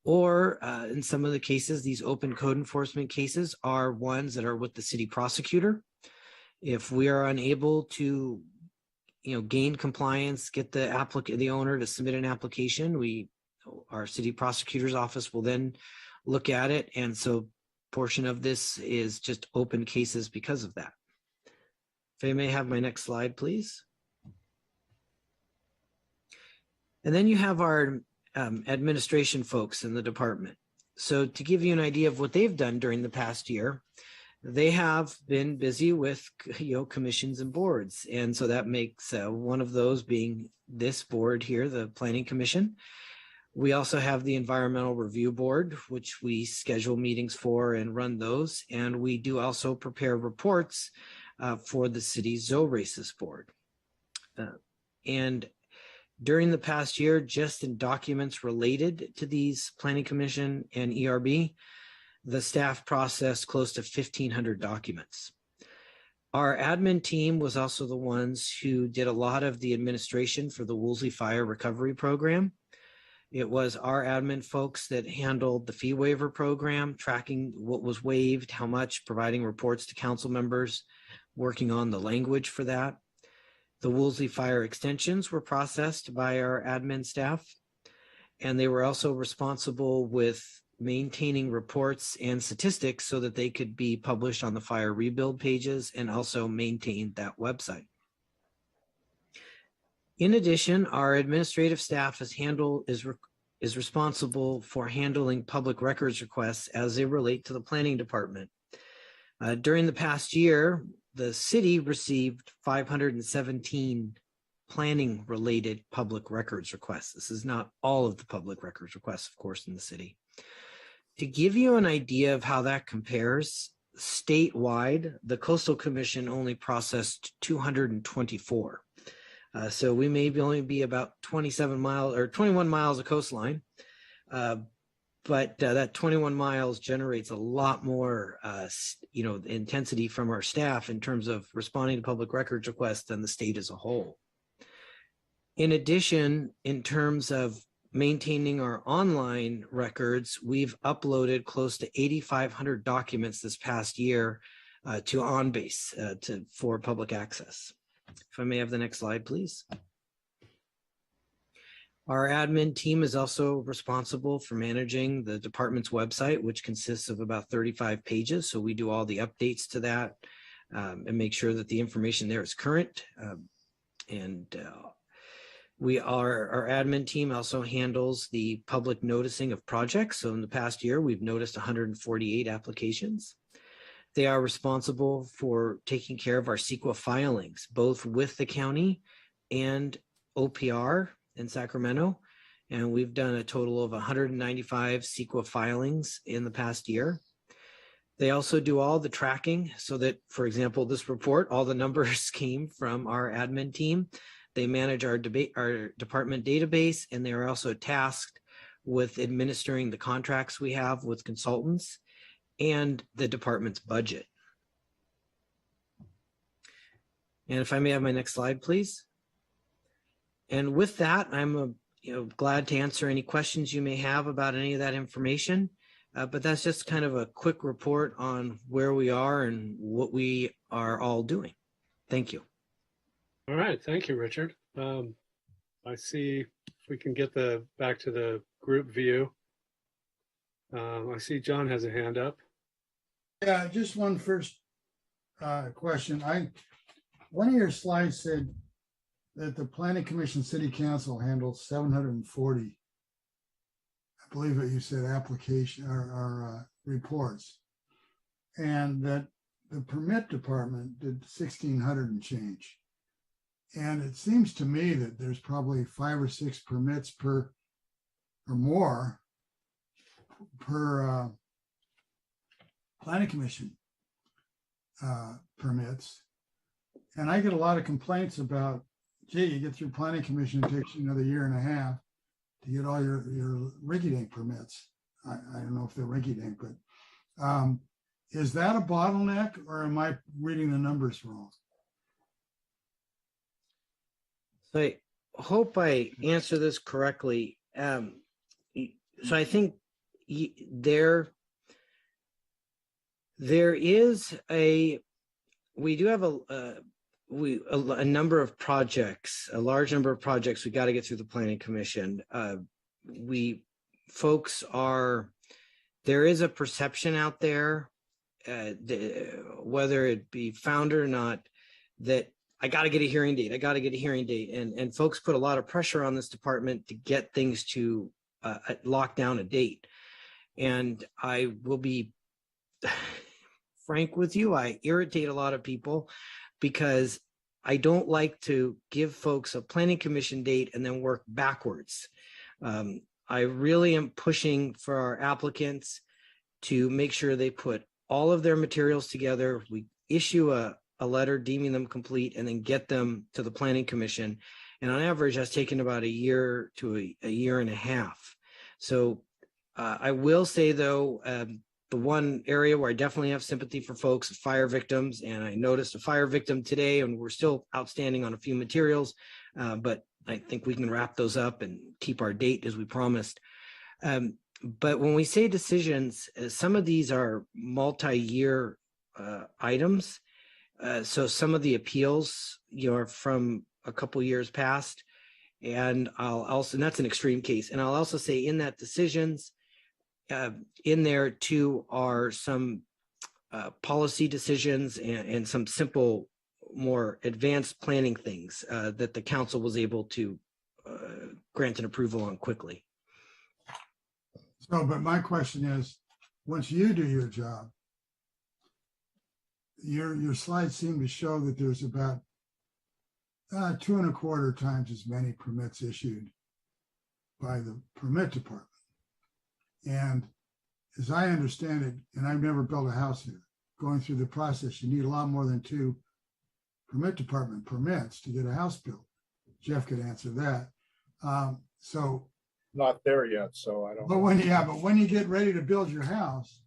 Or in some of the cases, these open code enforcement cases are ones that are with the city prosecutor. If we are unable to, gain compliance, get the owner to submit an application, our city prosecutor's office will then look at it. And so portion of this is just open cases because of that. If I may have my next slide, please. And then you have our administration folks in the department. So to give you an idea of what they've done during the past year, they have been busy with commissions and boards. And so that makes one of those being this board here, the Planning Commission. We also have the Environmental Review Board, which we schedule meetings for and run those. And we do also prepare reports for the city's ZORACIS board. And during the past year, just in documents related to these Planning Commission and ERB, the staff processed close to 1,500 documents. Our admin team was also the ones who did a lot of the administration for the Woolsey Fire Recovery Program. It was our admin folks that handled the fee waiver program, tracking what was waived, how much, providing reports to council members, working on the language for that. The Woolsey Fire extensions were processed by our admin staff, and they were also responsible with maintaining reports and statistics so that they could be published on the fire rebuild pages and also maintain that website. In addition, our administrative staff is responsible for handling public records requests as they relate to the planning department. During the past year, the city received 517 planning related public records requests. This is not all of the public records requests, of course, in the city. To give you an idea of how that compares, statewide, the Coastal Commission only processed 224. So we may only be about 27 miles or 21 miles of coastline. but that 21 miles generates a lot more, intensity from our staff in terms of responding to public records requests than the state as a whole. In addition, in terms of maintaining our online records, we've uploaded close to 8,500 documents this past year to OnBase for public access. If I may have the next slide, please. Our admin team is also responsible for managing the department's website, which consists of about 35 pages. So we do all the updates to that and make sure that the information there is current. Our admin team also handles the public noticing of projects. So in the past year, we've noticed 148 applications. They are responsible for taking care of our CEQA filings, both with the county and OPR in Sacramento. And we've done a total of 195 CEQA filings in the past year. They also do all the tracking so that, for example, this report, all the numbers came from our admin team. They manage our department database, and they are also tasked with administering the contracts we have with consultants and the department's budget. And if I may have my next slide, please. And with that, I'm glad to answer any questions you may have about any of that information. But that's just kind of a quick report on where we are and what we are all doing. Thank you. All right, thank you, Richard. I see if we can get back to the group view. I see John has a hand up. Yeah, just one first question. One of your slides said that the Planning Commission City Council handles 740, I believe that you said application or reports, and that the permit department did 1,600 and change. And it seems to me that there's probably 5 or 6 permits per or more per Planning Commission permits. And I get a lot of complaints about, gee, you get through Planning Commission, it takes you another year and a half to get all your rinky-dink permits. I don't know if they're rinky-dink, but is that a bottleneck, or am I reading the numbers wrong? So I hope I answer this correctly. So I think there is we do have a number of projects, a large number of projects we got to get through the Planning Commission. There is a perception out there, whether it be founded or not, that I got to get a hearing date. I got to get a hearing date. And folks put a lot of pressure on this department to get things to lock down a date. And I will be frank with you, I irritate a lot of people because I don't like to give folks a Planning Commission date and then work backwards. I really am pushing for our applicants to make sure they put all of their materials together. We issue a letter deeming them complete and then get them to the Planning Commission. And on average, that's taken about a year to a year and a half. So I will say, though, the one area where I definitely have sympathy for folks is fire victims. And I noticed a fire victim today, and we're still outstanding on a few materials, but I think we can wrap those up and keep our date as we promised. But when we say decisions, some of these are multi-year items. So some of the appeals, are from a couple years past, and and that's an extreme case. And I'll also say in that decisions, in there too are some policy decisions and some simple, more advanced planning things that the council was able to grant an approval on quickly. So, but my question is, once you do your job, your slides seem to show that there's about 2.25 times as many permits issued by the permit department. And as I understand it, and I've never built a house here, going through the process, you need a lot more than 2 permit department permits to get a house built. Jeff could answer that. So not there yet, so I don't. But when you get ready to build your house,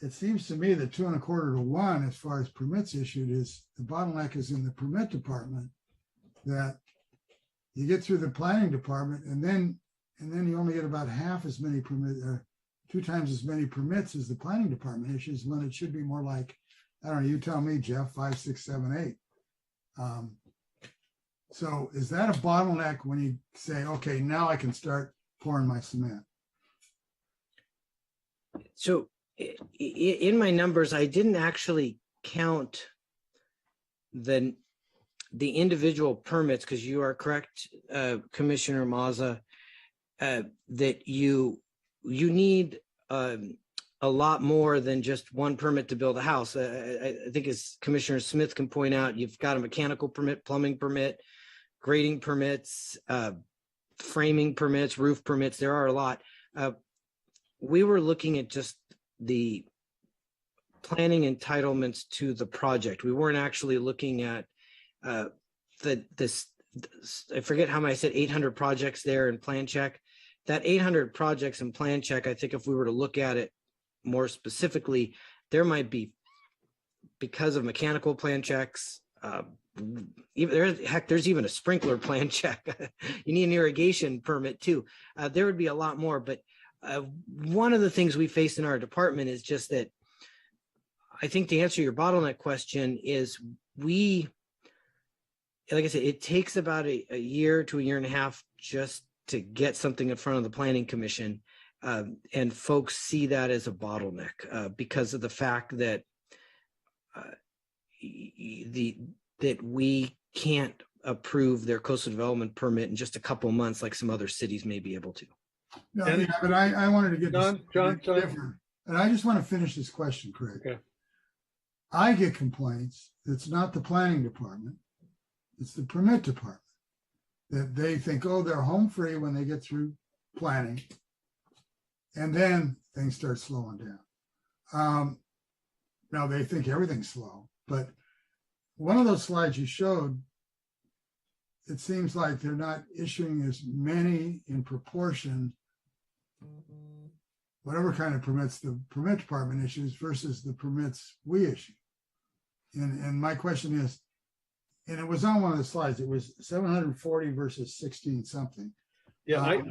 it seems to me that 2 1/4 to 1, as far as permits issued, is the bottleneck is in the permit department. That you get through the planning department, and then you only get about half as many permits, 2 times as many permits as the planning department issues, when it should be more like, I don't know, you tell me, Jeff, 5, 6, 7, 8. So is that a bottleneck when you say, okay, now I can start pouring my cement? So in my numbers, I didn't actually count the individual permits, because you are correct, Commissioner Mazza, that you need a lot more than just one permit to build a house. I think, as Commissioner Smith can point out, you've got a mechanical permit, plumbing permit, grading permits, framing permits, roof permits. There are a lot. We were looking at just the planning entitlements to the project. We weren't actually looking at I forget how many, I said 800 projects there in plan check. That 800 projects in plan check, I think if we were to look at it more specifically, there might be, because of mechanical plan checks, there's even a sprinkler plan check. You need an irrigation permit too. There would be a lot more, but one of the things we face in our department is just that, I think, to answer your bottleneck question, is like I said, it takes about a year to a year and a half just to get something in front of the Planning Commission. And folks see that as a bottleneck because of the fact that that we can't approve their coastal development permit in just a couple of months like some other cities may be able to. No, yeah, but I wanted to get John. different. And I just want to finish this question, Craig. Okay. I get complaints. It's not the planning department. It's the permit department that they think, oh, they're home free when they get through planning. And then things start slowing down. Now they think everything's slow, but one of those slides you showed, it seems like they're not issuing as many in proportion, whatever kind of permits the permit department issues versus the permits we issue. And my question is, and it was on one of the slides, it was 740 versus 16 something. Yeah,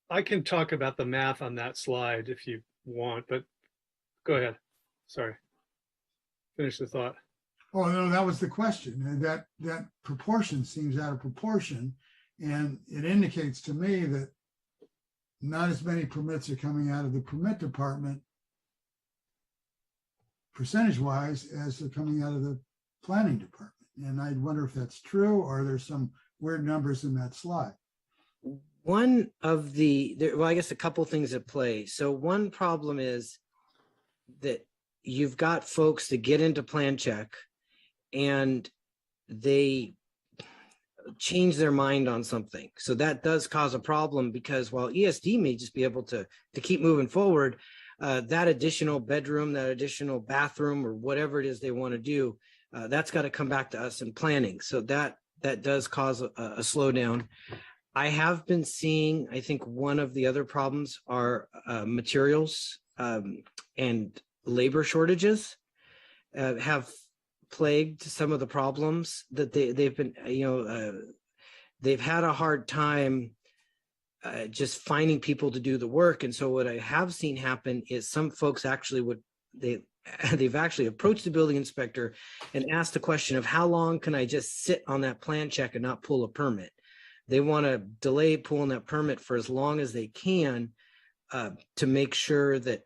I can talk about the math on that slide if you want, but go ahead. Sorry. Finish the thought. Oh, no, that was the question. And that proportion seems out of proportion. And it indicates to me that not as many permits are coming out of the permit department percentage-wise as they're coming out of the planning department. And I wonder if that's true, or there's some weird numbers in that slide. One of well, I guess a couple things at play. So one problem is that you've got folks that get into plan check and they change their mind on something. So that does cause a problem, because while ESD may just be able to keep moving forward, that additional bedroom, that additional bathroom, or whatever it is they want to do, that's got to come back to us in planning. So that does cause a slowdown. I have been seeing, I think one of the other problems are materials and labor shortages have plagued some of the problems that they've been, they've had a hard time just finding people to do the work. And so what I have seen happen is some folks actually they've actually approached the building inspector and asked the question of, how long can I just sit on that plan check and not pull a permit? They want to delay pulling that permit for as long as they can to make sure that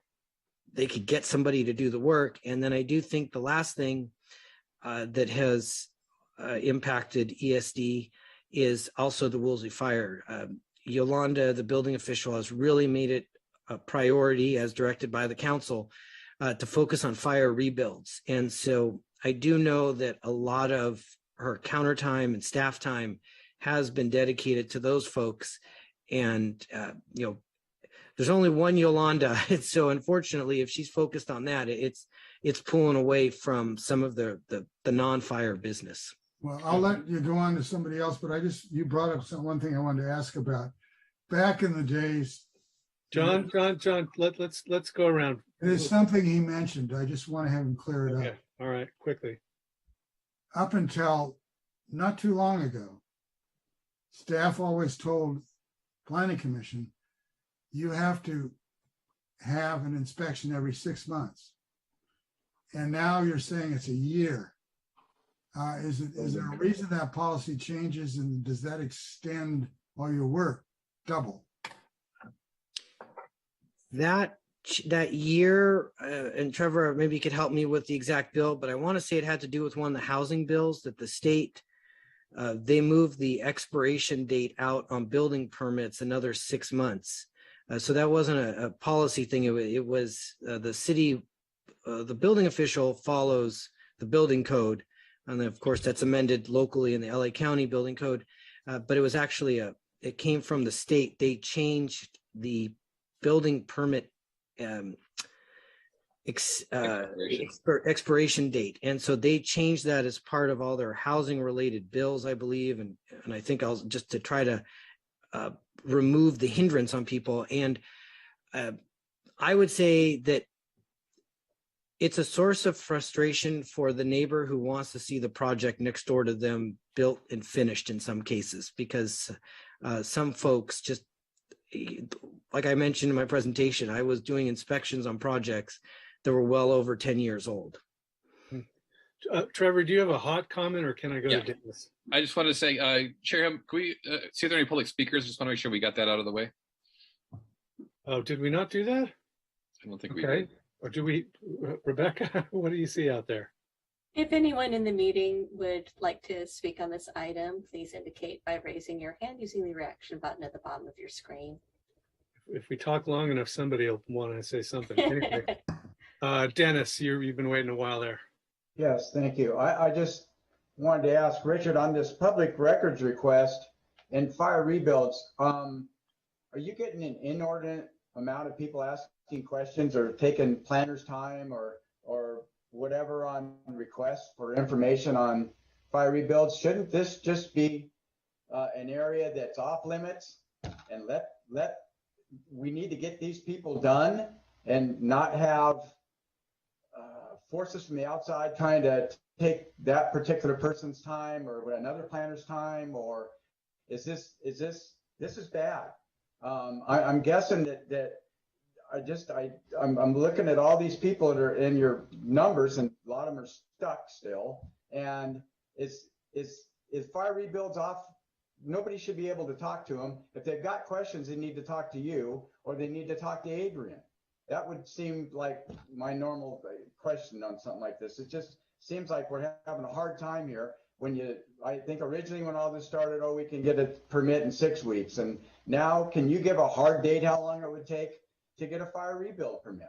they could get somebody to do the work. And then I do think the last thing that has impacted ESD is also the Woolsey fire. Yolanda, the building official, has really made it a priority, as directed by the council, to focus on fire rebuilds. And so I do know that a lot of her counter time and staff time has been dedicated to those folks. And, there's only one Yolanda. So unfortunately, if she's focused on that, it's pulling away from some of the non-fire business. Well, I'll let you go on to somebody else, but you brought up one thing I wanted to ask about. back in the days, John, let's go around. there's something he mentioned. I just want to have him clear it Okay, up. all right, quickly. Up until not too long ago, staff always told planning commission, you have to have an inspection every 6 months. And now you're saying it's a year. Is there a reason that policy changes, and does that extend all your work double? That year, and Trevor, maybe you could help me with the exact bill, but I want to say it had to do with one of the housing bills that the state, they moved the expiration date out on building permits another 6 months. So that wasn't a policy thing. It was the city, the building official follows the building code. And then of course that's amended locally in the LA County building code. But it was actually it came from the state. They changed the building permit expiration date. And so they changed that as part of all their housing related bills, I believe. And I think I'll just to try to remove the hindrance on people. And I would say that it's a source of frustration for the neighbor who wants to see the project next door to them built and finished in some cases, because some folks just, like I mentioned in my presentation, I was doing inspections on projects that were well over 10 years old. Trevor, do you have a hot comment, or can I go to Dennis? I just wanted to say, Chair, can we see if there are any public speakers? Just want to make sure we got that out of the way. Oh, did we not do that? I don't think we did. Or do we, Rebecca, what do you see out there? If anyone in the meeting would like to speak on this item, please indicate by raising your hand using the reaction button at the bottom of your screen. If we talk long enough, somebody will want to say something. Anyway, Dennis, you've been waiting a while there. Yes, thank you. I just wanted to ask Richard on this public records request and fire rebuilds. Are you getting an inordinate amount of people asking questions or taking planners' time or whatever on requests for information on fire rebuilds? Shouldn't this just be an area that's off limits, and we need to get these people done and not have forces from the outside trying to take that particular person's time or another planner's time? Or is this bad? I'm guessing that I'm looking at all these people that are in your numbers, and a lot of them are stuck still. And is fire rebuilds off? Nobody should be able to talk to them. If they've got questions, they need to talk to you, or they need to talk to Adrian. That would seem like my normal question on something like this. It just seems like we're having a hard time here. I think originally when all this started, we can get a permit in 6 weeks. And now, can you give a hard date how long it would take to get a fire rebuild permit?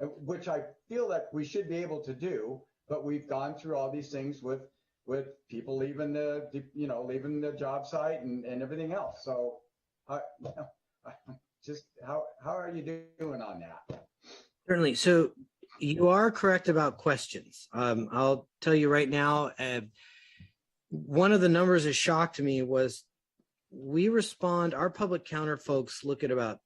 Which I feel like we should be able to do, but we've gone through all these things with people leaving the job site and everything else. So just how are you doing on that? Certainly. So you are correct about questions. I'll tell you right now, one of the numbers that shocked me was our public counter folks look at about,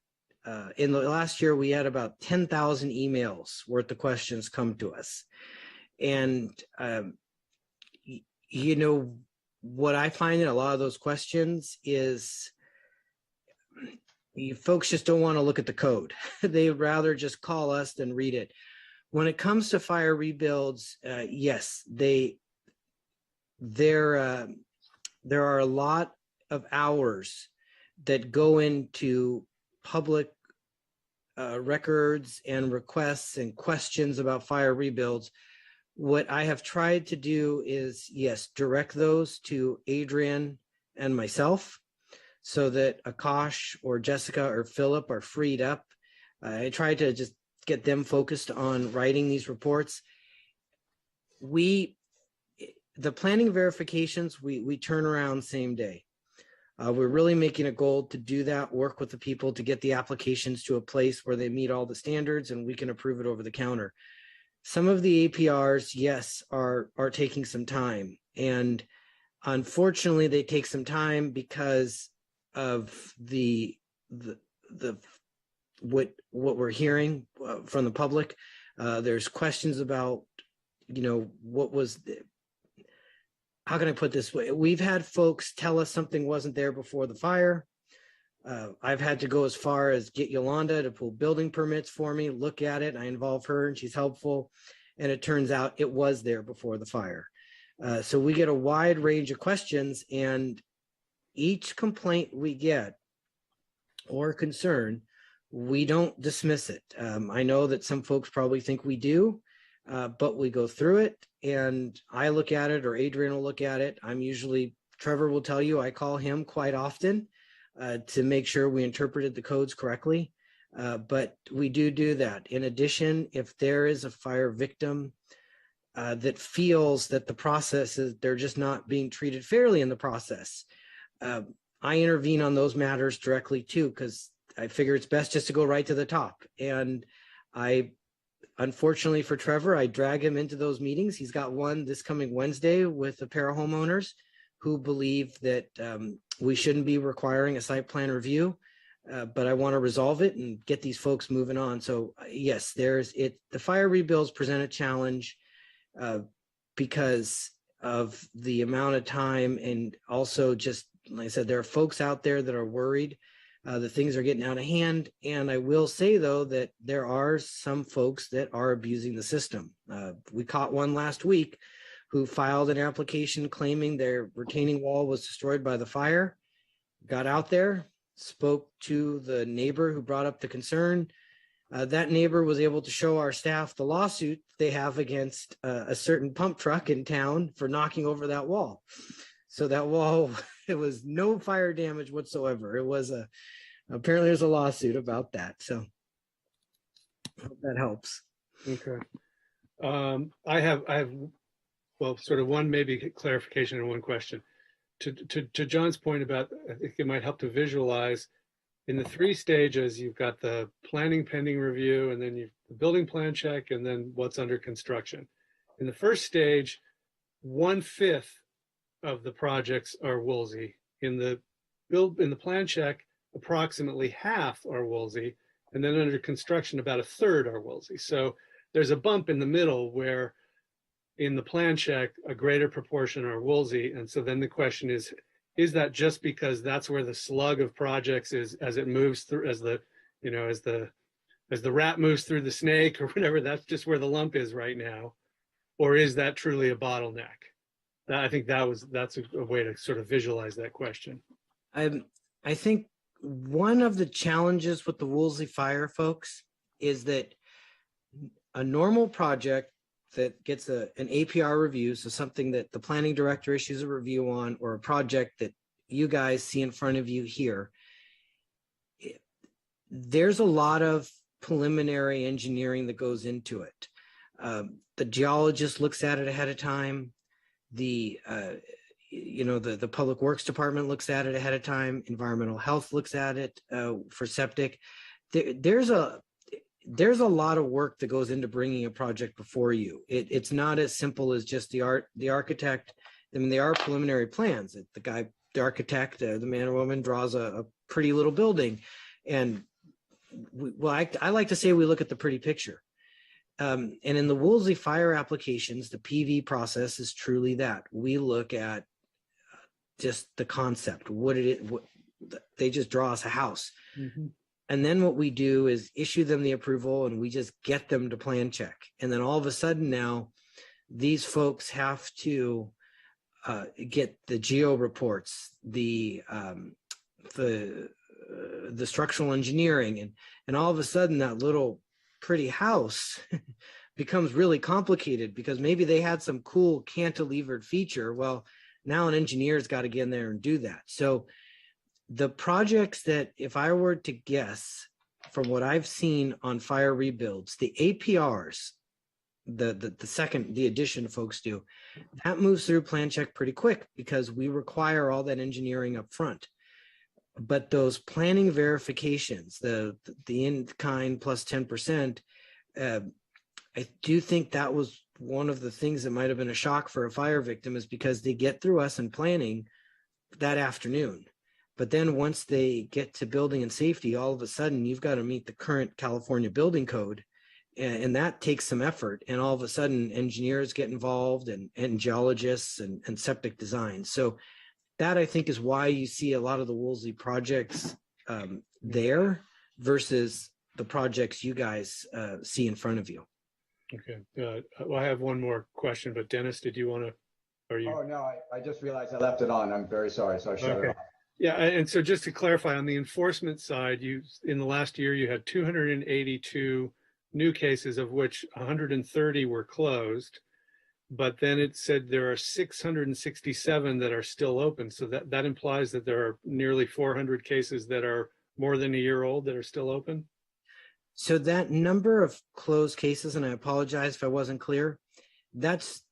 in the last year, we had about 10,000 emails worth of questions come to us. And, what I find in a lot of those questions is you folks just don't want to look at the code. They would rather just call us than read it. When it comes to fire rebuilds, yes, there are a lot of hours that go into public records and requests and questions about fire rebuilds. What I have tried to do is, yes, direct those to Adrian and myself so that Akash or Jessica or Philip are freed up. I tried to just get them focused on writing these reports. The planning verifications, we turn around same day. We're really making a goal to do that, work with the people to get the applications to a place where they meet all the standards and we can approve it over the counter. Some of the APRs, yes, are taking some time. And unfortunately, they take some time because of the the what we're hearing from the public. There's questions about, what was how can I put this way? We've had folks tell us something wasn't there before the fire. I've had to go as far as get Yolanda to pull building permits for me, look at it. I involve her and she's helpful. And it turns out it was there before the fire. So we get a wide range of questions, and each complaint we get or concern, we don't dismiss it. I know that some folks probably think we do, but we go through it and I look at it, or Adrian will look at it. Trevor will tell you, I call him quite often to make sure we interpreted the codes correctly. But we do that. In addition, if there is a fire victim that feels that the process they're just not being treated fairly in the process, I intervene on those matters directly too, because I figure it's best just to go right to the top. And unfortunately for Trevor, I drag him into those meetings. He's got one this coming Wednesday with a pair of homeowners who believe that we shouldn't be requiring a site plan review, but I want to resolve it and get these folks moving on. So yes, the fire rebuilds present a challenge because of the amount of time, and also just, like I said, there are folks out there that are worried that things are getting out of hand. And I will say, though, that there are some folks that are abusing the system. We caught one last week who filed an application claiming their retaining wall was destroyed by the fire, got out there, spoke to the neighbor who brought up the concern. That neighbor was able to show our staff the lawsuit they have against a certain pump truck in town for knocking over that wall. So that wall, it was no fire damage whatsoever. It was apparently there's a lawsuit about that. So I hope that helps. Okay. I have sort of one maybe clarification and one question. To John's point about, I think it might help to visualize in the 3 stages. You've got the planning pending review, and then you've the building plan check, and then what's under construction. In the first stage, 1/5 of the projects are Woolsey. In the plan check, approximately half are Woolsey, and then under construction, about 1/3 are Woolsey. So there's a bump in the middle where in the plan check, a greater proportion are Woolsey. And so then the question is that just because that's where the slug of projects is as it moves through, as the rat moves through the snake or whatever, that's just where the lump is right now? Or is that truly a bottleneck? I think that's a way to sort of visualize that question. I think one of the challenges with the Woolsey fire, folks, is that a normal project that gets an APR review, so something that the planning director issues a review on, or a project that you guys see in front of you here, there's a lot of preliminary engineering that goes into it. The geologist looks at it ahead of time. The public works department looks at it ahead of time. Environmental health looks at it for septic. There's a lot of work that goes into bringing a project before you. It's not as simple as just the architect. I mean, they are preliminary plans. The architect, the man or woman draws a pretty little building. And I like to say we look at the pretty picture. And in the Woolsey fire applications, the PV process is truly that. We look at just the concept. They just draw us a house. Mm-hmm. And then what we do is issue them the approval, and we just get them to plan check. And then all of a sudden now, these folks have to get the geo reports, the structural engineering, and all of a sudden that little pretty house becomes really complicated because maybe they had some cool cantilevered feature. Well, now an engineer's got to get in there and do that. So the projects that, if I were to guess from what I've seen on fire rebuilds, the APRs, the addition folks do, that moves through plan check pretty quick because we require all that engineering up front. But those planning verifications, the in-kind plus 10%, I do think that was one of the things that might have been a shock for a fire victim, is because they get through us in planning that afternoon. But then once they get to building and safety, all of a sudden you've got to meet the current California building code. And that takes some effort. And all of a sudden engineers get involved and geologists and septic design. So that I think is why you see a lot of the Woolsey projects there versus the projects you guys see in front of you. Okay. Well, I have one more question, but Dennis, did you want to? Are you? Oh, no, I just realized I left it on. I'm very sorry. So I shut it off. Yeah, and so just to clarify, on the enforcement side, in the last year, you had 282 new cases, of which 130 were closed. But then it said there are 667 that are still open. So that implies that there are nearly 400 cases that are more than a year old that are still open. So that number of closed cases, and I apologize if I wasn't clear, that's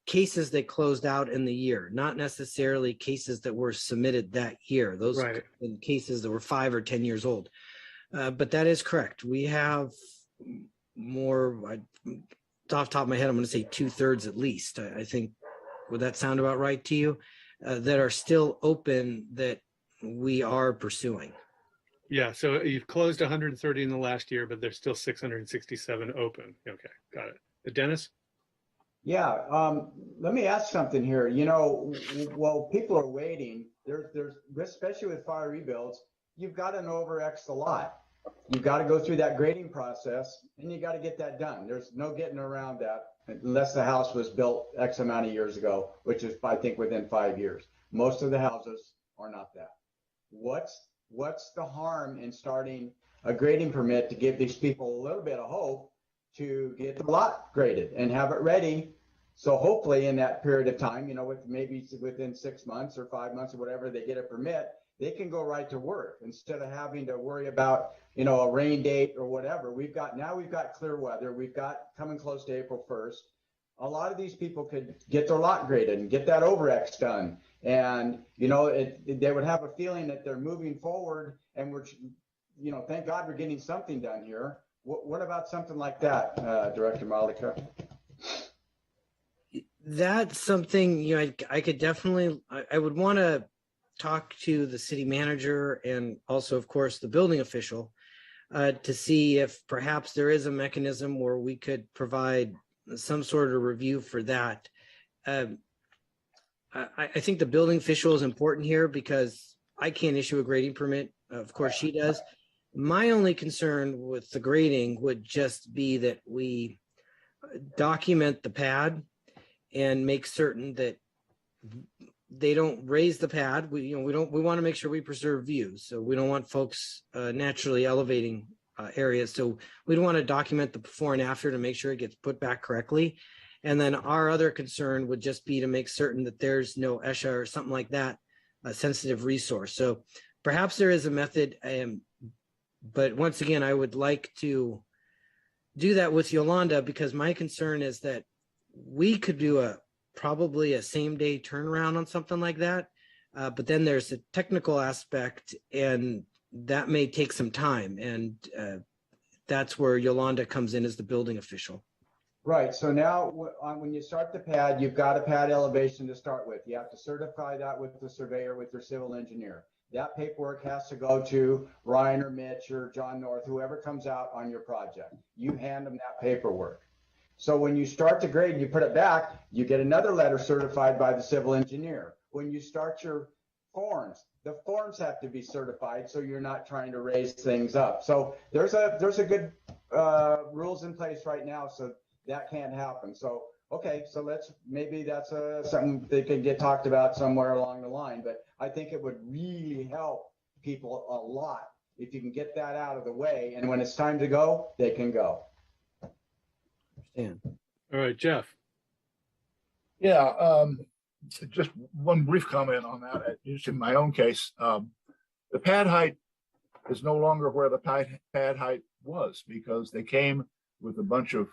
cases that closed out in the year, not necessarily cases that were submitted that year. Those are cases that were 5 or 10 years old. But that is correct. We have more, off the top of my head, I'm going to say 2/3 at least. I think, would that sound about right to you? That are still open that we are pursuing. Yeah, so you've closed 130 in the last year, but there's still 667 open. Okay, got it. Dennis? Yeah, let me ask something here. You know, while people are waiting, there's especially with fire rebuilds, you've got to over-X the lot. You've got to go through that grading process, and you got to get that done. There's no getting around that unless the house was built X amount of years ago, which is, I think, within 5 years. Most of the houses are not that. What's the harm in starting a grading permit to give these people a little bit of hope to get the lot graded and have it ready? So hopefully in that period of time, you know, maybe within 6 months or 5 months or whatever, they get a permit, they can go right to work instead of having to worry about, you know, a rain date or whatever. We've got clear weather. We've got coming close to April 1st. A lot of these people could get their lot graded and get that over-X done. And, you know, they would have a feeling that they're moving forward, and we're, you know, thank God we're getting something done here. What about something like that, Director Malika? That's something, you know, I could definitely, I would want to talk to the city manager and also, of course, the building official to see if perhaps there is a mechanism where we could provide some sort of review for that. I think the building official is important here because I can't issue a grading permit. Of course, she does. My only concern with the grading would just be that we document the pad and make certain that they don't raise the pad. We want to make sure we preserve views. So we don't want folks naturally elevating areas. So we'd want to document the before and after to make sure it gets put back correctly. And then our other concern would just be to make certain that there's no ESHA or something like that, a sensitive resource. So perhaps there is a method, but once again, I would like to do that with Yolanda because my concern is that we could do probably a same day turnaround on something like that. But then there's a technical aspect and that may take some time. And that's where Yolanda comes in as the building official. Right. So now when you start the pad, you've got a pad elevation to start with. You have to certify that with the surveyor, with your civil engineer. That paperwork has to go to Ryan or Mitch or John North, whoever comes out on your project. You hand them that paperwork. So when you start to grade and you put it back, you get another letter certified by the civil engineer. When you start your forms, the forms have to be certified so you're not trying to raise things up. So there's a good rules in place right now, so that can't happen. So okay, so maybe that's something that can get talked about somewhere along the line. But I think it would really help people a lot if you can get that out of the way. And when it's time to go, they can go. All right, Jeff. Yeah, just one brief comment on that. Just in my own case, the pad height is no longer where the pad height was because they came with a bunch of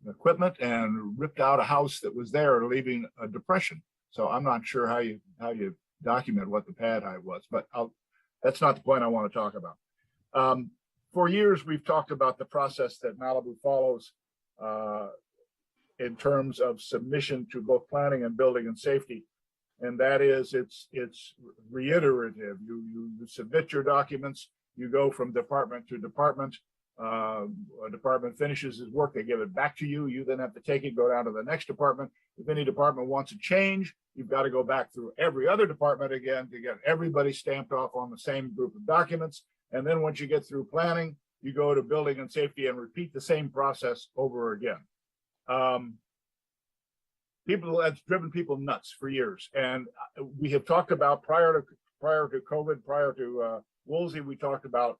equipment and ripped out a house that was there, leaving a depression. So I'm not sure how you document what the pad height was, but that's not the point I want to talk about. For years, we've talked about the process that Malibu follows in terms of submission to both planning and building and safety and that is it's reiterative. You submit your documents, you go from department to department. A department finishes his work, they give it back to you. You then have to take it, go down to the next department. If any department wants a change, you've got to go back through every other department again to get everybody stamped off on the same group of documents. And then once you get through planning, you go to building and safety and repeat the same process over again. That's driven people nuts for years. And we have talked about prior to COVID, prior to Woolsey, we talked about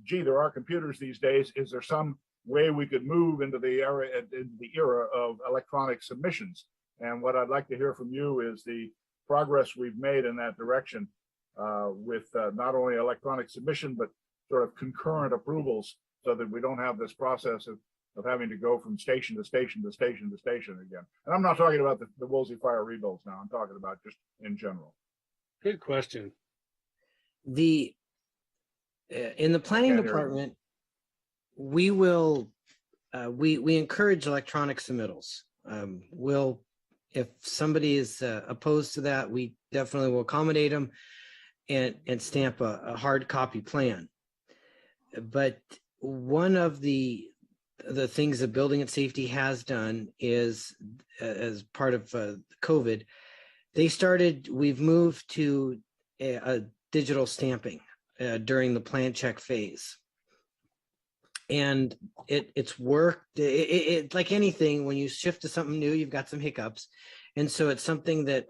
gee, there are computers these days. Is there some way we could move into the era of electronic submissions? And what I'd like to hear from you is the progress we've made in that direction with not only electronic submission, but sort of concurrent approvals, so that we don't have this process of having to go from station to station to station to station again. And I'm not talking about the Woolsey fire rebuilds now. I'm talking about just in general. Good question. In the planning department, we will we encourage electronic submittals. If somebody is opposed to that, we definitely will accommodate them and stamp a hard copy plan. But one of the things that building and safety has done is, as part of COVID, we've moved to a digital stamping during the plan check phase. And it's worked. It like anything, when you shift to something new, you've got some hiccups. And so it's something that,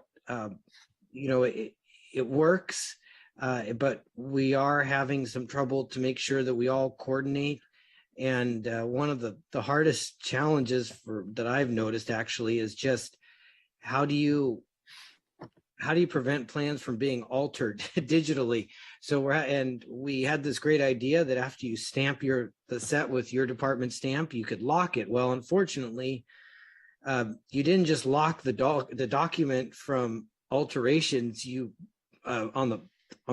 it works, but we are having some trouble to make sure that we all coordinate. And one of the hardest challenges that I've noticed actually is just how do you prevent plans from being altered digitally? So we had this great idea that after you stamp the set with your department stamp, you could lock it. Well, unfortunately, you didn't just lock the document from alterations. You on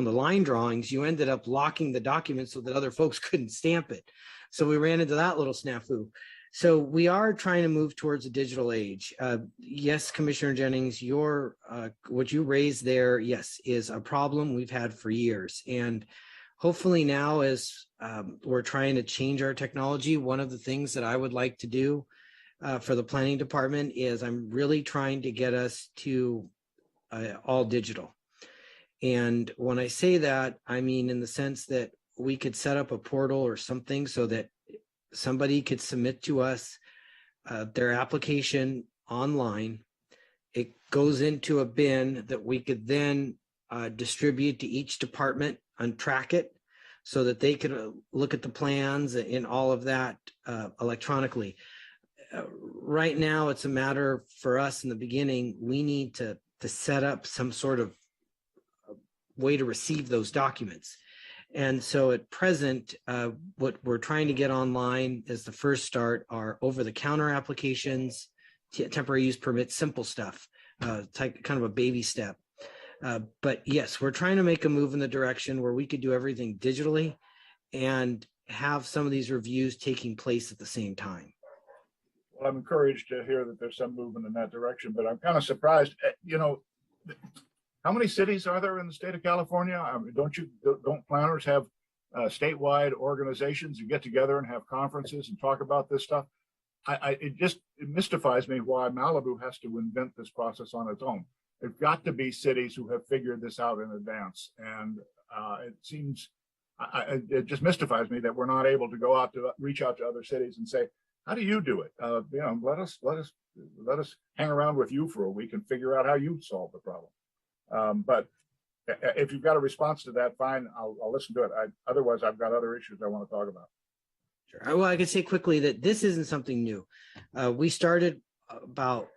the line drawings, you ended up locking the document so that other folks couldn't stamp it. So we ran into that little snafu. So we are trying to move towards a digital age. Yes, Commissioner Jennings, what you raised there, yes, is a problem we've had for years. And hopefully now, as we're trying to change our technology, one of the things that I would like to do for the planning department is I'm really trying to get us to all digital. And when I say that, I mean in the sense that we could set up a portal or something so that somebody could submit to us their application online. It goes into a bin that we could then distribute to each department and track it so that they could look at the plans and all of that electronically. Right now, it's a matter for us in the beginning, we need to set up some sort of way to receive those documents. And so at present, what we're trying to get online as the first start are over-the-counter applications, temporary use permits, simple stuff, kind of a baby step. But yes, we're trying to make a move in the direction where we could do everything digitally and have some of these reviews taking place at the same time. Well, I'm encouraged to hear that there's some movement in that direction, but I'm kind of surprised, how many cities are there in the state of California? I mean, don't planners have statewide organizations who get together and have conferences and talk about this stuff? It mystifies me why Malibu has to invent this process on its own. There've got to be cities who have figured this out in advance, and it just mystifies me that we're not able to go out to reach out to other cities and say, how do you do it? Let us hang around with you for a week and figure out how you solve the problem. But if you've got a response to that, fine, I'll listen to it. Otherwise, I've got other issues I want to talk about. Sure. Well, I can say quickly that this isn't something new. We started about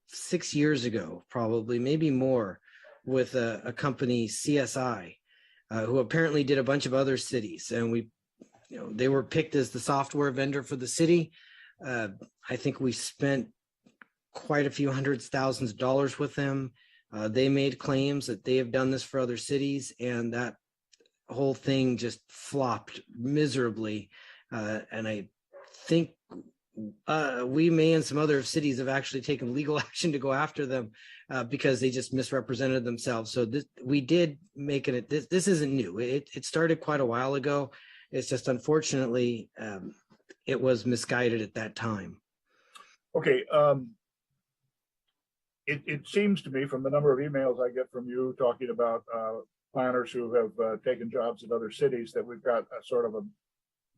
6 years ago, probably, maybe more, with a company, CSI, who apparently did a bunch of other cities. And they were picked as the software vendor for the city. I think we spent quite a few hundreds of thousands of dollars with them. They made claims that they have done this for other cities, and that whole thing just flopped miserably. And I think we may and some other cities have actually taken legal action to go after them because they just misrepresented themselves. So we did make it. This isn't new. It started quite a while ago. It's just unfortunately it was misguided at that time. Okay. It seems to me from the number of emails I get from you talking about planners who have taken jobs in other cities that we've got a sort of a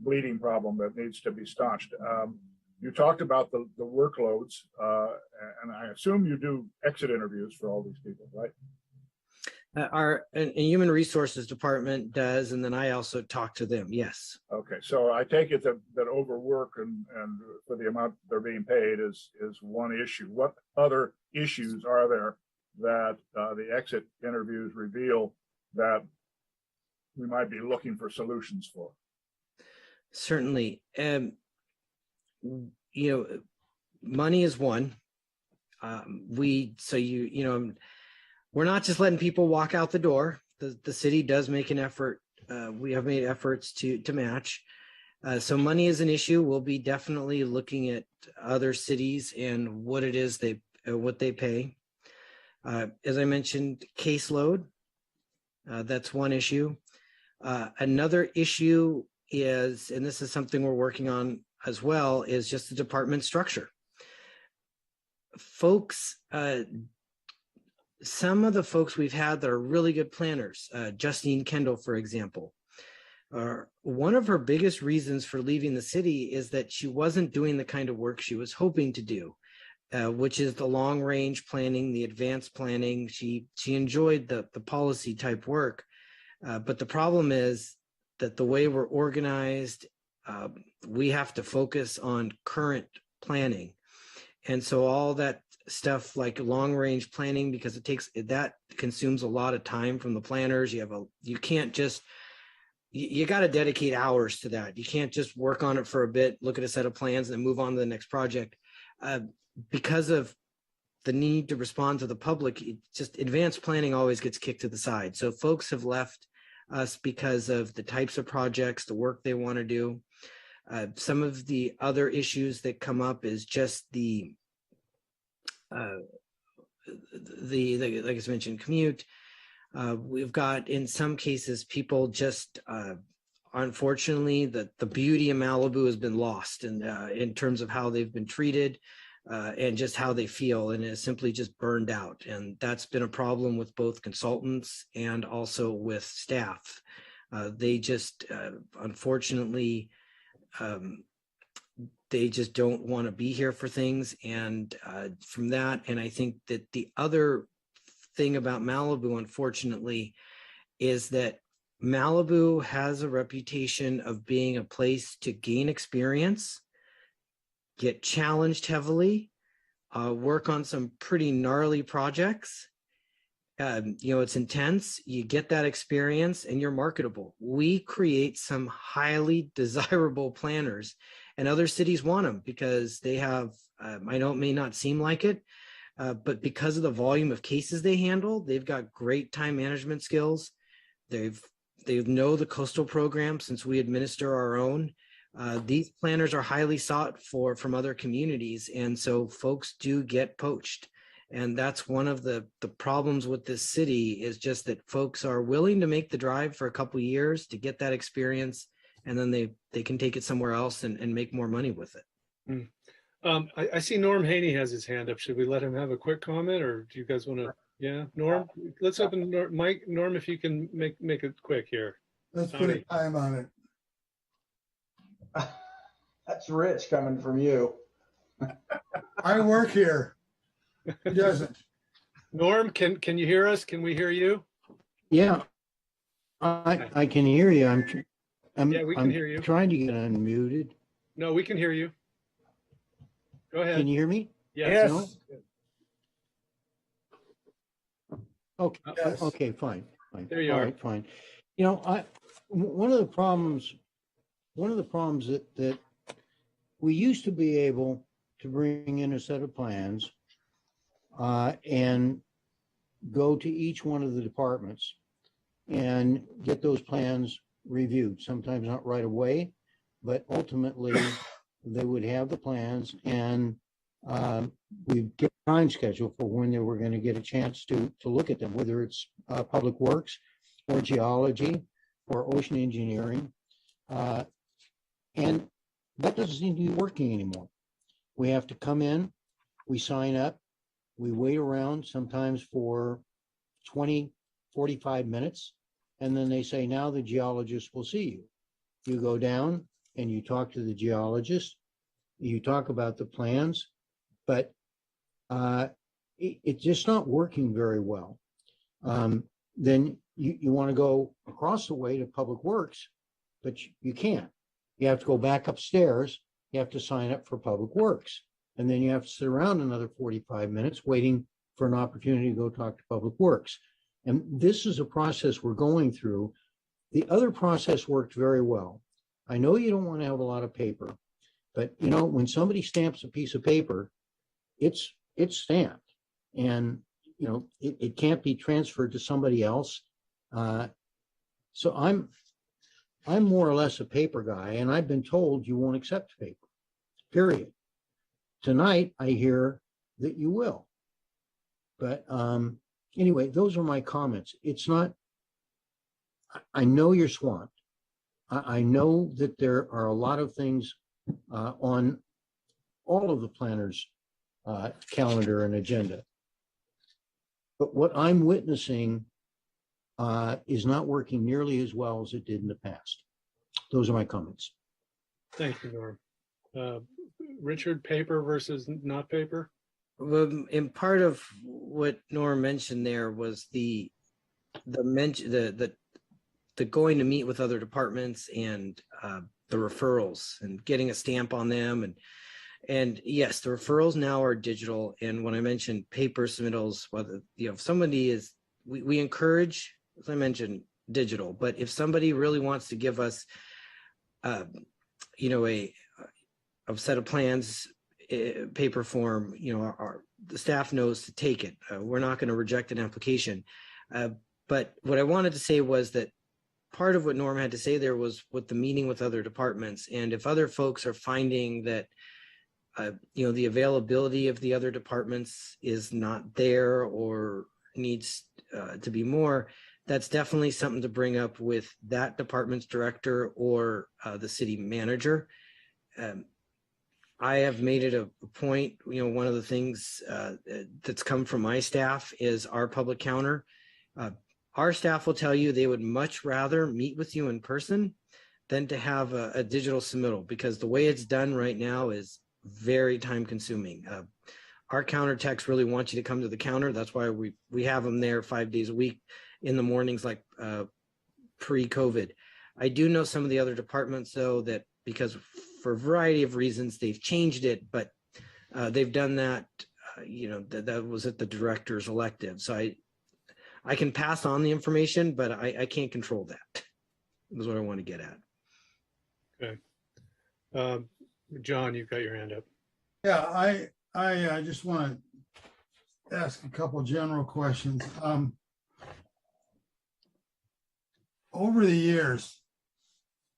bleeding problem that needs to be staunched. You talked about the workloads, and I assume you do exit interviews for all these people, right? Our human resources department does, and then I also talk to them. Yes. Okay, so I take it that overwork and for the amount they're being paid is one issue. What other issues are there that the exit interviews reveal that we might be looking for solutions for? Certainly. Money is one. We're not just letting people walk out the door. The city does make an effort. We have made efforts to match. So money is an issue. We'll be definitely looking at other cities and what it is what they pay. As I mentioned, caseload. That's one issue. Another issue is, and this is something we're working on as well, is just the department structure. Folks, some of the folks we've had that are really good planners, Justine Kendall, for example, one of her biggest reasons for leaving the city is that she wasn't doing the kind of work she was hoping to do, which is the long range planning, the advanced planning. She enjoyed the policy type work. But the problem is that the way we're organized, we have to focus on current planning. And so all that stuff like long range planning, because that consumes a lot of time from the planners. You can't just, you got to dedicate hours to that. You can't just work on it for a bit, look at a set of plans and then move on to the next project. Because of the need to respond to the public, just advanced planning always gets kicked to the side. So folks have left us because of the types of projects, the work they want to do. Some of the other issues that come up is just the like I mentioned, commute. We've got, in some cases, people just, unfortunately, the beauty of Malibu has been lost in terms of how they've been treated and just how they feel, and is simply just burned out. And that's been a problem with both consultants and also with staff. They just, unfortunately, they just don't want to be here for things. And from that, and I think that the other thing about Malibu, unfortunately, is that Malibu has a reputation of being a place to gain experience, get challenged heavily, work on some pretty gnarly projects. It's intense. You get that experience and you're marketable. We create some highly desirable planners, and other cities want them because they have, I know it may not seem like it, but because of the volume of cases they handle, they've got great time management skills. They know the coastal program since we administer our own. These planners are highly sought for from other communities, and so folks do get poached. And that's one of the problems with this city, is just that folks are willing to make the drive for a couple of years to get that experience, and then they can take it somewhere else and make more money with it. I see Norm Haney has his hand up. Should we let him have a quick comment, or do you guys want to? Yeah, Norm, let's open Mike. Norm, if you can make it quick here. Let's put a time on it. That's rich coming from you. I work here. He doesn't. Norm, can you hear us? Can we hear you? Yeah, I can hear you. We can hear you. Trying to get unmuted. No, we can hear you. Go ahead. Can you hear me? Yes. No? Okay. Yes. Okay. Fine. There you All are. right. Fine. One of the problems that we used to be able to bring in a set of plans and go to each one of the departments and get those plans reviewed. Sometimes not right away, but ultimately they would have the plans, and we get a time schedule for when they were going to get a chance to look at them, whether it's public works or geology or ocean engineering. And that doesn't seem to be working anymore. We have to come in, we sign up, we wait around sometimes for 20, 45 minutes, and then they say, now the geologist will see you. You go down and you talk to the geologist, you talk about the plans, but it's just not working very well. Then you want to go across the way to Public Works, but you can't. You have to go back upstairs. You have to sign up for Public Works. And then you have to sit around another 45 minutes waiting for an opportunity to go talk to Public Works. And this is a process we're going through. The other process worked very well. I know you don't want to have a lot of paper, but you know, when somebody stamps a piece of paper, it's stamped, and you know, it can't be transferred to somebody else. So I'm more or less a paper guy, and I've been told you won't accept paper, period. Tonight, I hear that you will. But anyway, those are my comments. It's not, I know you're swamped. I know that there are a lot of things on all of the planners' calendar and agenda. But what I'm witnessing is not working nearly as well as it did in the past. Those are my comments. Thank you, Norm. Richard, paper versus not paper? And part of what Norm mentioned there was the going to meet with other departments and the referrals and getting a stamp on them. And yes, the referrals now are digital. And when I mentioned paper submittals, whether, you know, if somebody is, we encourage, as I mentioned, digital, but if somebody really wants to give us, you know, a set of plans, paper form, you know, the staff knows to take it. We're not going to reject an application. But what I wanted to say was that part of what Norm had to say there was with the meeting with other departments. And if other folks are finding that, you know, the availability of the other departments is not there or needs to be more, that's definitely something to bring up with that department's director or the city manager. I have made it a point, you know, one of the things that's come from my staff is our public counter. Our staff will tell you they would much rather meet with you in person than to have a digital submittal, because the way it's done right now is very time consuming. Our counter techs really want you to come to the counter. That's why we have them there 5 days a week in the mornings, like pre-COVID. I do know some of the other departments, though, that because for a variety of reasons, they've changed it, but they've done that, you know, that was at the director's elective. So I can pass on the information, but I can't control that. Is what I want to get at. Okay. John, you've got your hand up. Yeah, I just want to ask a couple general questions. Over the years,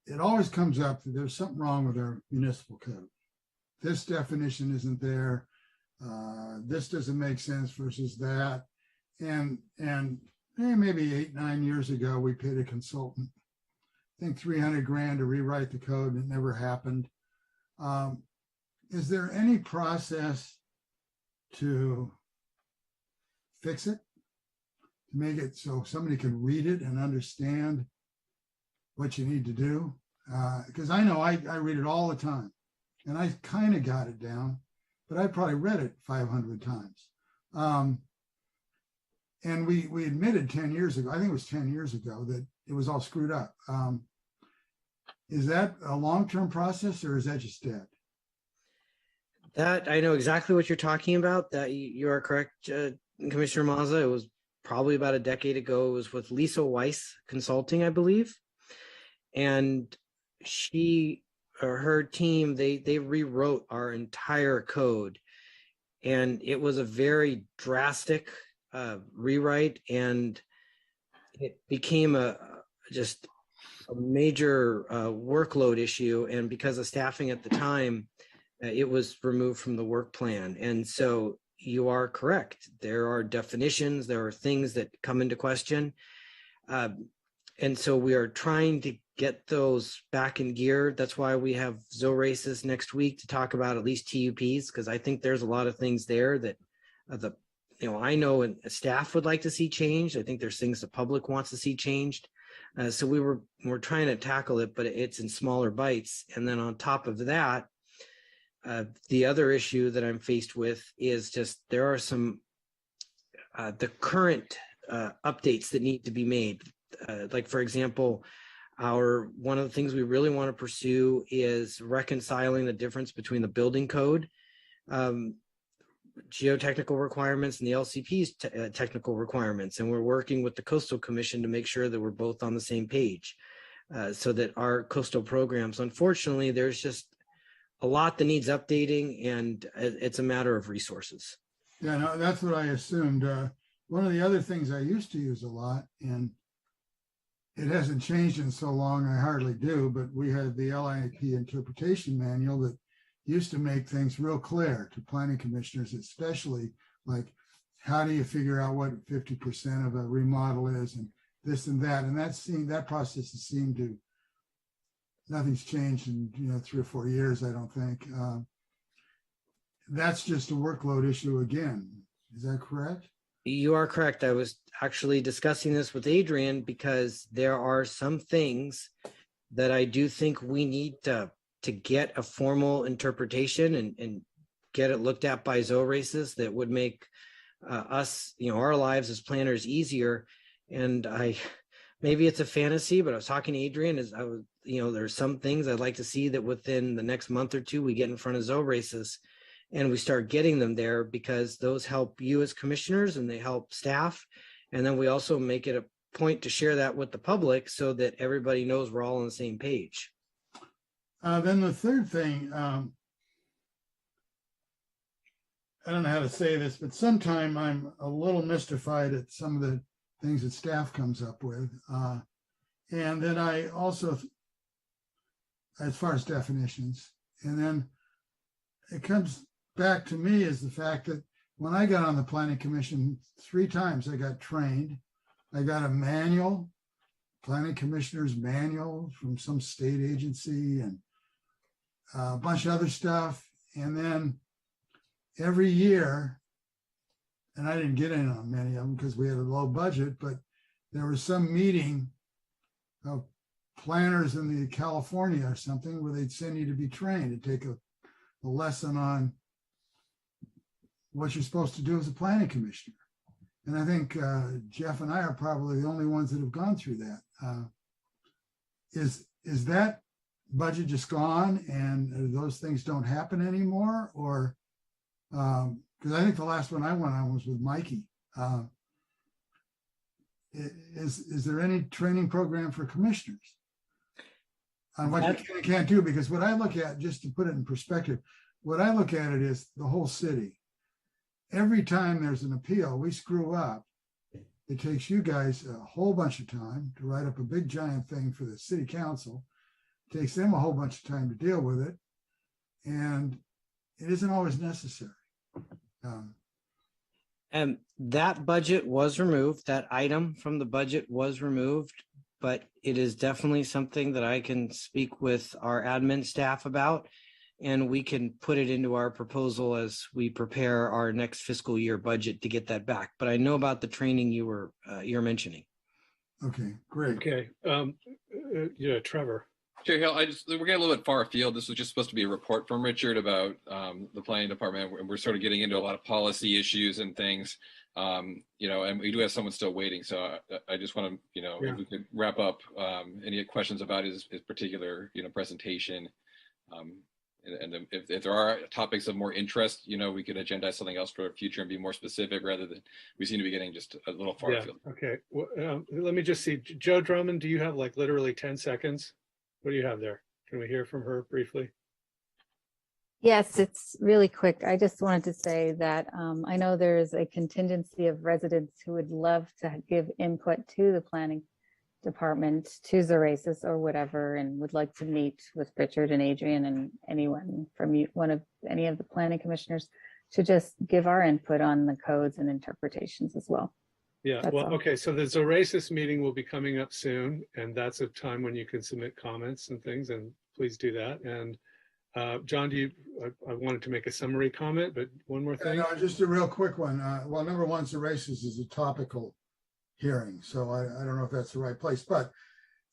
it always comes up that there's something wrong with our municipal code. This definition isn't there. This doesn't make sense versus that. And maybe 8-9 years ago, we paid a consultant, I think $300 grand to rewrite the code, and it never happened. Is there any process to fix it, to make it so somebody can read it and understand what you need to do? Because I know I read it all the time, and I kind of got it down, but I probably read it 500 times. And we admitted 10 years ago, I think it was 10 years ago, that it was all screwed up. Is that a long-term process, or is that just dead? That I know exactly what you're talking about. That you are correct, Commissioner Mazza. It was probably about a decade ago. It was with Lisa Weiss Consulting, I believe, and she or her team they rewrote our entire code, and it was a very drastic rewrite, and it became just a major workload issue. And because of staffing at the time, it was removed from the work plan. And so you are correct. There are definitions, there are things that come into question. And so we are trying to get those back in gear. That's why we have Zoe races next week to talk about at least TUPs, because I think there's a lot of things there that I know and staff would like to see changed. I think there's things the public wants to see changed. So we're trying to tackle it, but it's in smaller bites. And then on top of that, the other issue that I'm faced with is just there are some the current updates that need to be made. Like, for example, one of the things we really want to pursue is reconciling the difference between the building code geotechnical requirements and the LCP's technical requirements. And we're working with the Coastal Commission to make sure that we're both on the same page so that our coastal programs, unfortunately, there's just a lot that needs updating, and it's a matter of resources. Yeah, no, that's what I assumed. One of the other things I used to use a lot, and it hasn't changed in so long, I hardly do, but we had the LIP interpretation manual that used to make things real clear to planning commissioners, especially like, how do you figure out what 50% of a remodel is and this and that? And that process has seemed to, nothing's changed in 3 or 4 years, I don't think. That's just a workload issue again. Is that correct? You are correct. I was actually discussing this with Adrian because there are some things that I do think we need to get a formal interpretation and get it looked at by Zoe races that would make us, our lives as planners easier. And maybe it's a fantasy, but I was talking to Adrian there's some things I'd like to see that within the next month or two, we get in front of Zoe races and we start getting them there, because those help you as commissioners and they help staff. And then we also make it a point to share that with the public so that everybody knows we're all on the same page. Then the third thing, I don't know how to say this, but sometimes I'm a little mystified at some of the things that staff comes up with. And then I also, as far as definitions, and then it comes back to me is the fact that when I got on the planning commission 3 times, I got trained. I got a manual, planning commissioner's manual from some state agency, and a bunch of other stuff. And then every year, and I didn't get in on many of them because we had a low budget, but there was some meeting of planners in the California or something where they'd send you to be trained to take a lesson on what you're supposed to do as a planning commissioner. And I think Jeff and I are probably the only ones that have gone through that. Is that budget just gone and those things don't happen anymore? Or, because I think the last one I went on was with Mikey. Is there any training program for commissioners on what you can and can't do? Because what I look at, just to put it in perspective, what I look at it is the whole city. Every time there's an appeal, we screw up. It takes you guys a whole bunch of time to write up a big giant thing for the city council. It takes them a whole bunch of time to deal with it. And it isn't always necessary. And that budget was removed. That item from the budget was removed, but it is definitely something that I can speak with our admin staff about, and we can put it into our proposal as we prepare our next fiscal year budget to get that back. But I know about the training you're mentioning. Okay, great. Okay, Trevor. Chair Hill, we're getting a little bit far afield. This was just supposed to be a report from Richard about the planning department, and we're sort of getting into a lot of policy issues and things, and we do have someone still waiting. So I just want to, if we could wrap up any questions about his particular, presentation. And then if there are topics of more interest, we could agendize something else for the future and be more specific, rather than we seem to be getting just a little far afield. Okay. Well, let me just see. Joe Drummond, do you have like literally 10 seconds? What do you have there? Can we hear from her briefly? Yes, it's really quick. I just wanted to say that I know there's a contingency of residents who would love to give input to the planning department to Zorasis or whatever, and would like to meet with Richard and Adrian and anyone from any of the planning commissioners to just give our input on the codes and interpretations as well. Yeah, That's well, all. okay, so the Zorasis meeting will be coming up soon, and that's a time when you can submit comments and things, and please do that. And John, I wanted to make a summary comment, but one more thing. No, just a real quick one. Well, number one, Zorasis is a topical hearing, so I don't know if that's the right place, but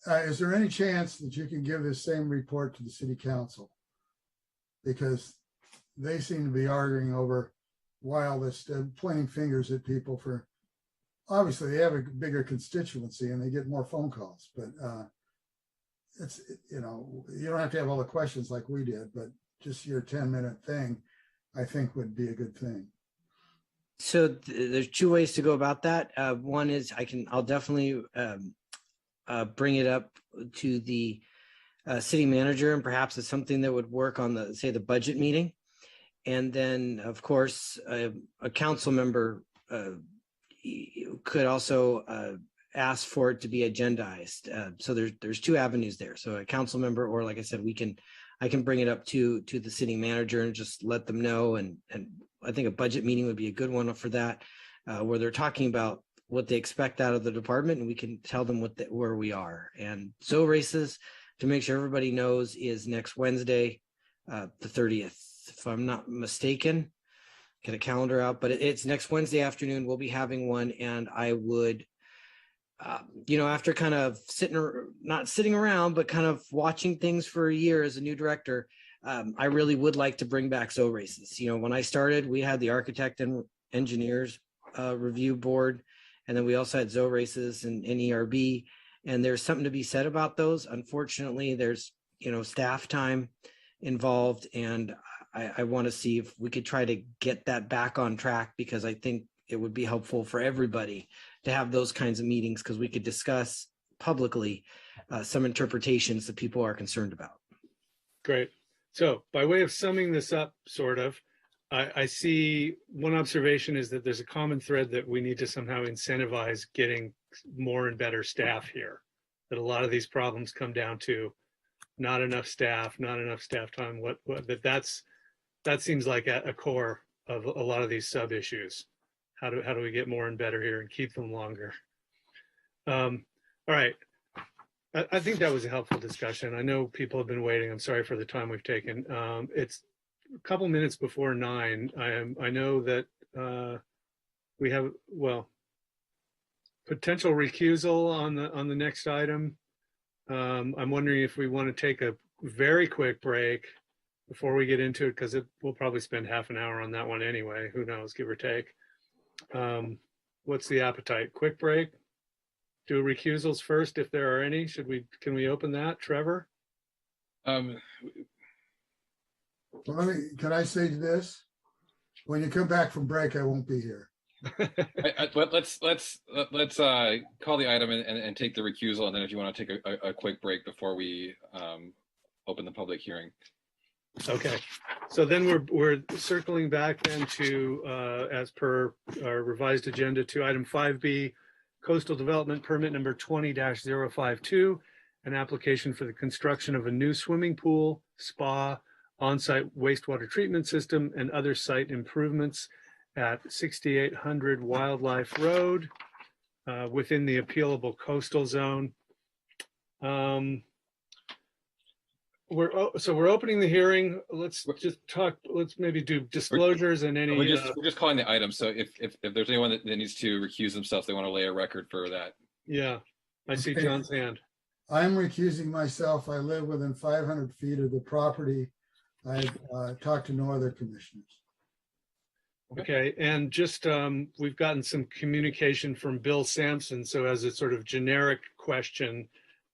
is there any chance that you can give this same report to the city council? Because they seem to be arguing over wildest, pointing fingers at people for, obviously they have a bigger constituency and they get more phone calls, but it's, you know, you don't have to have all the questions like we did, but just your 10-minute thing, I think would be a good thing. So there's two ways to go about that. One is I'll definitely bring it up to the city manager, and perhaps it's something that would work on the budget meeting. And then of course, a council member could also ask for it to be agendized. So there's two avenues there. So a council member, or like I said, I can bring it up to the city manager and just let them know. And I think a budget meeting would be a good one for that, where they're talking about what they expect out of the department, and we can tell them where we are. And Zorasis, to make sure everybody knows, is next Wednesday, the 30th, if I'm not mistaken. Get a calendar out, but it's next Wednesday afternoon. We'll be having one, and I would, after kind of not sitting around, but kind of watching things for a year as a new director, I really would like to bring back Zorasis. When I started, we had the architect and engineers review board, and then we also had Zorasis and NERB, and there's something to be said about those. Unfortunately, there's staff time involved, and I want to see if we could try to get that back on track, because I think it would be helpful for everybody to have those kinds of meetings, because we could discuss publicly some interpretations that people are concerned about. Great. So by way of summing this up, sort of, I see one observation is that there's a common thread that we need to somehow incentivize getting more and better staff here, that a lot of these problems come down to not enough staff time. That seems like a core of a lot of these sub issues. How do we get more and better here and keep them longer? All right. I think that was a helpful discussion. I know people have been waiting. I'm sorry for the time we've taken. It's a couple minutes before 9. I know that we have, potential recusal on the next item. I'm wondering if we want to take a very quick break before we get into it, because we'll probably spend half an hour on that one anyway. Who knows, give or take. What's the appetite? Quick break? Do recusals first, if there are any. Can we open that, Trevor? Well, can I say this? When you come back from break, I won't be here. Let's call the item and take the recusal, and then if you want to take a quick break before we open the public hearing. Okay, so then we're circling back then to, as per our revised agenda, to item 5B, Coastal Development Permit number 20-052, an application for the construction of a new swimming pool, spa, on-site wastewater treatment system, and other site improvements at 6800 Wildlife Road within the appealable coastal zone. We're opening the hearing. Let's maybe do disclosures and any. We're just calling the item. So if there's anyone that needs to recuse themselves, they want to lay a record for that. Yeah, I see John's hand. I'm recusing myself. I live within 500 feet of the property. I've talked to no other commissioners. Okay, and just we've gotten some communication from Bill Sampson. So as a sort of generic question,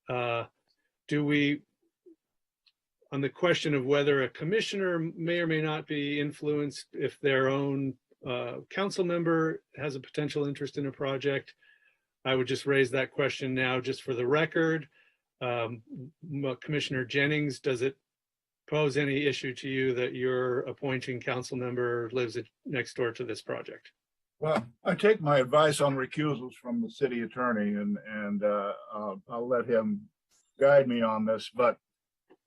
do we, on the question of whether a commissioner may or may not be influenced if their own council member has a potential interest in a project, I would just raise that question now just for the record. Commissioner Jennings, does it pose any issue to you that your appointing council member lives next door to this project? Well, I take my advice on recusals from the city attorney, and I'll let him guide me on this. But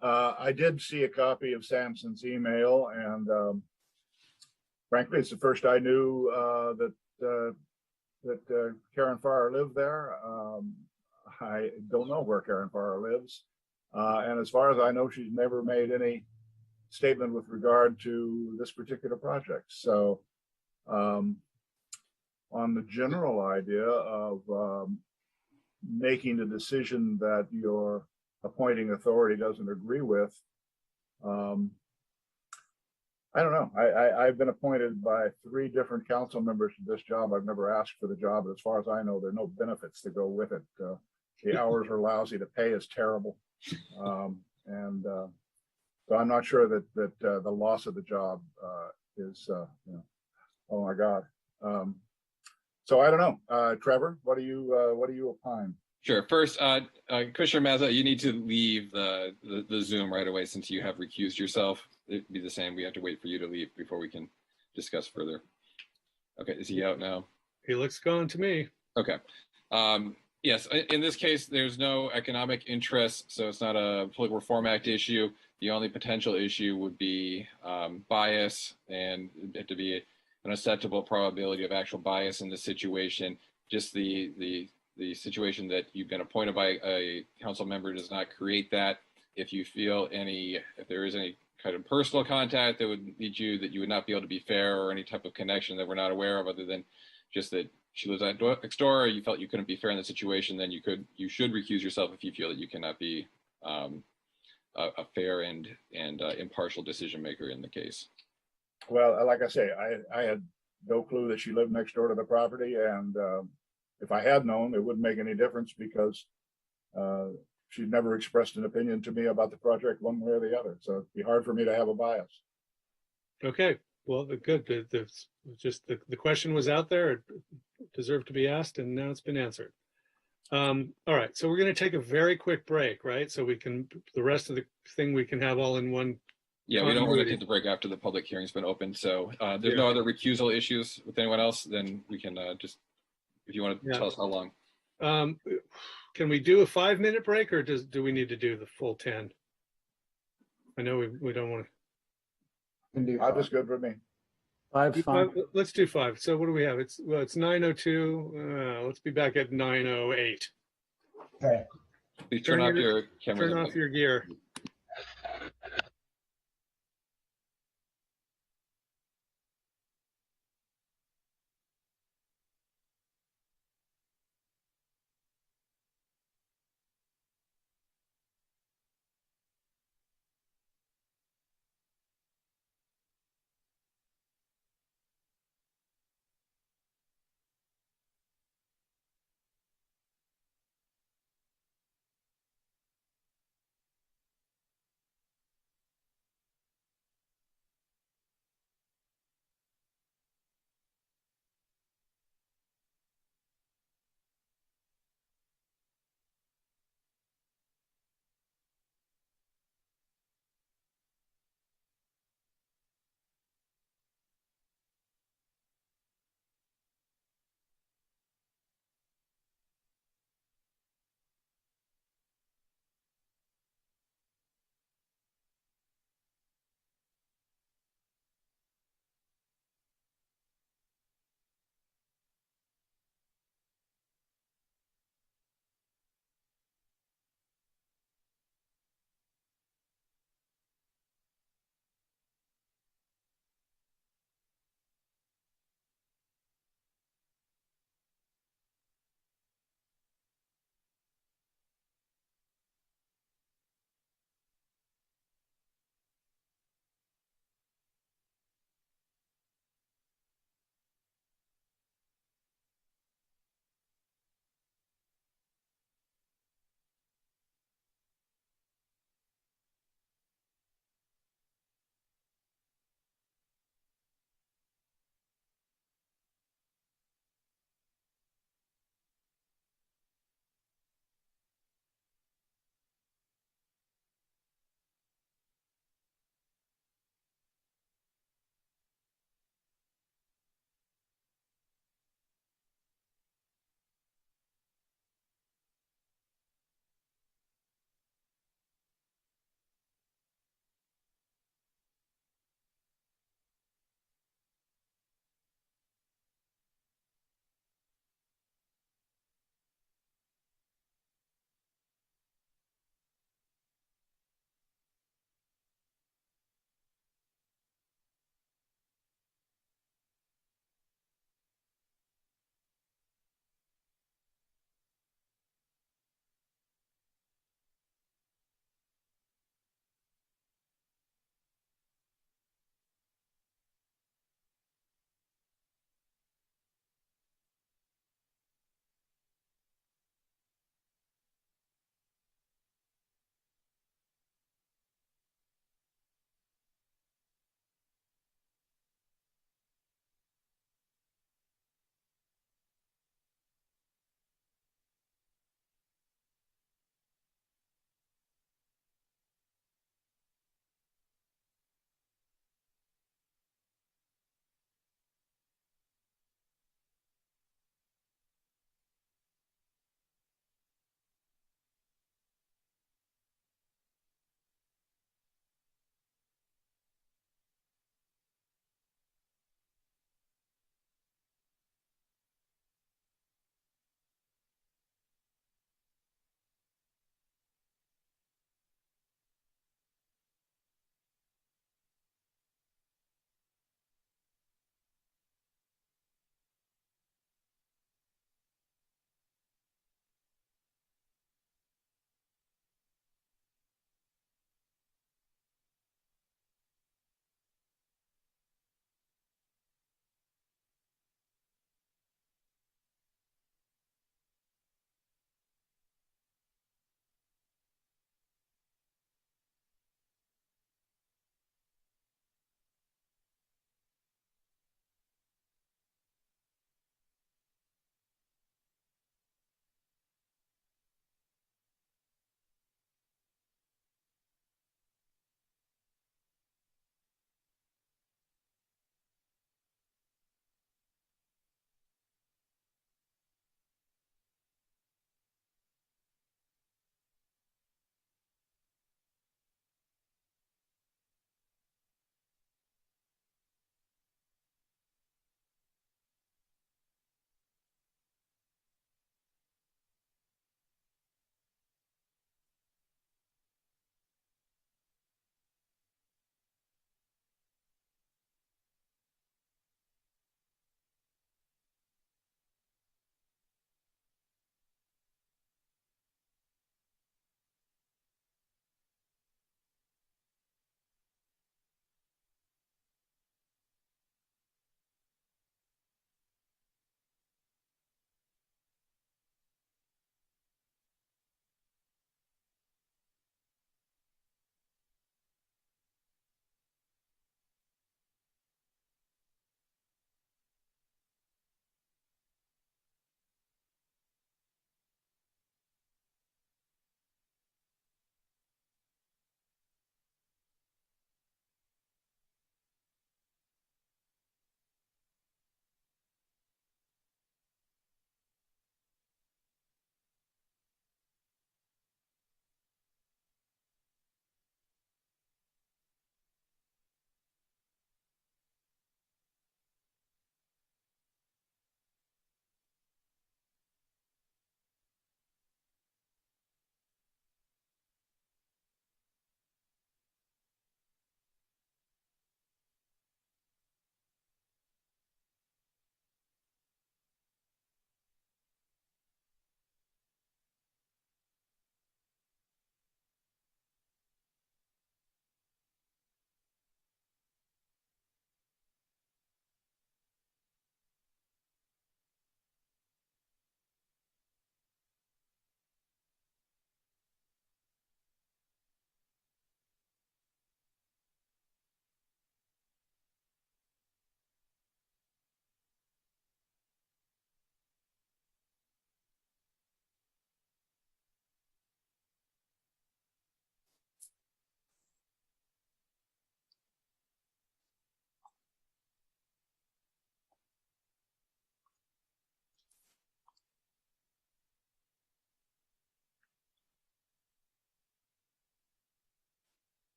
I did see a copy of Sampson's email, and frankly, it's the first I knew that Karen Farrar lived there. I don't know where Karen Farrar lives, and as far as I know, she's never made any statement with regard to this particular project. So. On the general idea of making a decision that your appointing authority doesn't agree with, I don't know. I've been appointed by 3 different council members to this job. I've never asked for the job. As far as I know, there are no benefits to go with it. The hours are lousy. The pay is terrible. And so I'm not sure that the loss of the job is, oh my God. So I don't know, Trevor, what do you opine? Sure. First, Commissioner Mazza, you need to leave the Zoom right away since you have recused yourself. It'd be the same. We have to wait for you to leave before we can discuss further. Okay, is he out now? He looks gone to me. Okay. Yes, in this case, there's no economic interest, so it's not a Political Reform Act issue. The only potential issue would be bias, and it to be an acceptable probability of actual bias in this situation. Just the situation that you've been appointed by a council member does not create that. If you feel if there is any kind of personal contact that would lead you that you would not be able to be fair, or any type of connection that we're not aware of other than just that she lives next door, or you felt you couldn't be fair in the situation, then you should recuse yourself if you feel that you cannot be a fair and impartial decision maker in the case. Well, like I say, I had no clue that she lived next door to the property, and if I had known, it wouldn't make any difference because she'd never expressed an opinion to me about the project one way or the other. So it'd be hard for me to have a bias. Okay, well, good. The question was out there. It deserved to be asked, and now it's been answered. All right, so we're going to take a very quick break, right? So we can, the rest of the thing we can have all in one. Yeah, we don't want to take the break after the public hearing's been opened. So there's no other recusal issues with anyone else, then we can just, if you want to tell us how long. Can we do a 5-minute break, or do we need to do the full 10? I know we don't want to. I'll just good for me. 5's fine. Let's do 5. So what do we have? It's 9:02. Let's be back at 9:08. Okay. Please turn off your camera. Turn off your gear.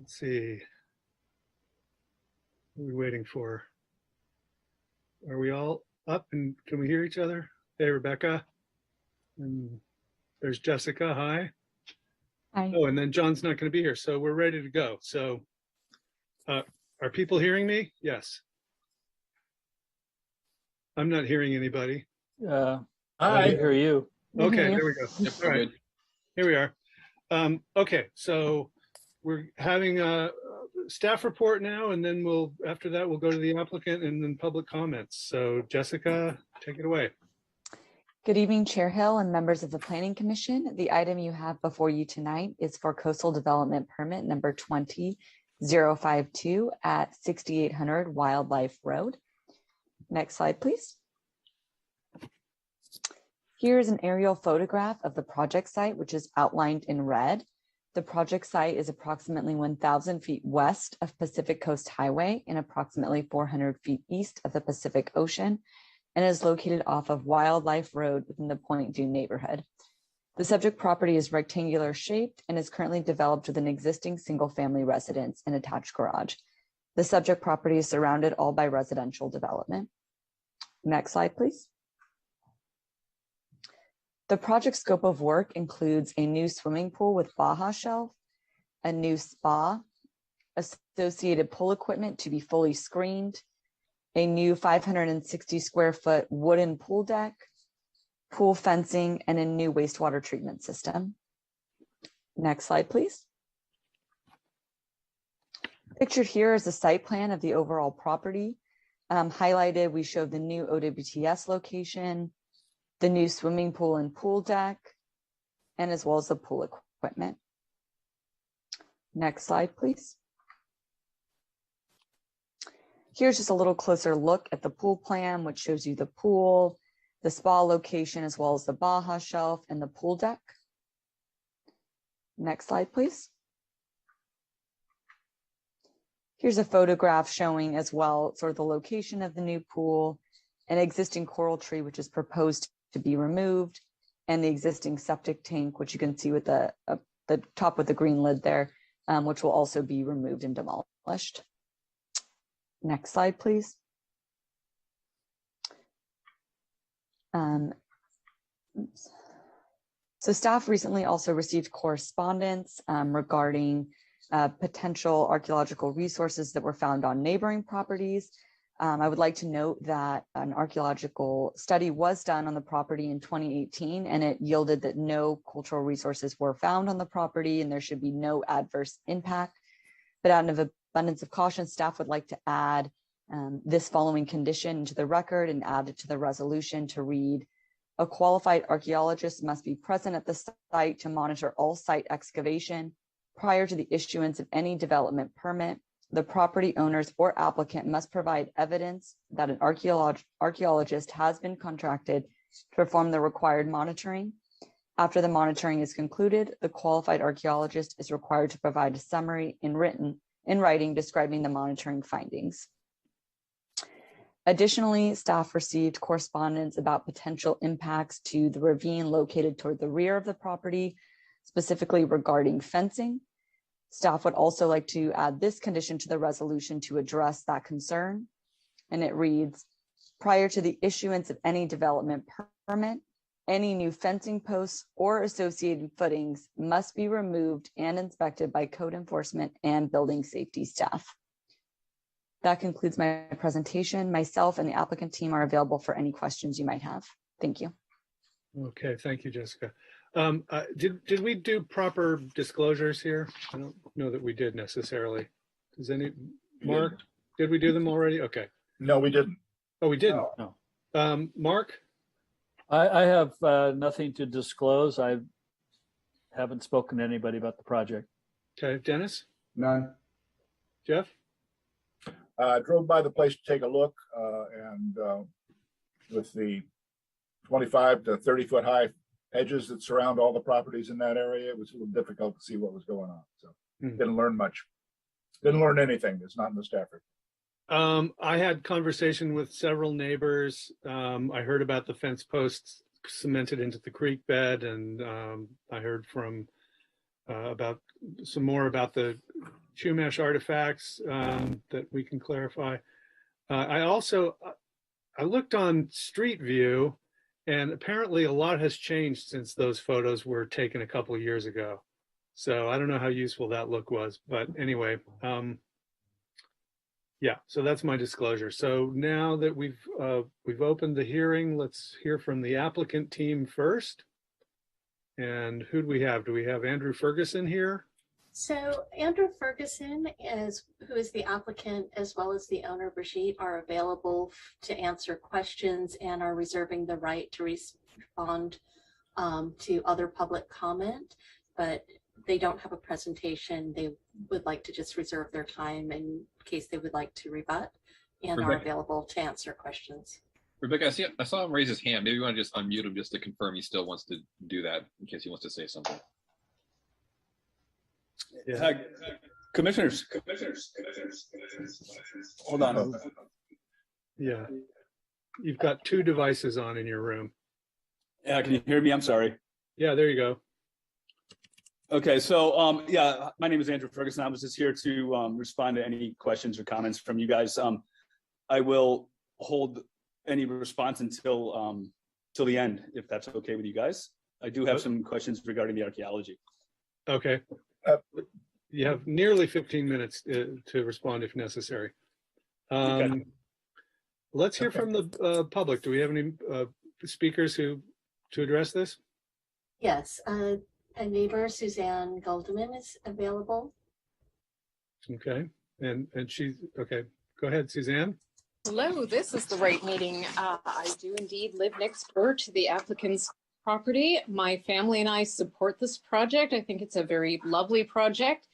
Let's see. What are we waiting for? Are we all up and can we hear each other? Hey, Rebecca. And there's Jessica. Hi. Hi. Oh, and then John's not going to be here. So we're ready to go. So are people hearing me? Yes. I'm not hearing anybody. I hear you. Okay, there we go. Yep, All we're right, good. here we are. Okay, so we're having a staff report now, and then after that, we'll go to the applicant and then public comments. So Jessica, take it away. Good evening, Chair Hill and members of the Planning Commission. The item you have before you tonight is for coastal development permit number 20052 at 6800 Wildlife Road. Next slide, please. Here is an aerial photograph of the project site, which is outlined in red. The project site is approximately 1,000 feet west of Pacific Coast Highway and approximately 400 feet east of the Pacific Ocean, and is located off of Wildlife Road within the Point Dune neighborhood. The subject property is rectangular shaped and is currently developed with an existing single-family residence and attached garage. The subject property is surrounded all by residential development. Next slide, please. The project scope of work includes a new swimming pool with Baja shelf, a new spa, associated pool equipment to be fully screened, a new 560 square foot wooden pool deck, pool fencing, and a new wastewater treatment system. Next slide, please. Pictured here is a site plan of the overall property. Highlighted, we show the new OWTS location, the new swimming pool and pool deck, and as well as the pool equipment. Next slide, please. Here's just a little closer look at the pool plan, which shows you the pool, the spa location, as well as the Baja shelf and the pool deck. Next slide, please. Here's a photograph showing as well sort of the location of the new pool, an existing coral tree, which is proposed to be removed, and the existing septic tank, which you can see with the top with the green lid there, which will also be removed and demolished. Next slide, please. So staff recently also received correspondence regarding potential archaeological resources that were found on neighboring properties. I would like to note that an archaeological study was done on the property in 2018, and it yielded that no cultural resources were found on the property and there should be no adverse impact. But out of abundance of caution, staff would like to add this following condition to the record and add it to the resolution to read: a qualified archaeologist must be present at the site to monitor all site excavation prior to the issuance of any development permit. The property owners or applicant must provide evidence that an archaeologist has been contracted to perform the required monitoring. After the monitoring is concluded, the qualified archaeologist is required to provide a summary in writing describing the monitoring findings. Additionally, staff received correspondence about potential impacts to the ravine located toward the rear of the property, specifically regarding fencing. Staff would also like to add this condition to the resolution to address that concern. And it reads: prior to the issuance of any development permit, any new fencing posts or associated footings must be removed and inspected by code enforcement and building safety staff. That concludes my presentation. Myself and the applicant team are available for any questions you might have. Thank you. Okay, thank you, Jessica. Did we do proper disclosures here? I don't know that we did necessarily. Does Mark, did we do them already? Okay. No, we didn't. Oh, we didn't? No. Mark? I have nothing to disclose. I haven't spoken to anybody about the project. Okay, Dennis? None. Jeff? I drove by the place to take a look, and with the 25 to 30 foot high edges that surround all the properties in that area, it was a little difficult to see what was going on. So didn't learn much. Didn't learn anything that's not in the staff report. I had conversation with several neighbors. I heard about the fence posts cemented into the creek bed, and I heard from about some more about the Chumash artifacts that we can clarify. I looked on Street View, and apparently a lot has changed since those photos were taken a couple of years ago. So I don't know how useful that look was, but anyway, yeah, so that's my disclosure. So now that we've opened the hearing, let's hear from the applicant team first. And who do we have? Do we have Andrew Ferguson here? So Andrew Ferguson, who is the applicant, as well as the owner Brigitte, are available to answer questions and are reserving the right to respond to other public comment, but they don't have a presentation. They would like to just reserve their time in case they would like to rebut, and are available to answer questions. Rebecca, I saw him raise his hand. Maybe you want to just unmute him just to confirm he still wants to do that in case he wants to say something. Yeah. Hi, commissioners. Hold on. Yeah. You've got two devices on in your room. Yeah, can you hear me? I'm sorry. Yeah, there you go. Okay, so yeah, my name is Andrew Ferguson. I was just here to respond to any questions or comments from you guys. I will hold any response until till the end, if that's okay with you guys. I do have some questions regarding the archaeology. Okay. You have nearly 15 minutes to respond if necessary. Okay. Let's hear from the public. Do we have any speakers to address this? Yes, a neighbor, Suzanne Goldman, is available. Okay, and she's, okay, go ahead, Suzanne. Hello, this is the right meeting. I do indeed live next door to the applicant's property. My family and I support this project. I think it's a very lovely project.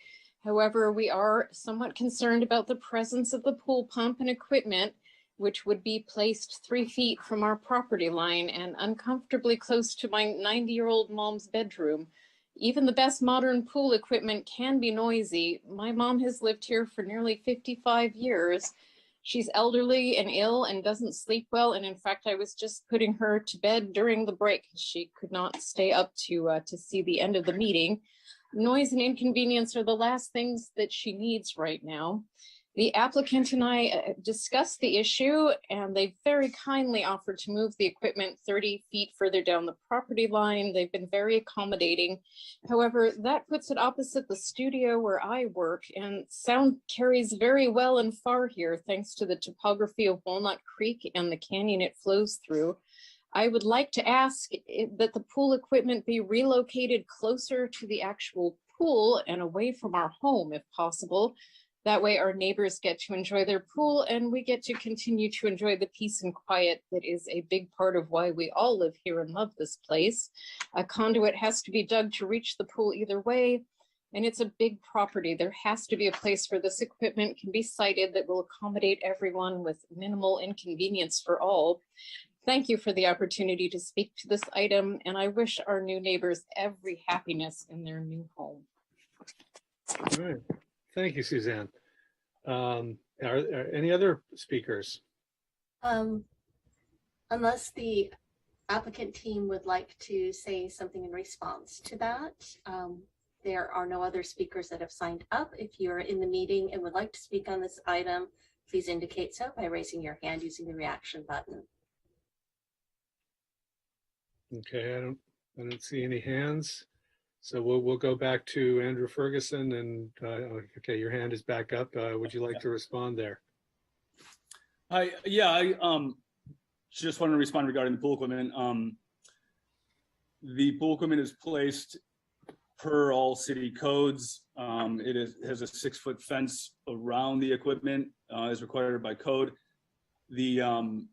However, we are somewhat concerned about the presence of the pool pump and equipment, which would be placed 3 feet from our property line and uncomfortably close to my 90-year-old mom's bedroom. Even the best modern pool equipment can be noisy. My mom has lived here for nearly 55 years. She's elderly and ill and doesn't sleep well. And in fact, I was just putting her to bed during the break. She could not stay up to see the end of the meeting. Noise and inconvenience are the last things that she needs right now. The applicant and I discussed the issue, and they very kindly offered to move the equipment 30 feet further down the property line. They've been very accommodating. However, that puts it opposite the studio where I work, and sound carries very well and far here, thanks to the topography of Walnut Creek and the canyon it flows through. I would like to ask that the pool equipment be relocated closer to the actual pool and away from our home if possible. That way our neighbors get to enjoy their pool and we get to continue to enjoy the peace and quiet that is a big part of why we all live here and love this place. A conduit has to be dug to reach the pool either way, and it's a big property. There has to be a place where this equipment can be sited that will accommodate everyone with minimal inconvenience for all. Thank you for the opportunity to speak to this item, and I wish our new neighbors every happiness in their new home. All right. Thank you, Suzanne. Are any other speakers? Unless the applicant team would like to say something in response to that, there are no other speakers that have signed up. If you're in the meeting and would like to speak on this item, please indicate so by raising your hand using the reaction button. Okay, I don't see any hands. So we'll go back to Andrew Ferguson, and okay, your hand is back up. Would you like to respond there? I just want to respond regarding the pool equipment. The pool equipment is placed per all city codes. It has a 6-foot fence around the equipment as required by code. The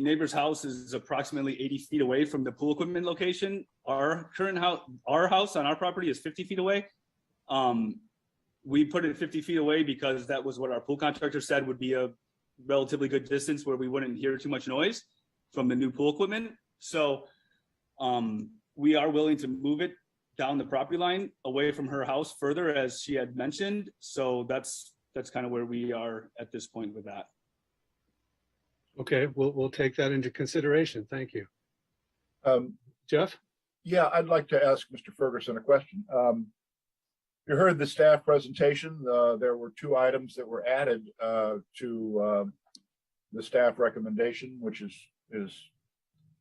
neighbor's house is approximately 80 feet away from the pool equipment location. Our current house, our house on our property is 50 feet away. We put it 50 feet away because that was what our pool contractor said would be a relatively good distance where we wouldn't hear too much noise from the new pool equipment. So we are willing to move it down the property line away from her house further, as she had mentioned. So that's kind of where we are at this point with that. Okay, we'll take that into consideration. Thank you. Jeff? Yeah, I'd like to ask Mr. Ferguson a question. You heard the staff presentation. There were 2 items that were added to the staff recommendation, which is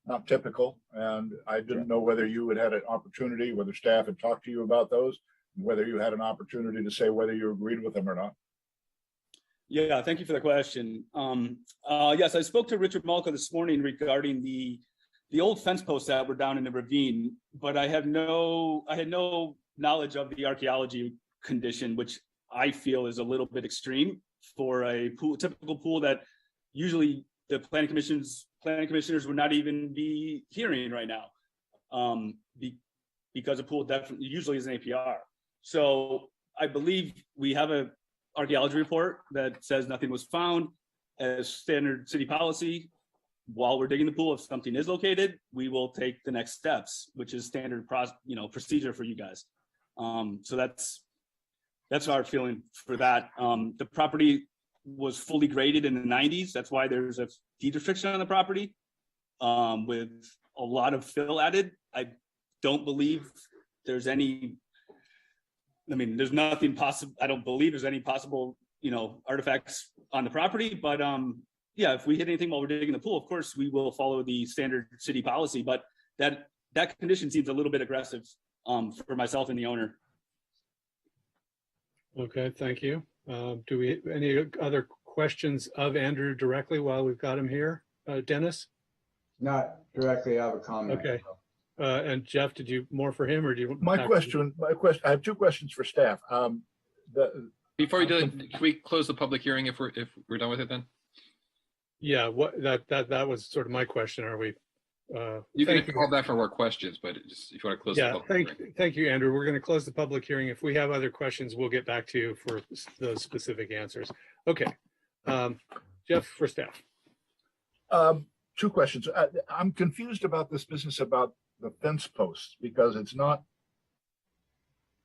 not typical. And I didn't know whether you had an opportunity, whether staff had talked to you about those, whether you had an opportunity to say whether you agreed with them or not. Yeah, thank you for the question. Yes, I spoke to Richard Malka this morning regarding the old fence posts that were down in the ravine, but I had no knowledge of the archaeology condition, which I feel is a little bit extreme for a typical pool that usually the planning commissioners would not even be hearing right now, because a pool definitely usually is an APR. So I believe we have a archaeology report that says nothing was found. As standard city policy, while we're digging the pool, if something is located, we will take the next steps, which is standard procedure for you guys. So that's our feeling for that. The property was fully graded in the 90s. That's why there's a deed restriction on the property with a lot of fill added. I don't believe there's any, there's nothing possible. I don't believe there's any possible, artifacts on the property, but yeah, if we hit anything while we're digging the pool, of course, we will follow the standard city policy, but that condition seems a little bit aggressive for myself and the owner. Okay, thank you. Do we any other questions of Andrew directly while we've got him here? Dennis? Not directly, I have a comment. Okay. And Jeff, did you more for him or do you? My question, I have 2 questions for staff. Before we do it, can we close the public hearing if we're done with it then? Yeah, that was sort of my question. Are we? You can call that for more questions, but just if you want to close the public hearing. Thank you, Andrew. We're going to close the public hearing. If we have other questions, we'll get back to you for those specific answers. Okay. Jeff, for staff. 2 questions. I'm confused about this business about the fence posts because it's not.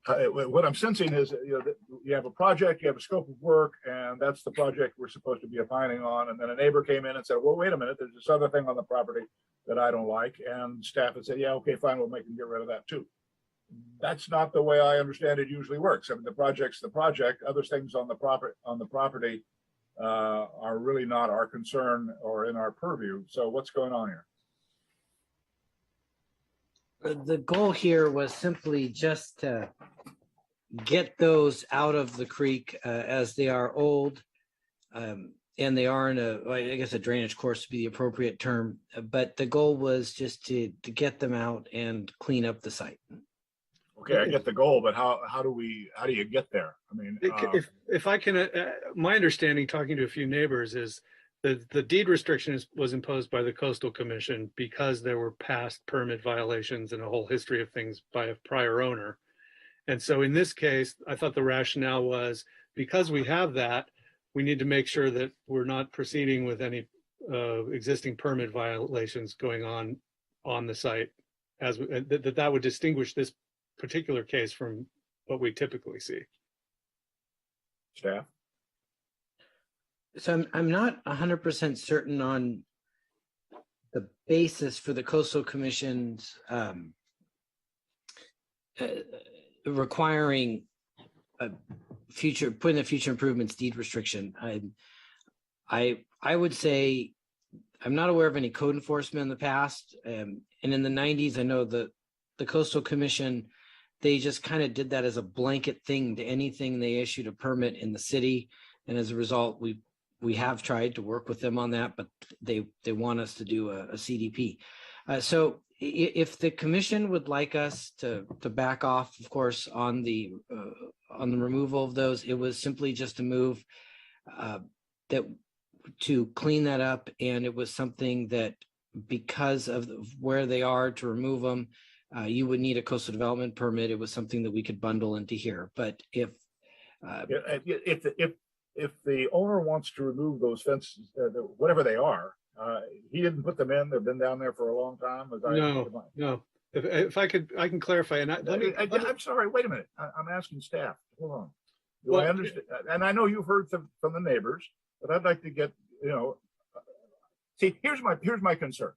What I'm sensing is, you have a project, you have a scope of work, and that's the project we're supposed to be opining on. And then a neighbor came in and said, well, wait a minute, there's this other thing on the property that I don't like. And staff had said, yeah, okay, fine, we'll make them get rid of that too. That's not the way I understand it usually works. I mean, the project's the project. Other things on the property are really not our concern or in our purview. So what's going on here? The goal here was simply just to get those out of the creek as they are old, and they are in I guess a drainage course would be the appropriate term, but the goal was just to get them out and clean up the site. Okay, I get the goal, but how do you get there? I mean, if I can, my understanding, talking to a few neighbors, is the deed restriction was imposed by the Coastal Commission because there were past permit violations and a whole history of things by a prior owner. And so in this case, I thought the rationale was because we have that, we need to make sure that we're not proceeding with any existing permit violations going on the site, as that would distinguish this particular case from what we typically see. Staff? So I'm not 100% certain on the basis for the Coastal Commission's requiring putting the future improvements deed restriction. I would say I'm not aware of any code enforcement in the past, and in the 90s, I know the Coastal Commission, they just kind of did that as a blanket thing to anything they issued a permit in the city, and as a result, we have tried to work with them on that, but they want us to do a CDP. So if the commission would like us to back off, of course, on the removal of those, it was simply just a move to clean that up. And it was something that because of where they are to remove them, you would need a coastal development permit. It was something that we could bundle into here. But if the owner wants to remove those fences, whatever they are, he didn't put them in. They've been down there for a long time. No. If I could, I can clarify. And I'm sorry. Wait a minute. I'm asking staff. Hold on. Do I understand? And I know you've heard from the neighbors, but I'd like to get, see, here's my concern.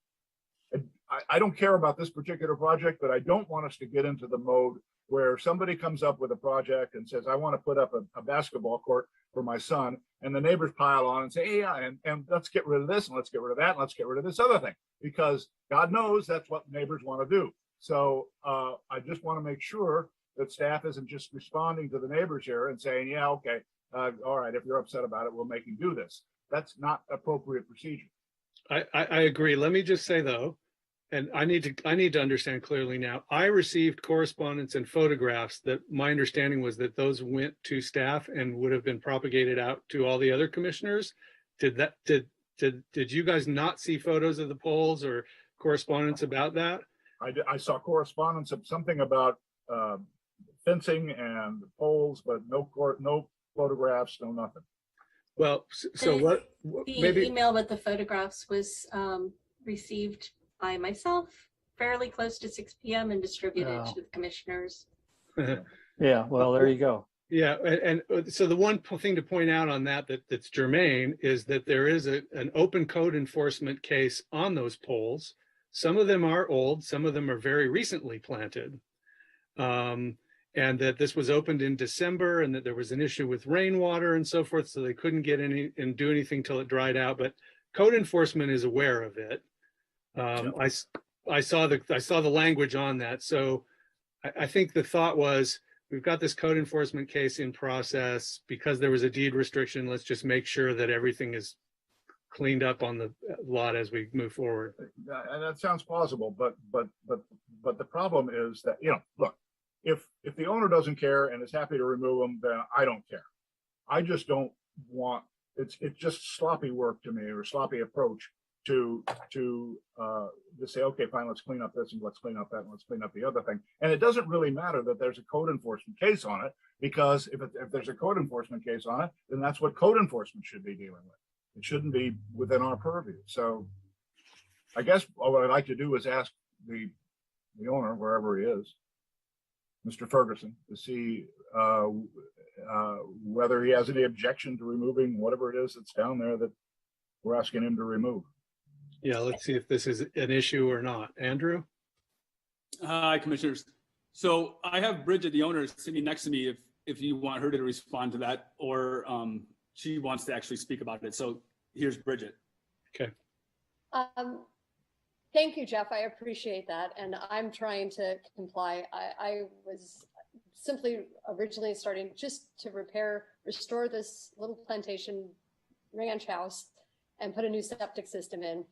I don't care about this particular project, but I don't want us to get into the mode where somebody comes up with a project and says, I want to put up a basketball court for my son, and the neighbors pile on and say, hey, yeah, and let's get rid of this, and let's get rid of that, and let's get rid of this other thing, because God knows that's what neighbors want to do. So I just want to make sure that staff isn't just responding to the neighbors here and saying, yeah, okay, all right, if you're upset about it, we'll make you do this. That's not appropriate procedure. I agree. Let me just say though, and I need to understand clearly now, I received correspondence and photographs that my understanding was that those went to staff and would have been propagated out to all the other commissioners. Did you guys not see photos of the poles or correspondence about that? I saw correspondence of something about fencing and poles, but no photographs, no nothing. Well, so the maybe email with the photographs was received by myself fairly close to 6 p.m. and distributed to the commissioners. Yeah, well, there you go. Yeah, and so the one thing to point out on that's germane is that there is an open code enforcement case on those poles. Some of them are old, some of them are very recently planted. And that this was opened in December and that there was an issue with rainwater and so forth, so they couldn't get any and do anything till it dried out. But code enforcement is aware of it. I saw the language on that. So I think the thought was, we've got this code enforcement case in process because there was a deed restriction. Let's just make sure that everything is cleaned up on the lot as we move forward. And that sounds plausible, but the problem is that, look, if the owner doesn't care and is happy to remove them, then I don't care. I just don't want, it's just sloppy work to me, or sloppy approach to say, okay, fine, let's clean up this and let's clean up that and let's clean up the other thing. And it doesn't really matter that there's a code enforcement case on it, because if there's a code enforcement case on it, then that's what code enforcement should be dealing with. It shouldn't be within our purview. So I guess what I'd like to do is ask the owner, wherever he is, Mr. Ferguson, to see whether he has any objection to removing whatever it is that's down there that we're asking him to remove. Yeah, let's see if this is an issue or not. Andrew? Hi, commissioners. So I have Bridget, the owner, sitting next to me if you want her to respond to that, or she wants to actually speak about it. So here's Bridget. Okay. Thank you, Jeff. I appreciate that. And I'm trying to comply. I was simply originally starting just to restore this little plantation ranch house and put a new septic system in.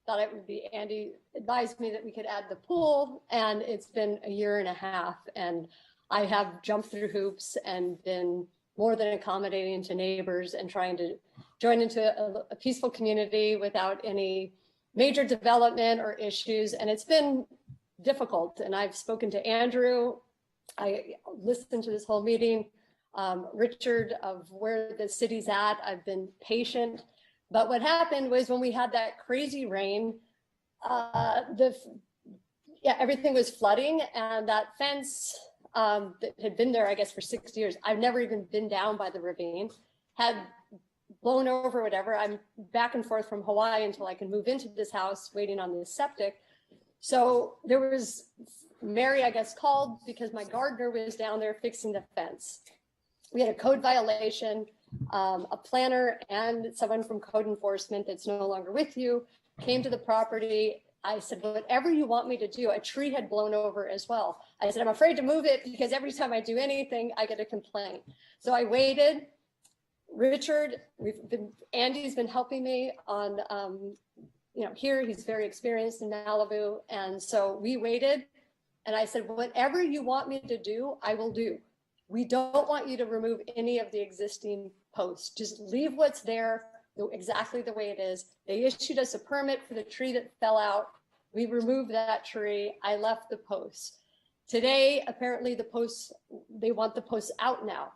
Thought it would be, Andy advised me that we could add the pool, and it's been a year and a half. And I have jumped through hoops and been more than accommodating to neighbors and trying to join into a peaceful community without any major development or issues. And it's been difficult. And I've spoken to Andrew. I listened to this whole meeting. Richard, of where the city's at, I've been patient. But what happened was when we had that crazy rain, everything was flooding, and that fence that had been there, I guess, for 6 years. I've never even been down by the ravine, had blown over, whatever. I'm back and forth from Hawaii until I can move into this house, waiting on this septic. So there was, Mary, I guess, called because my gardener was down there fixing the fence. We had a code violation. A planner and someone from code enforcement that's no longer with you came to the property. I said, whatever you want me to do. A tree had blown over as well. I said, I'm afraid to move it because every time I do anything, I get a complaint. So I waited. Richard, Andy's been helping me on, here he's very experienced in Malibu. And so we waited, and I said, whatever you want me to do, I will do. We don't want you to remove any of the existing posts. Just leave what's there exactly the way it is. They issued us a permit for the tree that fell out. We removed that tree. I left the posts. Today, apparently the posts, they want the posts out now.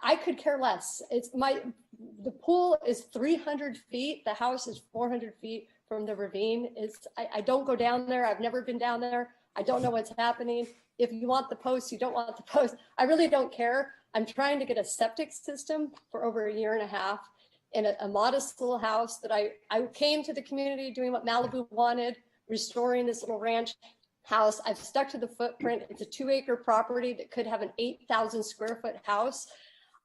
I could care less. The pool is 300 feet. The house is 400 feet from the ravine. I don't go down there. I've never been down there. I don't know what's happening. If you want the post, you don't want the post. I really don't care. I'm trying to get a septic system for over a year and a half in a modest little house that I came to the community doing what Malibu wanted, restoring this little ranch house. I've stuck to the footprint. It's a 2-acre property that could have an 8,000 square foot house.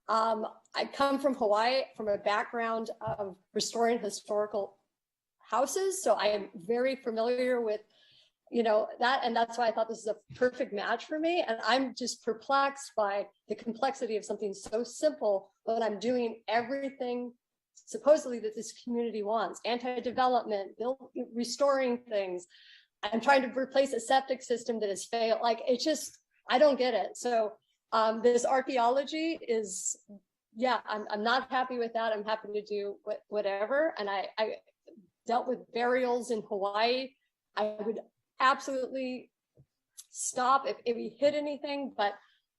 I come from Hawaii, from a background of restoring historical houses. So I am very familiar with, that, and that's why I thought this is a perfect match for me. And I'm just perplexed by the complexity of something so simple when I'm doing everything supposedly that this community wants: anti-development, restoring things. I'm trying to replace a septic system that has failed. Like, it's just, I don't get it. So this archaeology is, I'm not happy with that. I'm happy to do whatever. And I dealt with burials in Hawaii. I would absolutely stop if we hit anything, but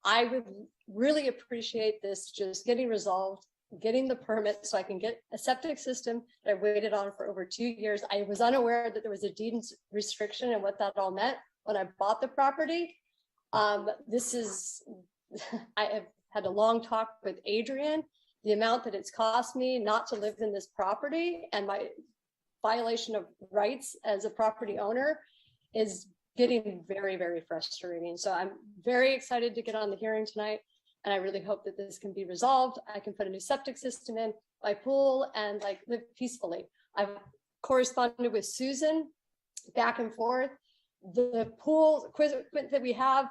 I would really appreciate this just getting resolved, getting the permit so I can get a septic system that I waited on for over 2 years. I was unaware that there was a deed restriction and what that all meant when I bought the property. I have had a long talk with Adrian. The amount that it's cost me not to live in this property and my violation of rights as a property owner is getting very, very frustrating. So I'm very excited to get on the hearing tonight. And I really hope that this can be resolved. I can put a new septic system in my pool and live peacefully. I've corresponded with Susan back and forth. The pool equipment that we have,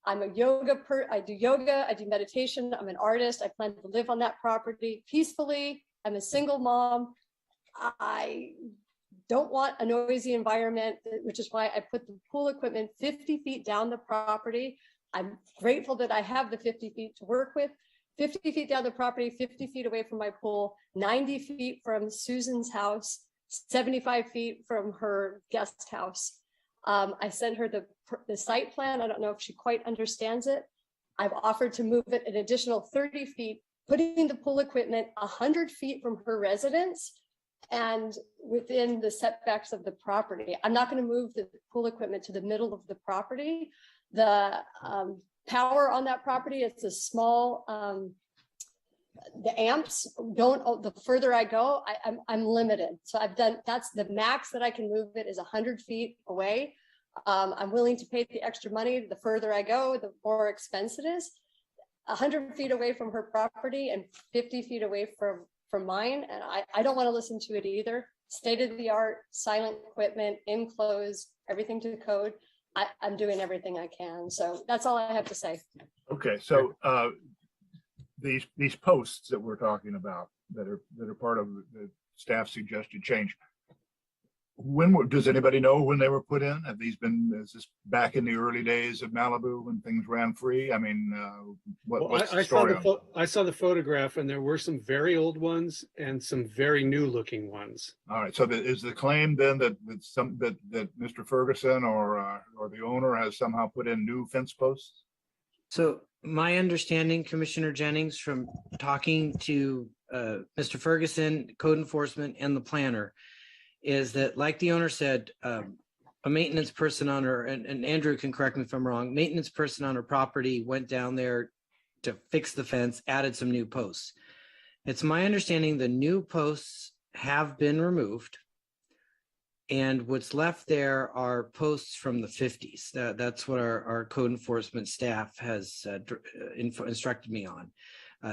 I'm a I do yoga, I do meditation, I'm an artist. I plan to live on that property peacefully. I'm a single mom. I don't want a noisy environment, which is why I put the pool equipment 50 feet down the property. I'm grateful that I have the 50 feet to work with. 50 feet down the property, 50 feet away from my pool, 90 feet from Susan's house, 75 feet from her guest house. I sent her the site plan. I don't know if she quite understands it. I've offered to move it an additional 30 feet, putting the pool equipment 100 feet from her residence and within the setbacks of the property. I'm not going to move the pool equipment to the middle of the property. The power on that property, it's a small, the amps don't, the further I go, I'm limited. So that's the max that I can move it is 100 feet away. I'm willing to pay the extra money. The further I go, the more expense it is. 100 feet away from her property and 50 feet away from mine. And I don't want to listen to it either. State-of-the-art, silent equipment, enclosed, everything to code. I'm doing everything I can. So that's all I have to say. Okay, so these posts that we're talking about that are part of the staff suggested change. Does anybody know when they were put in? Is this back in the early days of Malibu when things ran free? I mean, what's the story? I saw the photograph, and there were some very old ones and some very new looking ones. All right. So is the claim then that Mr. Ferguson or the owner has somehow put in new fence posts? So my understanding, Commissioner Jennings, from talking to Mr. Ferguson, code enforcement, and the planner, is that, like the owner said, a maintenance person on her, and Andrew can correct me if I'm wrong, maintenance person on her property went down there to fix the fence, added some new posts. It's my understanding the new posts have been removed, and what's left there are posts from the 50s. That's what our code enforcement staff has instructed me on.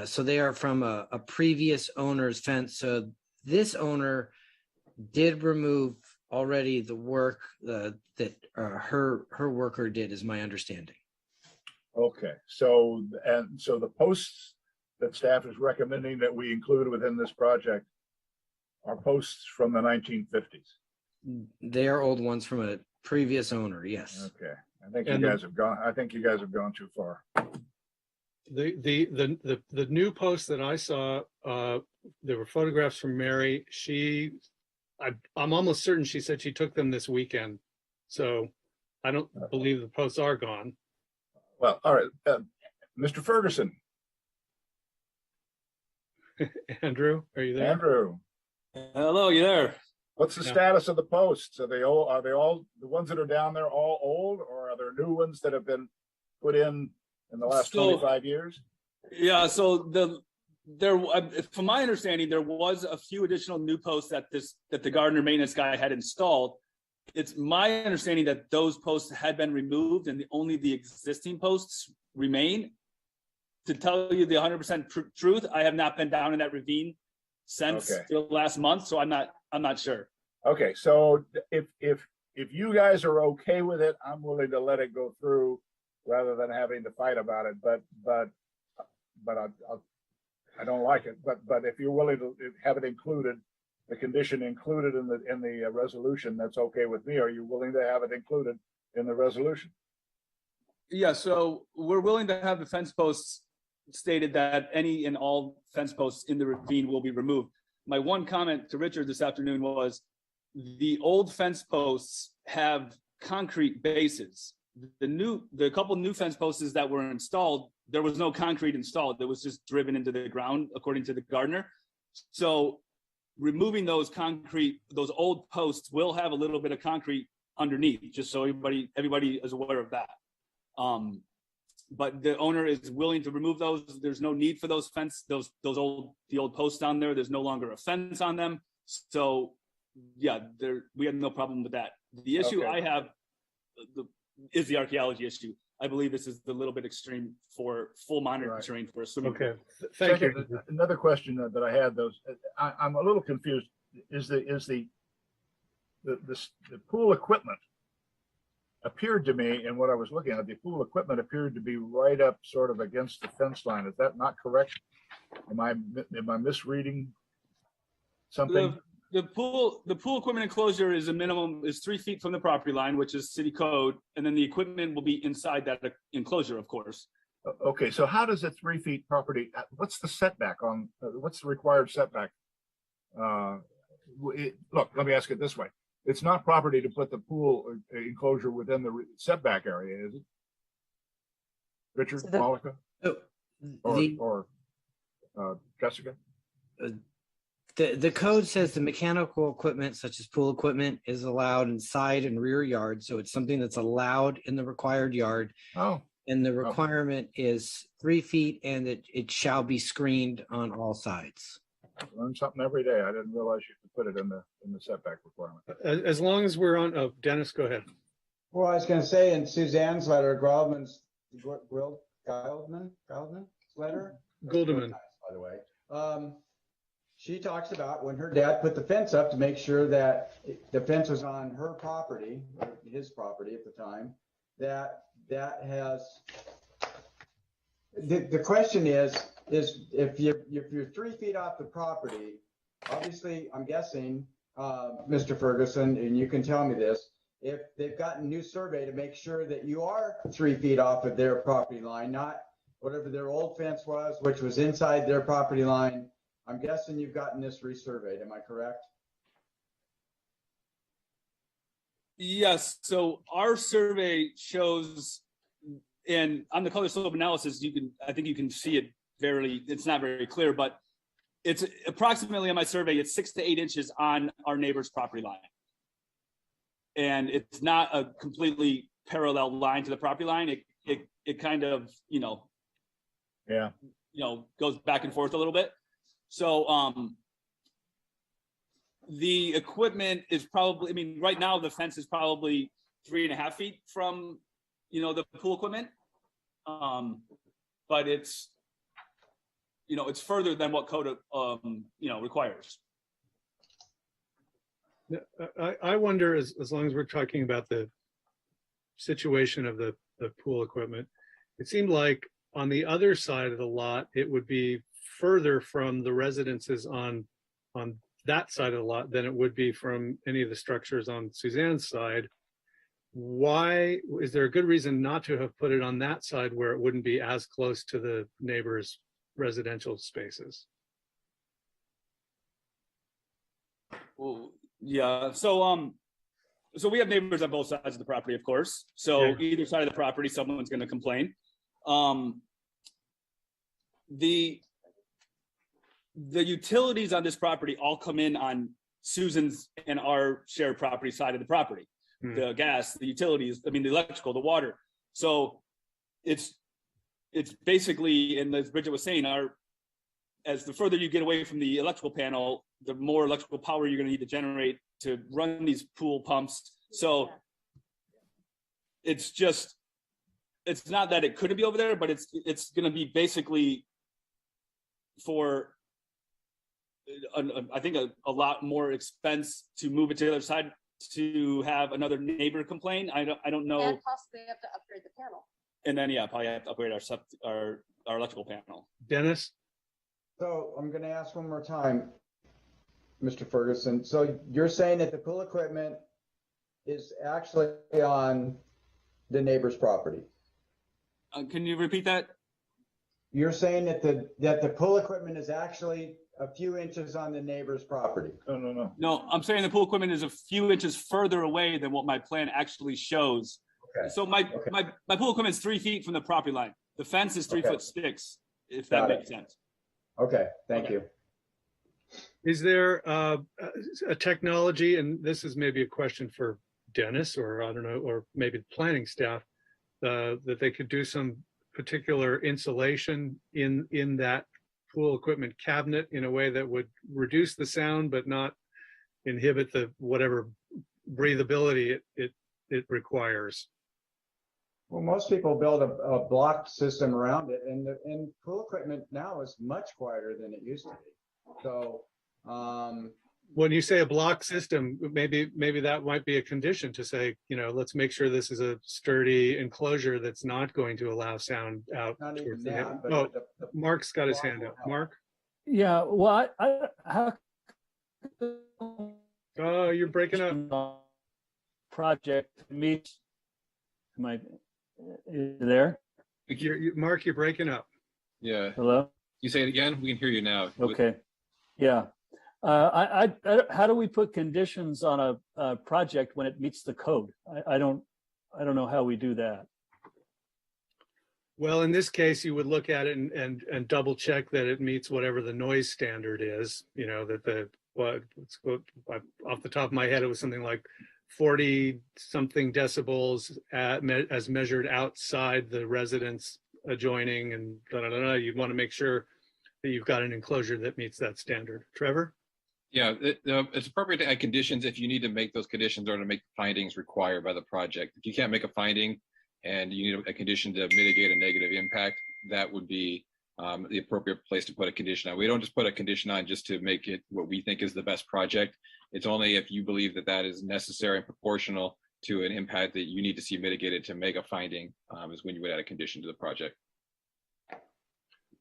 So they are from a previous owner's fence. So this owner did remove already the work that her worker did, is my understanding. Okay, so the posts that staff is recommending that we include within this project are posts from the 1950s. They are old ones from a previous owner. Yes. Okay, I think you guys have gone too far. The new posts that I saw, there were photographs from Mary. I'm almost certain she said she took them this weekend. So I don't believe the posts are gone. Well, all right. Mr. Ferguson. Andrew, are you there? Andrew. Hello, you there? What's the status of the posts? Are they all the ones that are down there all old, or are there new ones that have been put in the last 25 years? Yeah, so from my understanding, there was a few additional new posts that the gardener maintenance guy had installed, it's my understanding that those posts had been removed and only the existing posts remain. To tell you the 100% truth, I have not been down in that ravine since the last month, so I'm not sure. Okay, so if you guys are okay with it, I'm willing to let it go through rather than having to fight about it. But I don't like it. But if you're willing to have it included, the condition included in the resolution, that's okay with me. Are you willing to have it included in the resolution? Yeah, so we're willing to have the fence posts stated that any and all fence posts in the ravine will be removed. My one comment to Richard this afternoon was the old fence posts have concrete bases. The couple new fence posts that were installed, there was no concrete installed. It was just driven into the ground, according to the gardener. So removing those old posts will have a little bit of concrete underneath, just so everybody is aware of that. But the owner is willing to remove those. There's no need for those the old posts down there. There's no longer a fence on them. So yeah, we have no problem with that. The issue I have is the archaeology issue. I believe this is a little bit extreme for full monitoring for a swimming pool. Thank you. Another question that I had, I'm a little confused. Is the pool equipment appeared to me, and what I was looking at, the pool equipment appeared to be right up sort of against the fence line. Is that not correct? Am I misreading something? The pool equipment enclosure is 3 feet from the property line, which is city code, and then the equipment will be inside that enclosure, of course. Okay, so how does a 3 feet property? What's the setback on? What's the required setback? Look, let me ask it this way: it's not property to put the pool enclosure within the setback area, is it? Richard, Malika, or Jessica? The code says the mechanical equipment, such as pool equipment, is allowed in side and rear yard. So it's something that's allowed in the required yard. Oh. And the requirement is 3 feet, and it shall be screened on all sides. Learn something every day. I didn't realize you could put it in the setback requirement. As long as we're on, oh, Dennis, go ahead. Well, I was going to say in Suzanne's letter, Gilman's letter, Gilderman, by the way, she talks about when her dad put the fence up to make sure that the fence was on her property, or his property at the time. That has the question is if you're 3 feet off the property, obviously I'm guessing, Mr. Ferguson, and you can tell me this, if they've gotten a new survey to make sure that you are 3 feet off of their property line, not whatever their old fence was, which was inside their property line. I'm guessing you've gotten this resurveyed. Am I correct? Yes. So our survey shows, and on the color slope analysis, I think you can see it it's not very clear, but it's approximately on my survey, it's 6 to 8 inches on our neighbor's property line. And it's not a completely parallel line to the property line. It kind of, goes back and forth a little bit. So the equipment is probably, right now the fence is probably 3.5 feet from, the pool equipment. But it's further than what code, requires. I wonder, as long as we're talking about the situation of the pool equipment, it seemed like on the other side of the lot, it would be further from the residences on that side of the lot than it would be from any of the structures on Suzanne's side. Why is there a good reason not to have put it on that side where it wouldn't be as close to the neighbors' residential spaces? Well, yeah. So we have neighbors on both sides of the property, of course. So either side of the property, someone's going to complain. The utilities on this property all come in on Susan's and our shared property side of the property. The gas, the utilities, the electrical, the water. So it's basically, and as Bridget was saying, as the further you get away from the electrical panel, the more electrical power you're going to need to generate to run these pool pumps So it's just, it's not that it couldn't be over there, but it's going to be basically for, I think a lot more expense to move it to the other side to have another neighbor complain. I don't know. And possibly have to upgrade the panel. And then, yeah, probably have to upgrade our electrical panel. Dennis? So I'm going to ask one more time, Mr. Ferguson. So you're saying that the pool equipment is actually on the neighbor's property? Can you repeat that? You're saying that the pool equipment is actually a few inches on the neighbor's property? No. No, I'm saying the pool equipment is a few inches further away than what my plan actually shows. Okay. So my pool equipment is 3 feet from the property line. The fence is 3'6", if that makes sense. Okay, thank you. Is there a technology, and this is maybe a question for Dennis, or I don't know, or maybe the planning staff, that they could do some particular insulation in that pool equipment cabinet in a way that would reduce the sound but not inhibit the whatever breathability it requires? Well, most people build a block system around it, and pool equipment now is much quieter than it used to be. So when you say a block system, maybe that might be a condition to say, let's make sure this is a sturdy enclosure that's not going to allow sound out. not even that, but Oh, the Mark's got his hand up. Mark? Yeah, well, how Oh, you're breaking up. Project meets, is you there? Mark, you're breaking up. Yeah. Hello? You say it again? We can hear you now. Okay. Yeah. How do we put conditions on a project when it meets the code? I don't know how we do that. Well, in this case, you would look at it and double check that it meets whatever the noise standard is. Off the top of my head, it was something like 40 something decibels as measured outside the residence adjoining, and you'd want to make sure that you've got an enclosure that meets that standard. Trevor? Yeah, it's appropriate to add conditions if you need to make those conditions or to make findings required by the project. If you can't make a finding and you need a condition to mitigate a negative impact, that would be the appropriate place to put a condition on. We don't just put a condition on just to make it what we think is the best project. It's only if you believe that that is necessary and proportional to an impact that you need to see mitigated to make a finding is when you would add a condition to the project.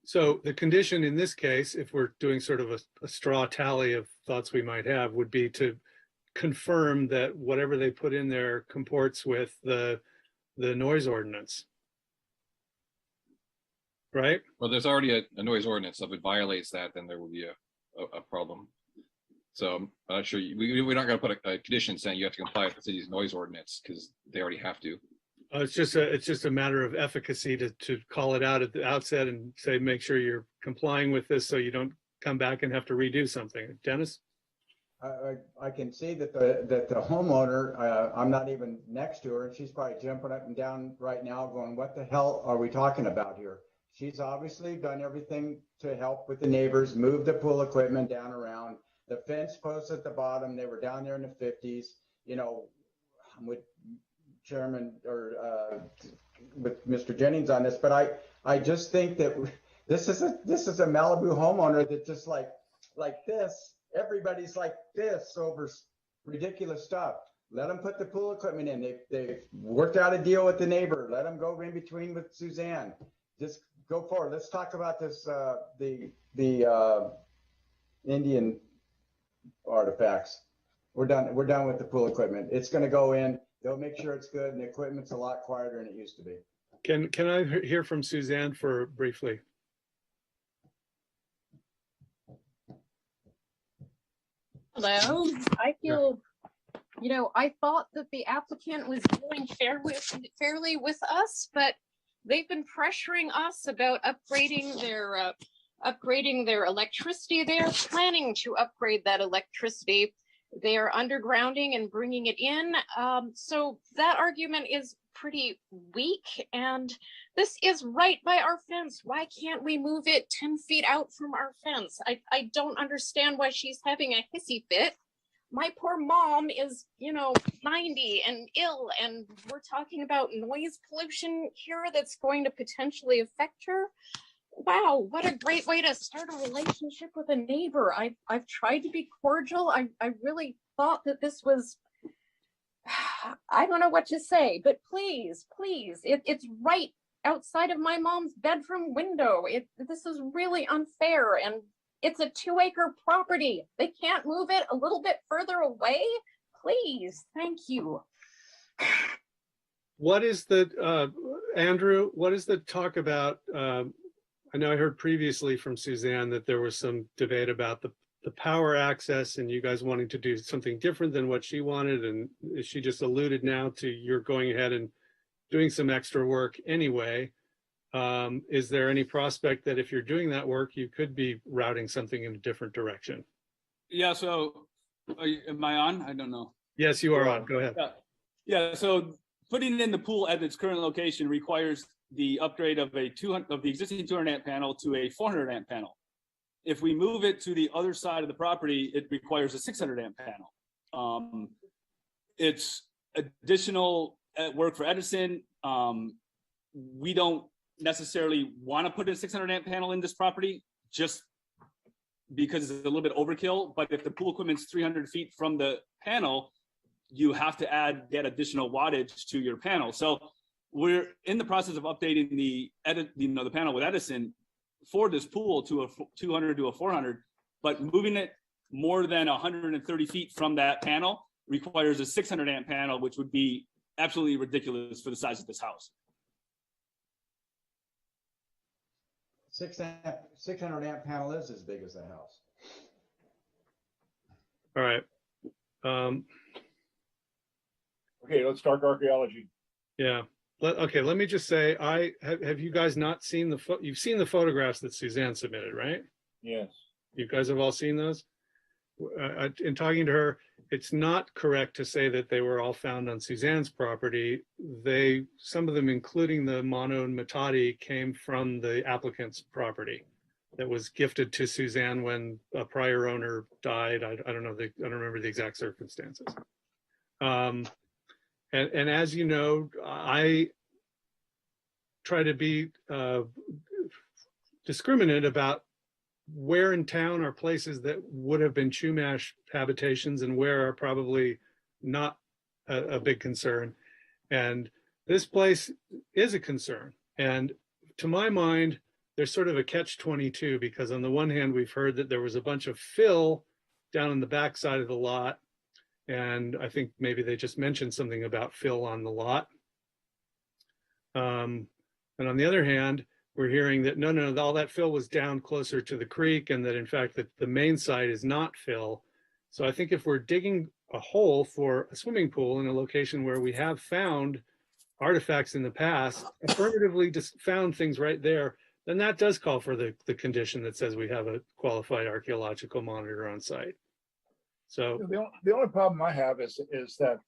So the condition in this case, if we're doing sort of a straw tally of thoughts we might have, would be to confirm that whatever they put in there comports with the noise ordinance. Right? Well, there's already a noise ordinance. So if it violates that, then there will be a problem. So I'm not sure. We're not going to put a condition saying you have to comply with the city's noise ordinance because they already have to. It's just a matter of efficacy to call it out at the outset and say, make sure you're complying with this so you don't come back and have to redo something. Dennis? I can see that the homeowner, I'm not even next to her, and she's probably jumping up and down right now going, what the hell are we talking about here? She's obviously done everything to help with the neighbors, move the pool equipment down around. The fence posts at the bottom, they were down there in the 50s. I'm with Chairman or with Mr. Jennings on this, but I just think that this is a Malibu homeowner that just like this, everybody's like this over ridiculous stuff. Let them put the pool equipment in. They've worked out a deal with the neighbor. Let them go in between with Suzanne. Just go forward. Let's talk about this, the Indian artifacts. We're done with the pool equipment. It's going to go in. They'll make sure it's good, and the equipment's a lot quieter than it used to be. Can I hear from Suzanne for briefly? Hello. I feel, I thought that the applicant was dealing fairly with us, but they've been pressuring us about upgrading their electricity. They are planning to upgrade that electricity. They are undergrounding and bringing it in. So that argument is pretty weak, and this is right by our fence. Why can't we move it 10 feet out from our fence? I don't understand why she's having a hissy fit. my poor mom is, 90 and ill, and we're talking about noise pollution here that's going to potentially affect her. Wow, what a great way to start a relationship with a neighbor. I've tried to be cordial. I really thought that this was, I don't know what to say, but please, it's right outside of my mom's bedroom window. This is really unfair, and it's a 2-acre property. They can't move it a little bit further away? Please, thank you. What is the, Andrew, what is the talk about? I know I heard previously from Suzanne that there was some debate about the power access and you guys wanting to do something different than what she wanted. And she just alluded now to you're going ahead and doing some extra work anyway. Is there any prospect that if you're doing that work, you could be routing something in a different direction? Yeah, so am I on? I don't know. Yes, you are on. Go ahead. Yeah, so putting in the pool at its current location requires the upgrade of the existing 200 amp panel to a 400 amp panel. If we move it to the other side of the property, it requires a 600 amp panel. It's additional work for Edison. We don't necessarily want to put a 600 amp panel in this property just because it's a little bit overkill. But if the pool equipment's 300 feet from the panel, you have to add that additional wattage to your panel. So we're in the process of updating the panel with Edison for this pool to a 200 to a 400, but moving it more than 130 feet from that panel requires a 600 amp panel, which would be absolutely ridiculous for the size of this house. 600 amp panel is as big as the house. All right. Okay, let's talk archaeology. Yeah. Okay, let me just say, have you guys not seen you've seen the photographs that Suzanne submitted, right? Yes. You guys have all seen those? In talking to her, it's not correct to say that they were all found on Suzanne's property. Some of them, including the Mono and Matati, came from the applicant's property that was gifted to Suzanne when a prior owner died. I don't remember the exact circumstances. And as you know, I try to be discriminate about where in town are places that would have been Chumash habitations and where are probably not a big concern. And this place is a concern. And to my mind, there's sort of a catch-22 because on the one hand, we've heard that there was a bunch of fill down on the backside of the lot. And I think maybe they just mentioned something about fill on the lot. And on the other hand, we're hearing that no, all that fill was down closer to the creek and that in fact that the main site is not fill. So I think if we're digging a hole for a swimming pool in a location where we have found artifacts in the past, affirmatively just found things right there, then that does call for the condition that says we have a qualified archaeological monitor on site. So the only problem I have is that,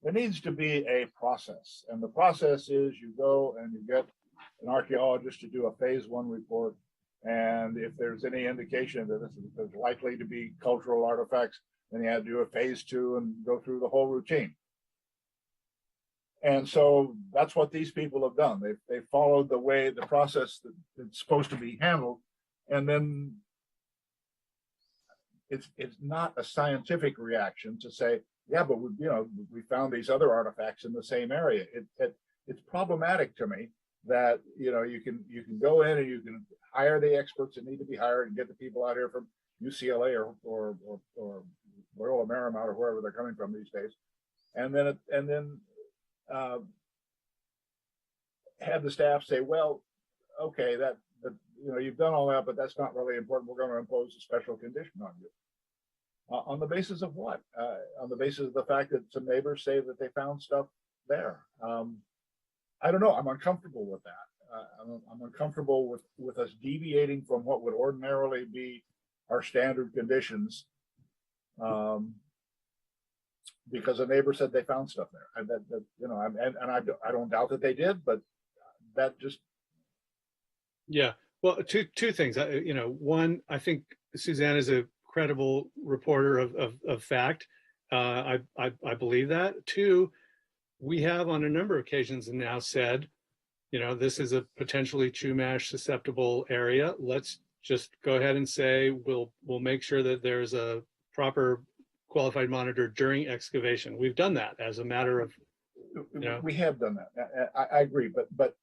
there needs to be a process. And the process is you go and you get an archaeologist to do a phase 1 report. And if there's any indication that there's likely to be cultural artifacts, then you have to do a phase 2 and go through the whole routine. And so that's what these people have done. They followed the process that it's supposed to be handled. And then it's not a scientific reaction to say, yeah, but we found these other artifacts in the same area. It's problematic to me that you can go in and you can hire the experts that need to be hired and get the people out here from UCLA or Loyola Marymount or wherever they're coming from these days, and then have the staff say, well, okay, that you've done all that, but that's not really important. We're going to impose a special condition on you. On the basis of what? On the basis of the fact that some neighbors say that they found stuff there. I don't know. I'm uncomfortable with that. I'm uncomfortable with us deviating from what would ordinarily be our standard conditions because a neighbor said they found stuff there. I don't doubt that they did, but that just. Yeah. Well, two things. One, I think Suzanne is a credible reporter of fact. I believe that. Two, we have on a number of occasions now said, this is a potentially Chumash susceptible area. Let's just go ahead and say we'll make sure that there's a proper qualified monitor during excavation. We've done that as a matter of, we have done that. I agree, but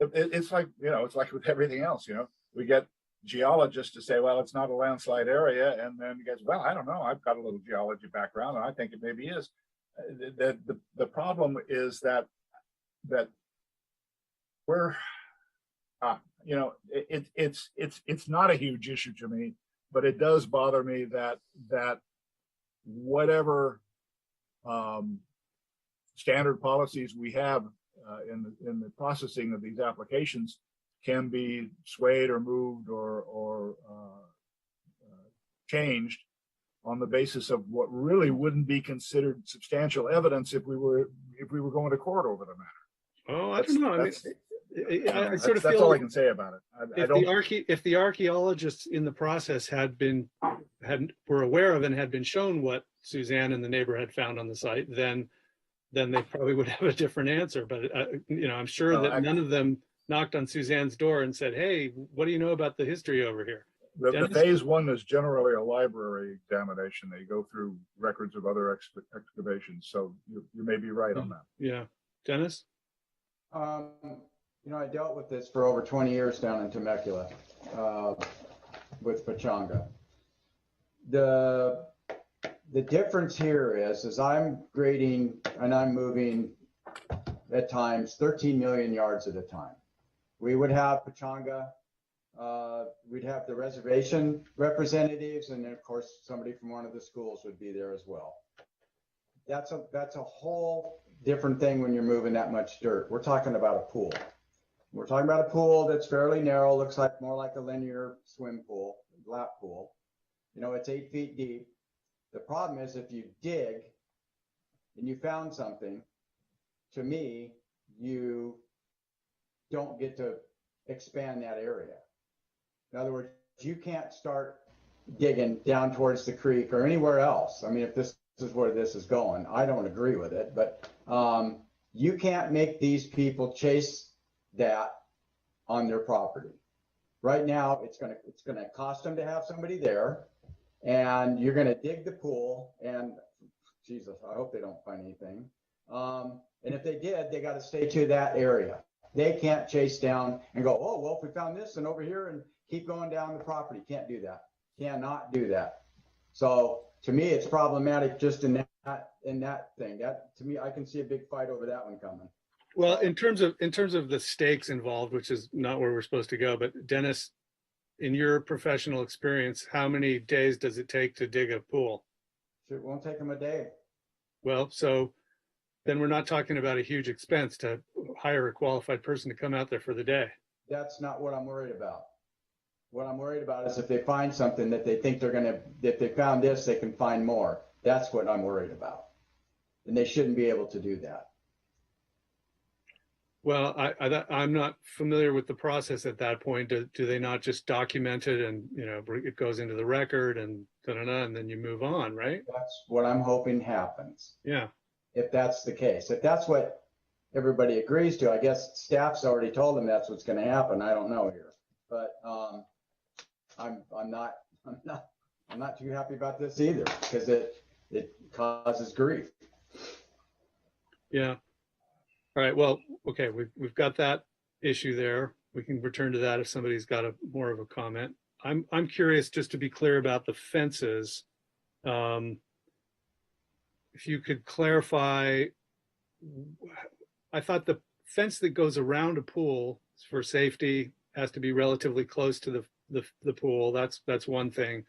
it's like, it's like with everything else, we get geologists to say, well, it's not a landslide area. And then he goes, well, I don't know. I've got a little geology background and I think it maybe is. The problem is that we're, it's not a huge issue to me, but it does bother me that whatever standard policies we have in the processing of these applications can be swayed or moved or changed on the basis of what really wouldn't be considered substantial evidence if we were going to court over the matter. Oh, I don't know. I sort of that's feel all like I can say about it. if the archaeologists in the process were aware of and had been shown what Suzanne and the neighbor had found on the site, then they probably would have a different answer. But I'm sure that none of them knocked on Suzanne's door and said, "Hey, what do you know about the history over here?" The phase one is generally a library examination. They go through records of other excavations. So you may be right on that. Yeah. Dennis? I dealt with this for over 20 years down in Temecula with Pachanga. The difference here is I'm grading and I'm moving at times 13 million yards at a time. We would have Pachanga, we'd have the reservation representatives, and then of course somebody from one of the schools would be there as well. That's a whole different thing when you're moving that much dirt. We're talking about a pool. We're talking about a pool that's fairly narrow, looks like more like a linear swim pool, lap pool. It's 8 feet deep. The problem is if you dig and you found something, to me, you don't get to expand that area. In other words, you can't start digging down towards the creek or anywhere else. I mean, if this is where this is going, I don't agree with it, but you can't make these people chase that on their property. Right now, it's gonna cost them to have somebody there, and you're gonna dig the pool, and Jesus, I hope they don't find anything. And if they did, they got to stay to that area. They can't chase down and go, oh, well, if we found this and over here and keep going down the property. Can't do that. Cannot do that. So to me, it's problematic just in that thing. That, to me, I can see a big fight over that one coming. Well, in terms of the stakes involved, which is not where we're supposed to go, but Dennis, in your professional experience, how many days does it take to dig a pool? It won't take them a day. Well, so then we're not talking about a huge expense to hire a qualified person to come out there for the day. That's not what I'm worried about. What I'm worried about is if they find something that they think if they found this, they can find more. That's what I'm worried about. And they shouldn't be able to do that. Well, I'm not familiar with the process at that point. Do they not just document it and, it goes into the record and and then you move on, right? That's what I'm hoping happens. Yeah. If that's the case, if that's what everybody agrees to, I guess staff's already told them that's what's going to happen. I don't know here, but I'm not too happy about this either because it causes grief. Yeah. All right. Well, okay. We've got that issue there. We can return to that if somebody's got more of a comment. I'm curious, just to be clear about the fences. If you could clarify, I thought the fence that goes around a pool for safety has to be relatively close to the pool. That's one thing.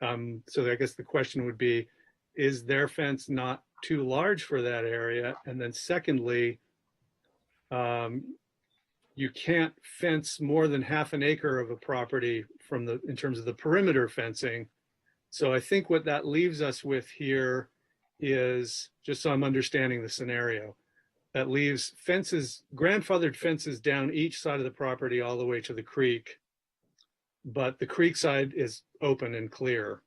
So I guess the question would be, is their fence not too large for that area? And then secondly, you can't fence more than half an acre of a property in terms of the perimeter fencing. So I think what that leaves us with here is, just so I'm understanding the scenario, that leaves grandfathered fences down each side of the property all the way to the creek, but the creek side is open and clear.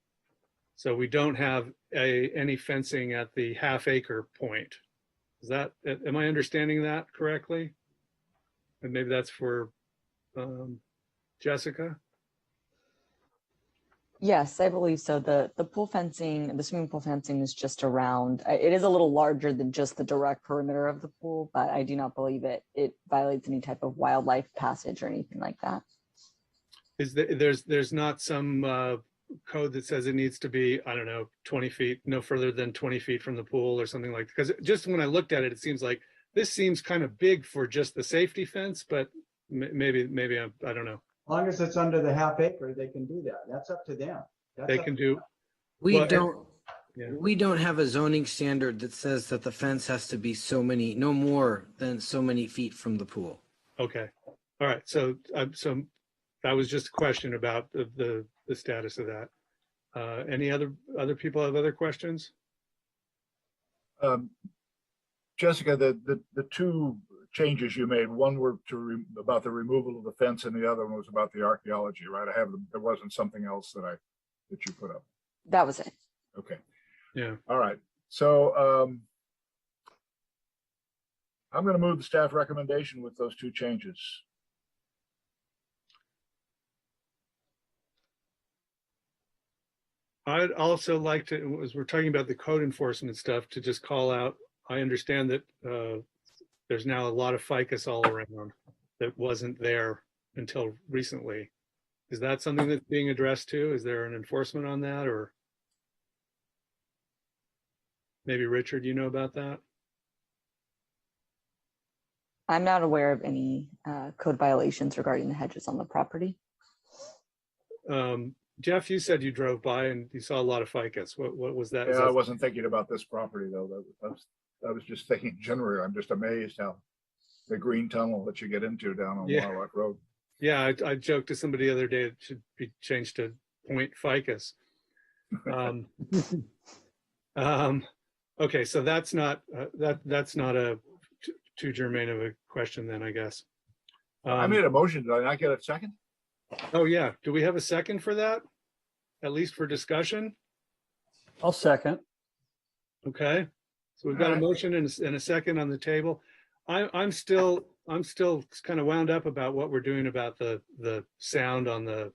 So we don't have any fencing at the half-acre point. Is that, am I understanding that correctly? And maybe that's for Jessica? Yes, I believe so. The pool fencing, the swimming pool fencing is just around, it is a little larger than just the direct perimeter of the pool, but I do not believe it violates any type of wildlife passage or anything like that. Is there's not some code that says it needs to be, I don't know, 20 feet, no further than 20 feet from the pool or something like, because just when I looked at it, it seems like this seems kind of big for just the safety fence, but maybe I don't know. As long as it's under the half acre, they can do that. That's up to them. They can do. We Well, don't. Yeah. We don't have a zoning standard that says that the fence has to be no more than so many feet from the pool. Okay. All right. So that was just a question about the status of that. Any other people have other questions? Jessica, the two changes you made, one were about the removal of the fence and the other one was about the archaeology, right? There wasn't something else that you put up. That was it. Okay. Yeah. All right. So I'm going to move the staff recommendation with those two changes. I'd also like to, as we're talking about the code enforcement stuff, to just call out, I understand that there's now a lot of ficus all around that wasn't there until recently. Is that something that's being addressed too? Is there an enforcement on that, or maybe Richard, you know about that? I'm not aware of any code violations regarding the hedges on the property. Jeff, you said you drove by and you saw a lot of ficus. What was that? Yeah, I wasn't thinking about this property though. I was just thinking generally. I'm just amazed how the green tunnel that you get into down on Wildlife Road. Yeah, I joked to somebody the other day it should be changed to point ficus. Okay, so that's not that's not a too germane of a question then, I guess. I made a motion. Did I not get a second? Oh yeah, do we have a second for that? At least for discussion? I'll second. Okay, so we've got a motion and a second on the table. I'm still kind of wound up about what we're doing about the sound on the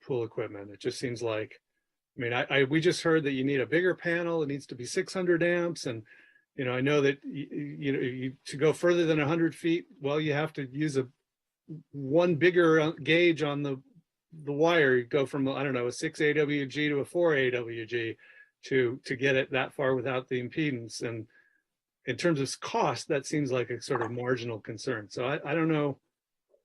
pool equipment. It just seems like, I mean, we just heard that you need a bigger panel. It needs to be 600 amps, and you know, I know that to go further than 100 feet, well, you have to use one bigger gauge on the wire. You go from, I don't know, a 6 AWG to a 4 AWG to get it that far without the impedance. And in terms of cost, that seems like a sort of marginal concern. So I don't know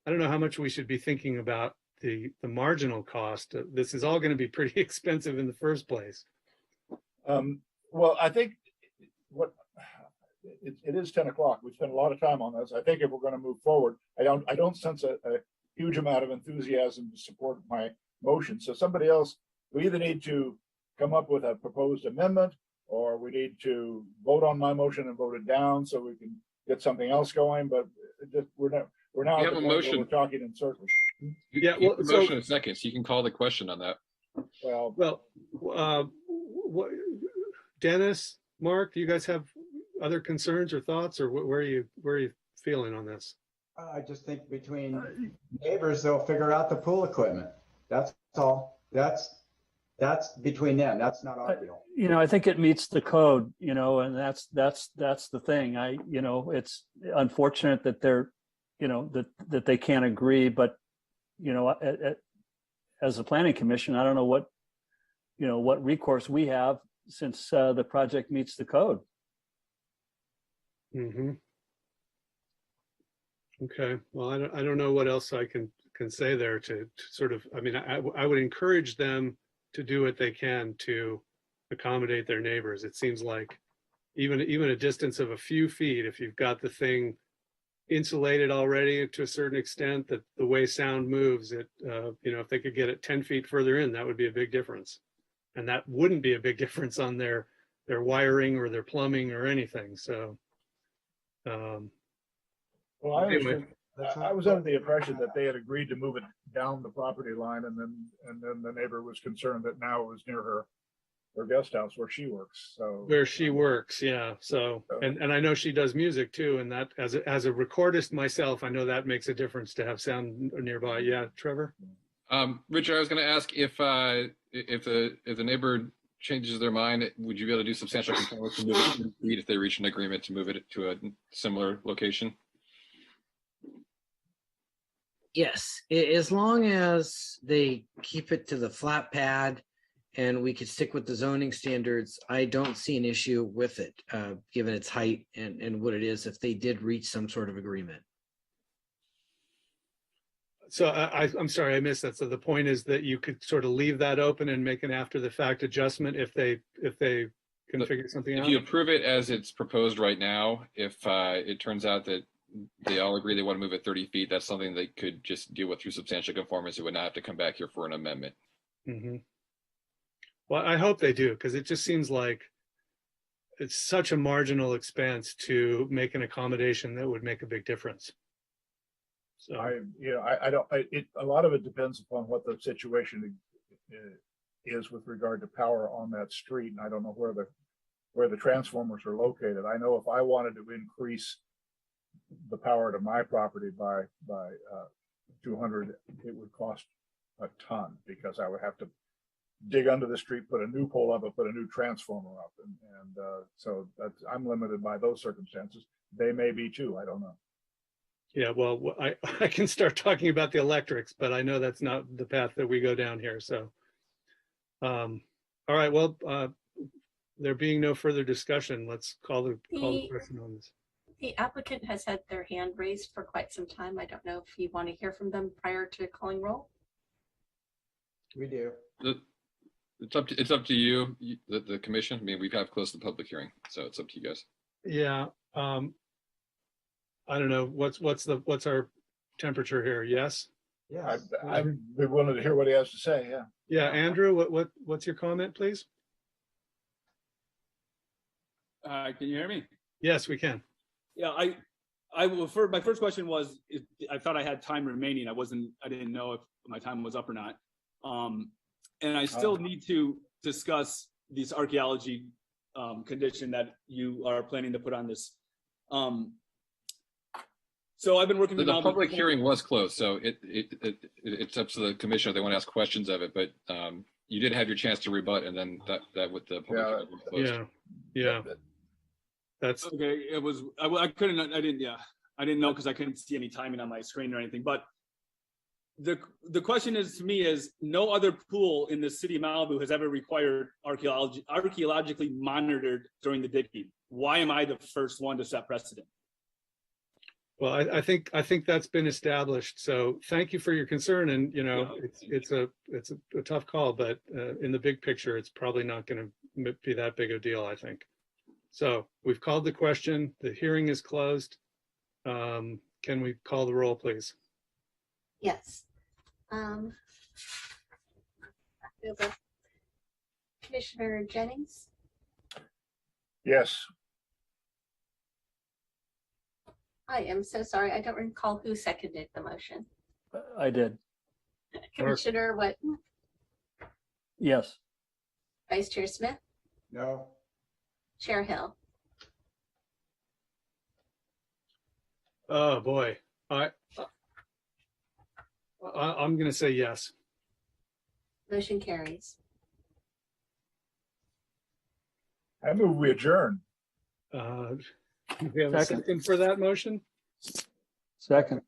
how much we should be thinking about the marginal cost. This is all going to be pretty expensive in the first place. Well, I think it is 10 o'clock. We spent a lot of time on this. I think if we're going to move forward, I don't sense a huge amount of enthusiasm to support my motion. So somebody else, we either need to come up with a proposed amendment, or we need to vote on my motion and vote it down so we can get something else going. But we're now at the point where we're talking in circles. Yeah, well, motion in seconds. You can call the question on that. Well, Dennis, Mark, do you guys have other concerns or thoughts, or where are you feeling on this? I just think between neighbors, they'll figure out the pool equipment. That's all. That's between them. That's not our deal. You know, I think it meets the code, you know, and that's the thing. It's unfortunate that they're, you know, that they can't agree, but, you know, as a planning commission, I don't know what recourse we have since the project meets the code. Mm-hmm. Okay. Well, I don't know what else I can say there to sort of, I mean, I would encourage them to do what they can to accommodate their neighbors. It seems like even a distance of a few feet, if you've got the thing insulated already to a certain extent, that the way sound moves, you know, if they could get it 10 feet further in, that would be a big difference. And that wouldn't be a big difference on their wiring or their plumbing or anything. So, well, I I was under the impression that they had agreed to move it down the property line, and then the neighbor was concerned that now it was near her guest house where she works. So Where she works, yeah. So, and I know she does music too, and that as a recordist myself, I know that makes a difference to have sound nearby. Yeah, Trevor. Richard, I was going to ask if the neighbor changes their mind, would you be able to do substantial conformance to move it 10 feet if they reach an agreement to move it to a similar location? Yes, as long as they keep it to the flat pad and we could stick with the zoning standards, I don't see an issue with it, given its height and what it is, if they did reach some sort of agreement. So I'm sorry, I missed that. So the point is that you could sort of leave that open and make an after the fact adjustment if they can figure something out? If you approve it as it's proposed right now, if it turns out that they all agree they want to move it 30 feet, that's something they could just deal with through substantial conformance. It would not have to come back here for an amendment. Mm-hmm. Well, I hope they do, because it just seems like it's such a marginal expense to make an accommodation that would make a big difference. So a lot of it depends upon what the situation is with regard to power on that street, and I don't know where the transformers are located. I know if I wanted to increase the power to my property by 200, it would cost a ton, because I would have to dig under the street, put a new pole up, and put a new transformer up, and so I'm limited by those circumstances. They may be too. I don't know. Yeah, well, I can start talking about the electrics, but I know that's not the path that we go down here. So, all right. Well, there being no further discussion, let's call the question on this. The applicant has had their hand raised for quite some time. I don't know if you want to hear from them prior to calling roll. We do. It's up to you, the commission. I mean, we've closed the public hearing, so it's up to you guys. Yeah. I don't know. What's our temperature here? Yes. Yeah. I'm willing to hear what he has to say. Yeah. Yeah. Andrew, what's your comment, please? Can you hear me? Yes, we can. Yeah, my first question was, I thought I had time remaining. I didn't know if my time was up or not. And I still need to discuss this archaeology condition that you are planning to put on this. So I've been working with the public hearing was closed, so it's up to the commissioner. They want to ask questions of it, but you did have your chance to rebut, and then that with the public hearing was closed. Yeah. That's okay. It was I didn't know, because I couldn't see any timing on my screen or anything. But the question is, to me, is no other pool in the city of Malibu has ever required archaeologically monitored during the digging. Why am I the first one to set precedent? Well, I think that's been established. So thank you for your concern. And it's a tough call, but in the big picture, it's probably not going to be that big a deal, I think. So we've called the question. The hearing is closed. Can we call the roll, please? Yes. Commissioner Jennings? Yes. I am so sorry. I don't recall who seconded the motion. I did. Commissioner Witten? Yes. Vice Chair Smith? No. Chair Hill? Oh boy, I'm going to say yes. Motion carries. I move we adjourn. We have a second for that motion? Second.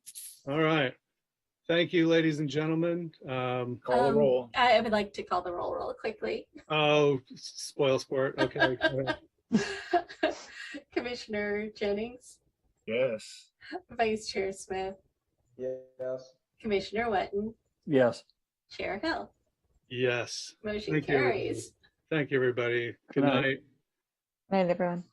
All right. Thank you, ladies and gentlemen. Call the roll. I would like to call the roll real quickly. Oh, spoil sport. Okay. Commissioner Jennings? Yes. Vice Chair Smith? Yes. Commissioner Witten? Yes. Chair Hill? Yes. Motion carries. Thank you, everybody. Good night. Good night, everyone.